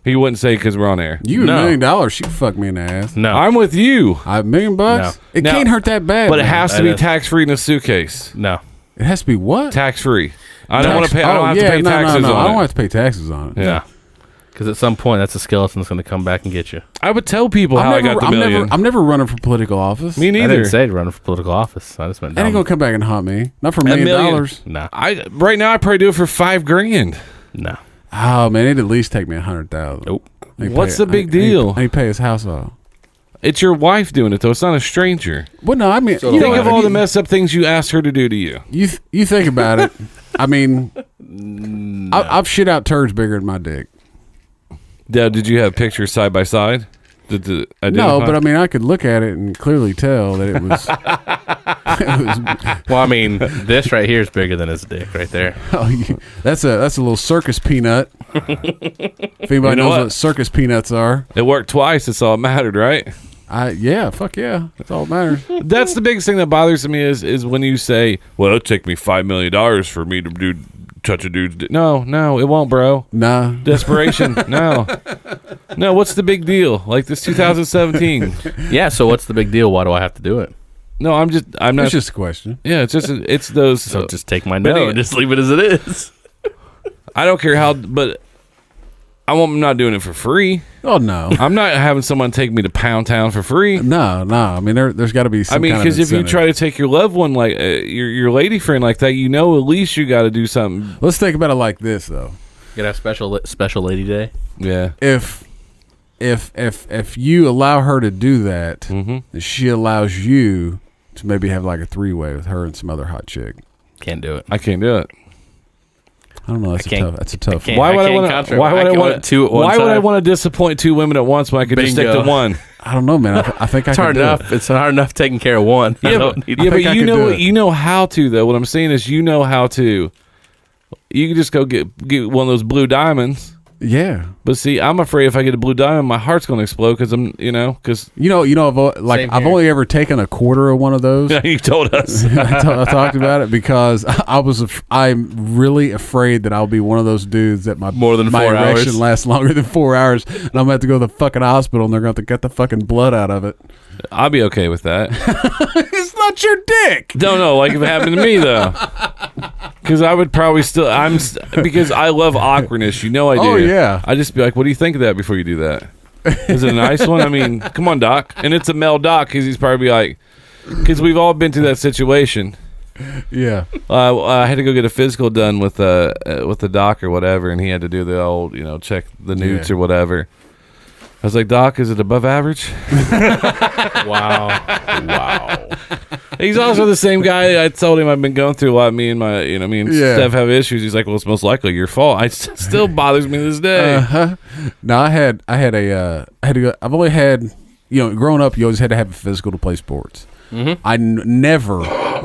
He wouldn't say it because we're on air. You No. $1 million? She can fuck me in the ass. No. I'm with you, $1 million bucks? No. It Now- can't hurt that bad. but it man. has to That be is- tax free in a suitcase. No. It has to be what? Tax free. I don't want to pay. I don't have to pay no, taxes no. I on don't it. have to pay taxes on it. Yeah. No. Because at some point, that's a skeleton that's going to come back and get you. I would tell people how I got the million. I'm never running for political office. Me I neither. didn't say to run for political office. I just meant That ain't dumb. gonna come back and haunt me. Not for $1 million. million. No. Right now, I probably do it for $5,000. No. Oh man, it'd at least take me 100,000. Nope. What's the big deal? I need to pay his house off. It's your wife doing it though. It's not a stranger. Well, no, I mean, So you Think know, of all the messed up things you asked her to do to you. You think about it. I mean, I've shit out turds bigger than my dick. Did you have pictures side by side? No, but I mean, I could look at it and clearly tell that it was. it was Well, I mean, this right here is bigger than his dick right there. that's a little circus peanut. If anybody You know knows what? what circus peanuts are, it worked twice. That's all that mattered, right? yeah, fuck yeah, that's all that matters. That's the biggest thing that bothers me is when you say, "Well, it'll take me $5 million for me to touch a dude's dick." No, it won't, bro. Nah, Desperation. No. What's the big deal? Like this 2017. Yeah, so what's the big deal? Why do I have to do it? No, I'm not. it's just a question. Yeah, it's those. So just take my but no it- and just leave it as it is. I don't care how, but I'm not doing it for free. Oh no, I'm not having someone take me to Pound Town for free. no. I mean, there's got to be. Some I mean, kind of because if you incentive. try to take your loved one, like your lady friend, like that, at least you got to do something. Let's think about it like this though. You got a special lady day. Yeah. If you allow her to do that, Mm-hmm. she allows you to maybe have like a 3-way with her and some other hot chick. Can't do it. I can't do it. I don't know. That's a tough. can't. Why would I can't want to? contra- Why would I can't want want two at one Why would I time. want to disappoint two women at once when I could just stick to Bingo. one? I don't know, man. I think I It's can hard do enough. it. It's hard enough taking care of one. I Yeah, don't but, need yeah, I but think I you could know do what? it. You know how to though. What I'm saying is you know how to. You can just go get one of those blue diamonds. Yeah. But see, I'm afraid if I get a blue diamond, my heart's going to explode because because You know. Same I've here. only ever taken a quarter of one of those. you told us. I talked about it because I'm really afraid that I'll be one of those dudes that my More than my 4 hours. erection lasts longer than 4 hours, and I'm gonna have to go to the fucking hospital, and they're gonna have to get the fucking blood out of it. I'll be okay with that. It's not your dick. Don't know, like if it happened to me though, because I would probably still. Because I love awkwardness. You know I do. Oh, yeah. I just be like, what do you think of that before you do that? Is it a nice one? I mean, come on, doc. And it's a male doc because he's probably like, because we've all been through that situation. Yeah. I had to go get a physical done with the doc or whatever, and he had to do the old, check the newts Yeah. or whatever. I was like, Doc, is it above average? Wow. He's also the same guy. I told him I've been going through a lot. Me and Yeah. Steph have issues. He's like, well, it's most likely your fault. It still bothers me to this day. No, I had to go. I've only had, growing up, you always had to have a physical to play sports. Mm-hmm. I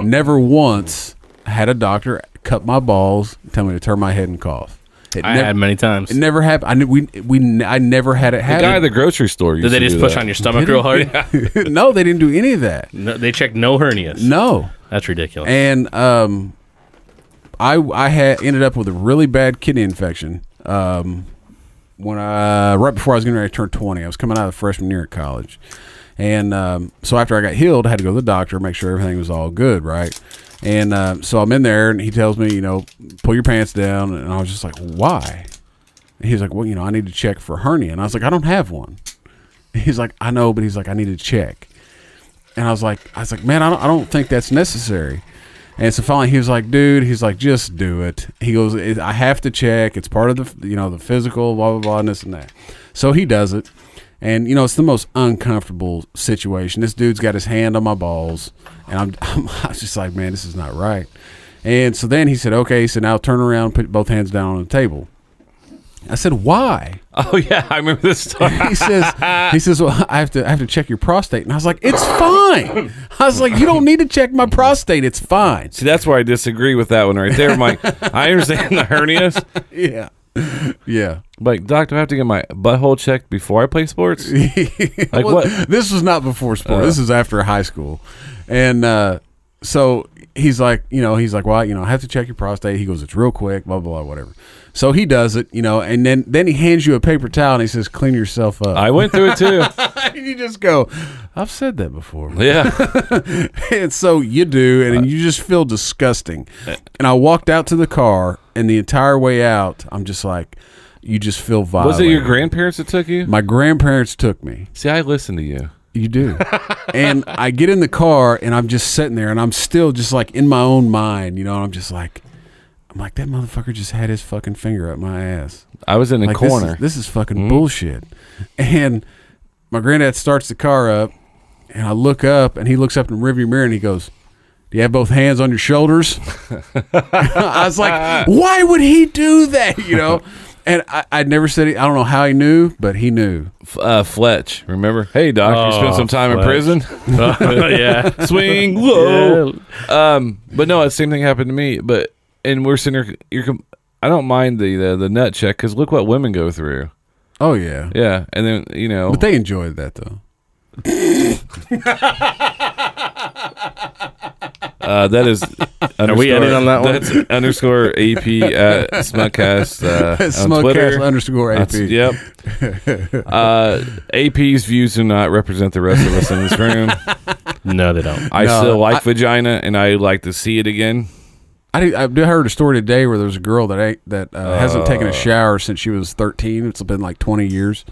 never once had a doctor cut my balls, tell me to turn my head and cough. I had many times. It never happened. I never had it The happen. guy at the grocery store. Did they just push on your stomach real hard? No, they didn't do any of that. No, they checked no hernias. No, That's ridiculous. and I had ended up with a really bad kidney infection. When right before I was getting ready to turn 20, I was coming out of the freshman year at college, and so after I got healed, I had to go to the doctor, make sure everything was all good, right? And so I'm in there, and he tells me, pull your pants down, and I was just like, why? And he's like, well, I need to check for hernia, and I was like, I don't have one. He's like, I know, but he's like, I need to check, and I was like, man, I don't think that's necessary. And so finally he was like, dude, he's like, just do it. He goes, I have to check. It's part of the, the physical, blah, blah, blah, and this and that. So he does it. And, it's the most uncomfortable situation. This dude's got his hand on my balls, and I was just like, man, this is not right. And so then he said, okay, so now turn around, put both hands down on the table. I said, why? Oh yeah, I remember this story. He says, well, I have to check your prostate. And I was like, it's fine. I was like, you don't need to check my prostate. It's fine. See, that's where I disagree with that one right there. I'm like, I understand the hernias. Yeah. Yeah. Like, doc, do I have to get my butthole checked before I play sports? Like, Well, what? This was not before sport. This is after high school. And so he's like, well, I have to check your prostate. He goes, it's real quick, blah, blah, blah, whatever. So he does it, and then he hands you a paper towel and he says, clean yourself up. I went through it too. And you just go, I've said that before. Yeah. And so you do, and then you just feel disgusting. And I walked out to the car, and the entire way out, I'm just like, you just feel violated. Was it your grandparents that took you? My grandparents took me. See, I listened to you. You do. And I get in the car, and I'm just sitting there, and I'm still just like in my own mind, and I'm just like, that motherfucker just had his fucking finger up my ass. I was in the corner. This is fucking bullshit. And my granddad starts the car up, and I look up, and he looks up in the rearview mirror, and he goes, do you have both hands on your shoulders? I was like, why would he do that? And I'd never said it. I don't know how he knew, but he knew. Fletch, remember? Hey, doc, you spent some time in prison. Yeah. Swing low. But no, the same thing happened to me. And we're sitting there. I don't mind the nut check because look what women go through. Oh yeah, yeah. And then but they enjoyed that though. That is. Are we editing on that one? That's _ AP at Smugcast. Smugcast _ AP. Yep. AP's views do not represent the rest of us in this room. No, they don't. I still like vagina, and I like to see it again. I heard a story today where there was a girl that hasn't taken a shower since she was 13. It's been like 20 years.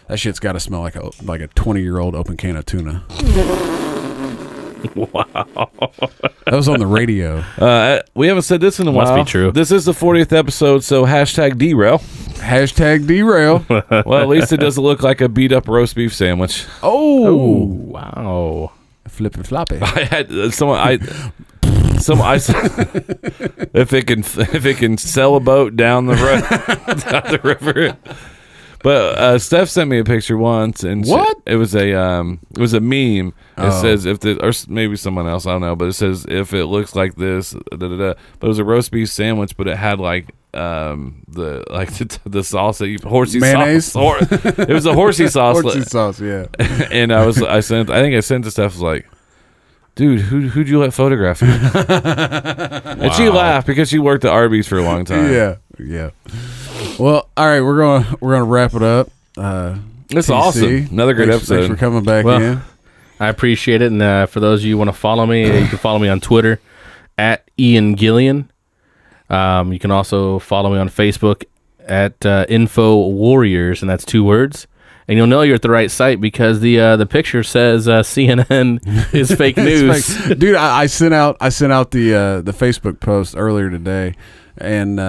That shit's got to smell like a 20-year-old open can of tuna. Wow. That was on the radio. We haven't said this in a while. Must be true. This is the 40th episode, so #derail. #derail. Well, at least it doesn't look like a beat-up roast beef sandwich. Oh, wow. Flippy floppy. I had if it can sail a boat down the down the river. But Steph sent me a picture once, and what? It was a meme. It says or maybe someone else, I don't know, but it says if it looks like this, But it was a roast beef sandwich, but it had the sauce that horsey mayonnaise. Sauce. It was a horsey sauce. Horsey sauce, yeah. And I think I sent to Steph, was like, dude, who'd you let photograph you? And she laughed because she worked at Arby's for a long time. Yeah. Well, all right, we're gonna wrap it up. It's TC, awesome. Another great episode. Thanks for coming back in. I appreciate it. And for those of you who want to follow me, you can follow me on Twitter at Ian Gillian. You can also follow me on Facebook at Info Warriors, and that's 2 words. And you'll know you're at the right site because the picture says CNN is fake news. Fake. Dude, I sent out the Facebook post earlier today, and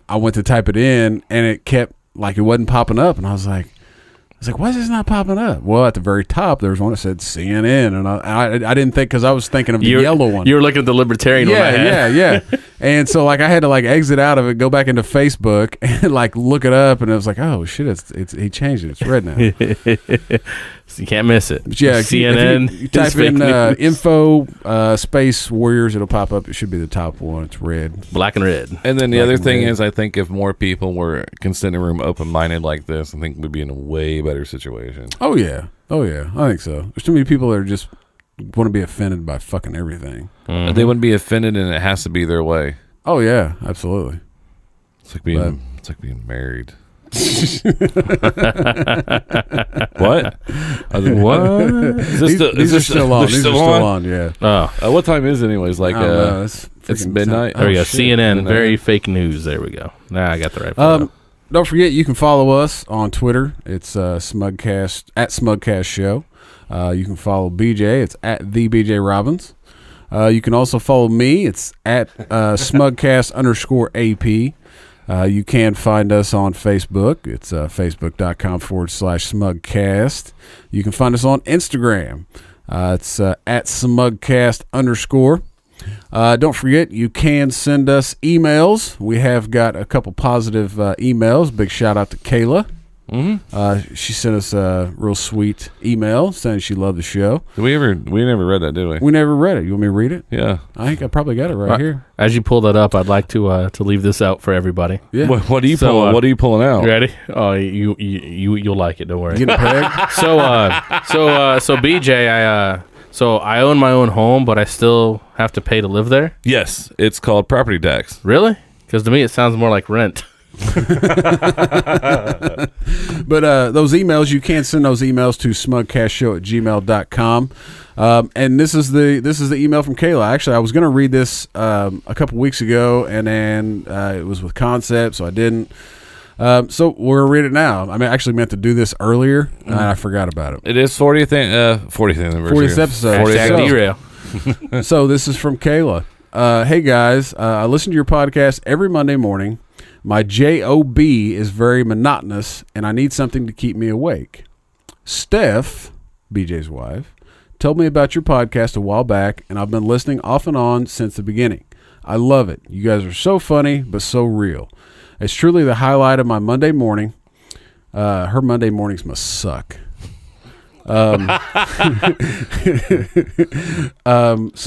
I went to type it in, and it kept it wasn't popping up, and I was like, why is this not popping up? Well, at the very top, there was one that said CNN, and I didn't think, because I was thinking of the yellow one. You were looking at the libertarian one. Yeah. And so I had to exit out of it, go back into Facebook, and look it up, and it was like, oh shit, it's he changed it. It's red now. So you can't miss it. But yeah, CNN. If you type in info space Warriors, it'll pop up. It should be the top one. It's red, black and red. And then the other thing is, I think if more people were considering room open-minded like this, I think we'd be in a way better situation. Oh yeah, I think so. There's too many people that are just want to be offended by fucking everything. Mm-hmm. They wouldn't be offended, and it has to be their way. Oh yeah, absolutely. It's like being married. What? What? These are still on. These are still on. Yeah. Oh, what time is it anyways? It's midnight. There we go. CNN, midnight. very fake news. There we go. Nah, I got the right photo. Don't forget, you can follow us on Twitter. It's Smugcast at Smugcast Show. You can follow BJ. It's at the BJ Robbins. You can also follow me. It's at Smugcast _ AP. You can find us on Facebook. It's facebook.com/smugcast. You can find us on Instagram. It's at smugcast_. Don't forget, you can send us emails. We have got a couple positive emails. Big shout out to Kayla. She sent us a real sweet email saying she loved the show. We never read that, did we? We never read it. You want me to read it? Yeah. I think I probably got it right here. As you pull that up, I'd like to leave this out for everybody. Yeah. What are you So, pulling? What are you pulling out? You ready? Oh, you'll like it. Don't worry. You getting pegged? So BJ, so I own my own home, but I still have to pay to live there. Yes, it's called property tax. Really? Because to me, it sounds more like rent. But those emails, you can send those emails to smugcastshow@gmail.com. And this is the email from Kayla. Actually, I was going to read this a couple weeks ago, and then it was with Concept, so I didn't. So we're going to read it now. I actually meant to do this earlier, and I forgot about it. It is 40th anniversary. 40th episode. Hashtag derail. So this is from Kayla. Hey guys, I listen to your podcast every Monday morning. My job is very monotonous, and I need something to keep me awake. Steph, BJ's wife, told me about your podcast a while back, and I've been listening off and on since the beginning. I love it. You guys are so funny, but so real. It's truly the highlight of my Monday morning. Her Monday mornings must suck. So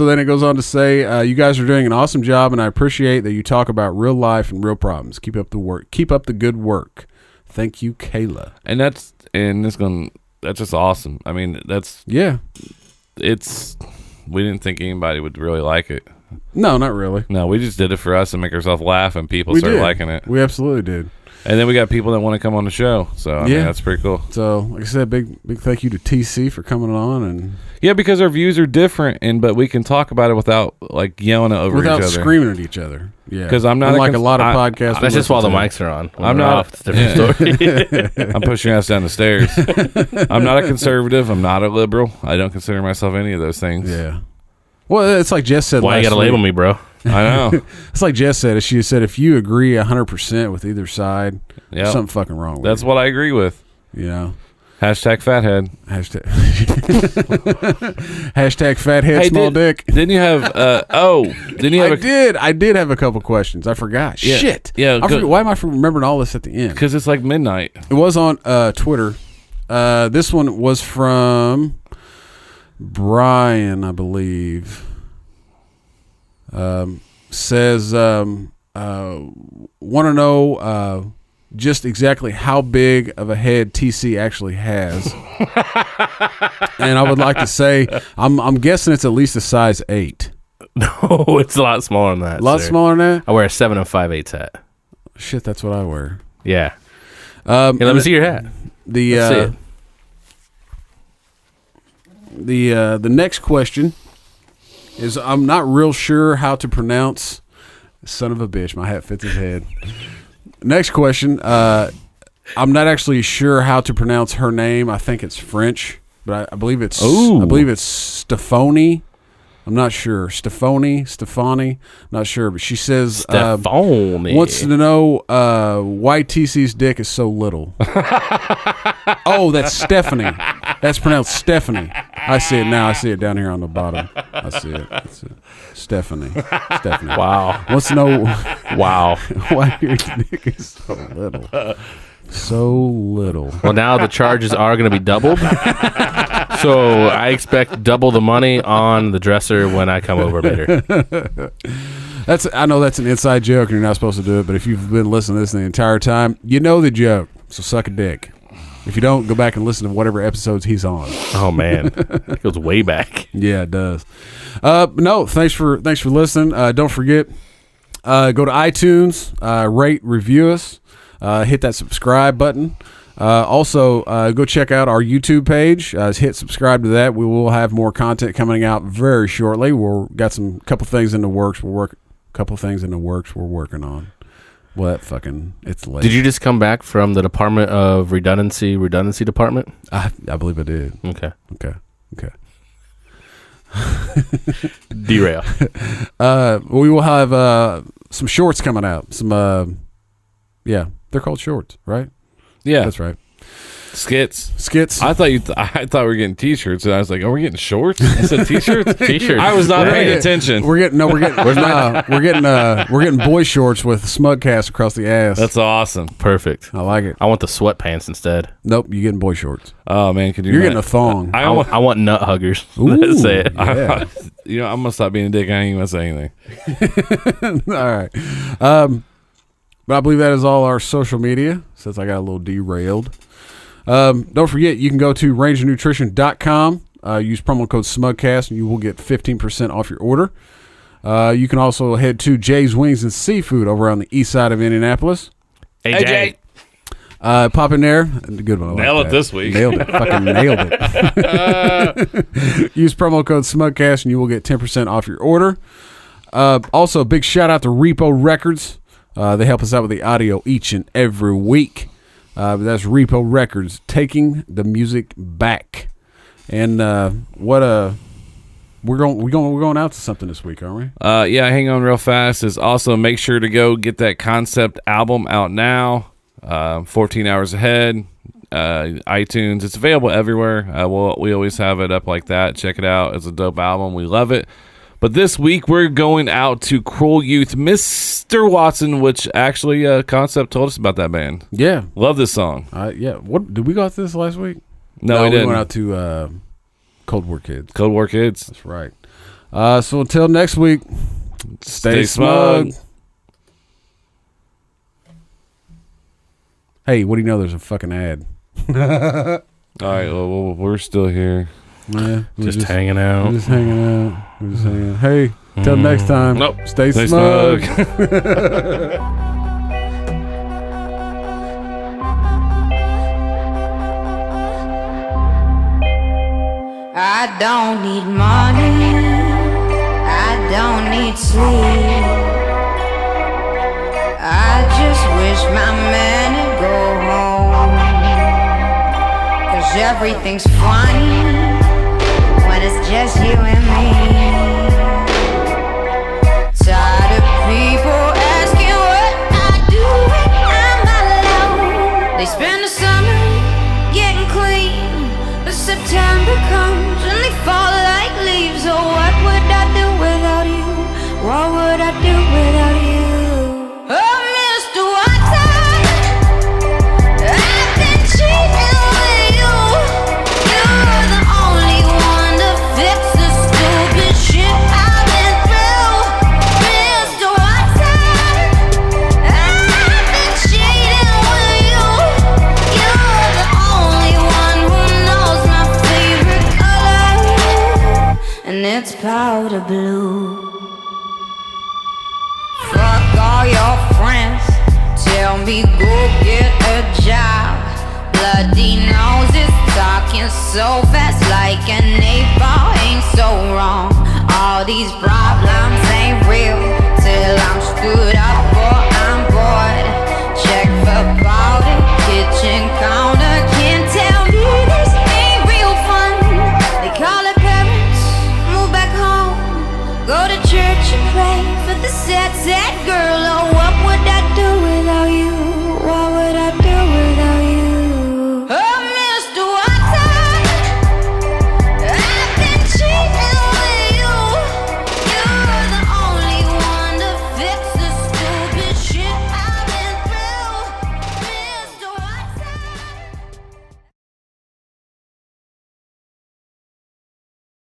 then it goes on to say, you guys are doing an awesome job, and I appreciate that you talk about real life and real problems. Keep up the work. Keep up the good work. Thank you, Kayla. And that's just awesome. I mean, we didn't think anybody would really like it. No, not really. No, we just did it for us to make ourselves laugh, and people We started did. liking it. We absolutely did. And then we got people that want to come on the show. So, I mean, that's pretty cool. So, like I said, big thank you to TC for coming on. And Yeah, because our views are different, but we can talk about it without, like, yelling over each other. without screaming at each other. Yeah. 'Cause I'm not Unlike a lot of podcasts. we That's just listen while the to. mics are on. When I'm they're not- off, it's a different story. I'm pushing us down the stairs. I'm not a conservative. I'm not a liberal. I don't consider myself any of those things. Yeah. Well, it's like Jess said Why you last gotta label week. me, bro? I know. It's like Jess said. She said, if you agree 100% with either side, Yeah. there's something fucking wrong with That's you. what I agree with. You know? Hashtag fathead. Hashtag, hashtag fathead Hey, small dick. Didn't you have, didn't you have I did have a couple questions. I forgot. Yeah. Shit. Yeah, I good. forget, why am I remembering all this at the end? because it's like midnight. It was on Twitter. This one was from Brian, I believe. Says, want to know just exactly how big of a head TC actually has. And I would like to say, I'm guessing it's at least a size 8. No, it's a lot smaller than that. A lot sir. smaller than that? I wear a 7 5/8 hat. Shit, that's what I wear. Yeah. Hey, let me see your hat. Let's see it. The next question is, I'm not real sure how to pronounce, son of a bitch, my hat fits his head. Next question, I'm not actually sure how to pronounce her name. I think it's French, but I believe it's Stefani. I'm not sure. Stefani, not sure, but she says Stephone. wants to know why TC's dick is so little. Oh, that's Stephanie. That's pronounced Stephanie. I see it now. I see it down here on the bottom. I see it. That's it. Stephanie. Wow. Wants to know Wow. why your dick is so little. So little. Well, now the charges are going to be doubled. So I expect double the money on the dresser when I come over later. I know that's an inside joke and you're not supposed to do it, but if you've been listening to this the entire time, you know the joke. So suck a dick. If you don't, go back and listen to whatever episodes he's on. Oh, man. It goes way back. Yeah, it does. No, thanks for listening. Don't forget, go to iTunes, rate, review us, hit that subscribe button. Also, go check out our YouTube page. Hit subscribe to that. We will have more content coming out very shortly. We've got some couple things in the works. We're working on. Well, it's late. Did you just come back from the Department of Redundancy Department? I believe I did. Okay. Derail. We will have some shorts coming out. Some Yeah, they're called shorts, right? Yeah, That's right. skits. Skits. I thought I thought we were getting T-shirts, and I was like, "Are we getting shorts?" I said, "T-shirts." T-shirts. I was not We're paying getting- attention. We're getting we're getting boy shorts with Smugcast across the ass. That's awesome. Perfect. I like it. I want the sweatpants instead. Nope, you're getting boy shorts. Oh man, could you? You're getting a thong. I want. I want nut huggers. Ooh, Say it. yeah. You know, I'm gonna stop being a dick. I ain't even gonna say anything. All right. But I believe that is all our social media, since I got a little derailed. Don't forget, you can go to rangernutrition.com, use promo code SMUGCAST, and you will get 15% off your order. You can also head to Jay's Wings and Seafood over on the east side of Indianapolis. AJ. Pop in there. Good one. I like Nailed it that. this week. Nailed it. Fucking nailed it. Use promo code SMUGCAST, and you will get 10% off your order. Also, a big shout out to Repo Records. They help us out with the audio each and every week. That's Repo Records, taking the music back. And we're going out to something this week, aren't we? Yeah, hang on real fast. Is also make sure to go get that concept album out now. 14 hours ahead. iTunes. It's available everywhere. We always have it up like that. Check it out. It's a dope album. We love it. But this week we're going out to Cruel Youth, Mr. Watson, which actually Concept told us about that band. Yeah. Love this song. Yeah. What did we go out to this last week? No, we didn't. went out to Cold War Kids. Cold War Kids. That's right. So until next week, stay smug. Hey, what do you know? There's a fucking ad. All right, well, we're still here. Yeah, Just hanging out. We're just hanging out. We're just hanging out. Hey, till next time. Nope. Stay Stay smug. I don't need money, I don't need sleep. I just wish my man would go home. 'Cause everything's funny when it's just you and me. Tired of people asking what I do when I'm alone. They spend the summer getting clean, but September comes and they fall like leaves. Oh, what would I do without you? What would I do without you? Oh, Mr. Watson, I've been cheating with you. You're the only one to fix the stupid shit I've been through. Mr. Watson, I've been cheating with you. You're the only one who knows my favorite color, and it's powder blue. Fuck all your friends, tell me go get a job. Bloody noses talking so fast like an 8 ball ain't so wrong. All these problems ain't real,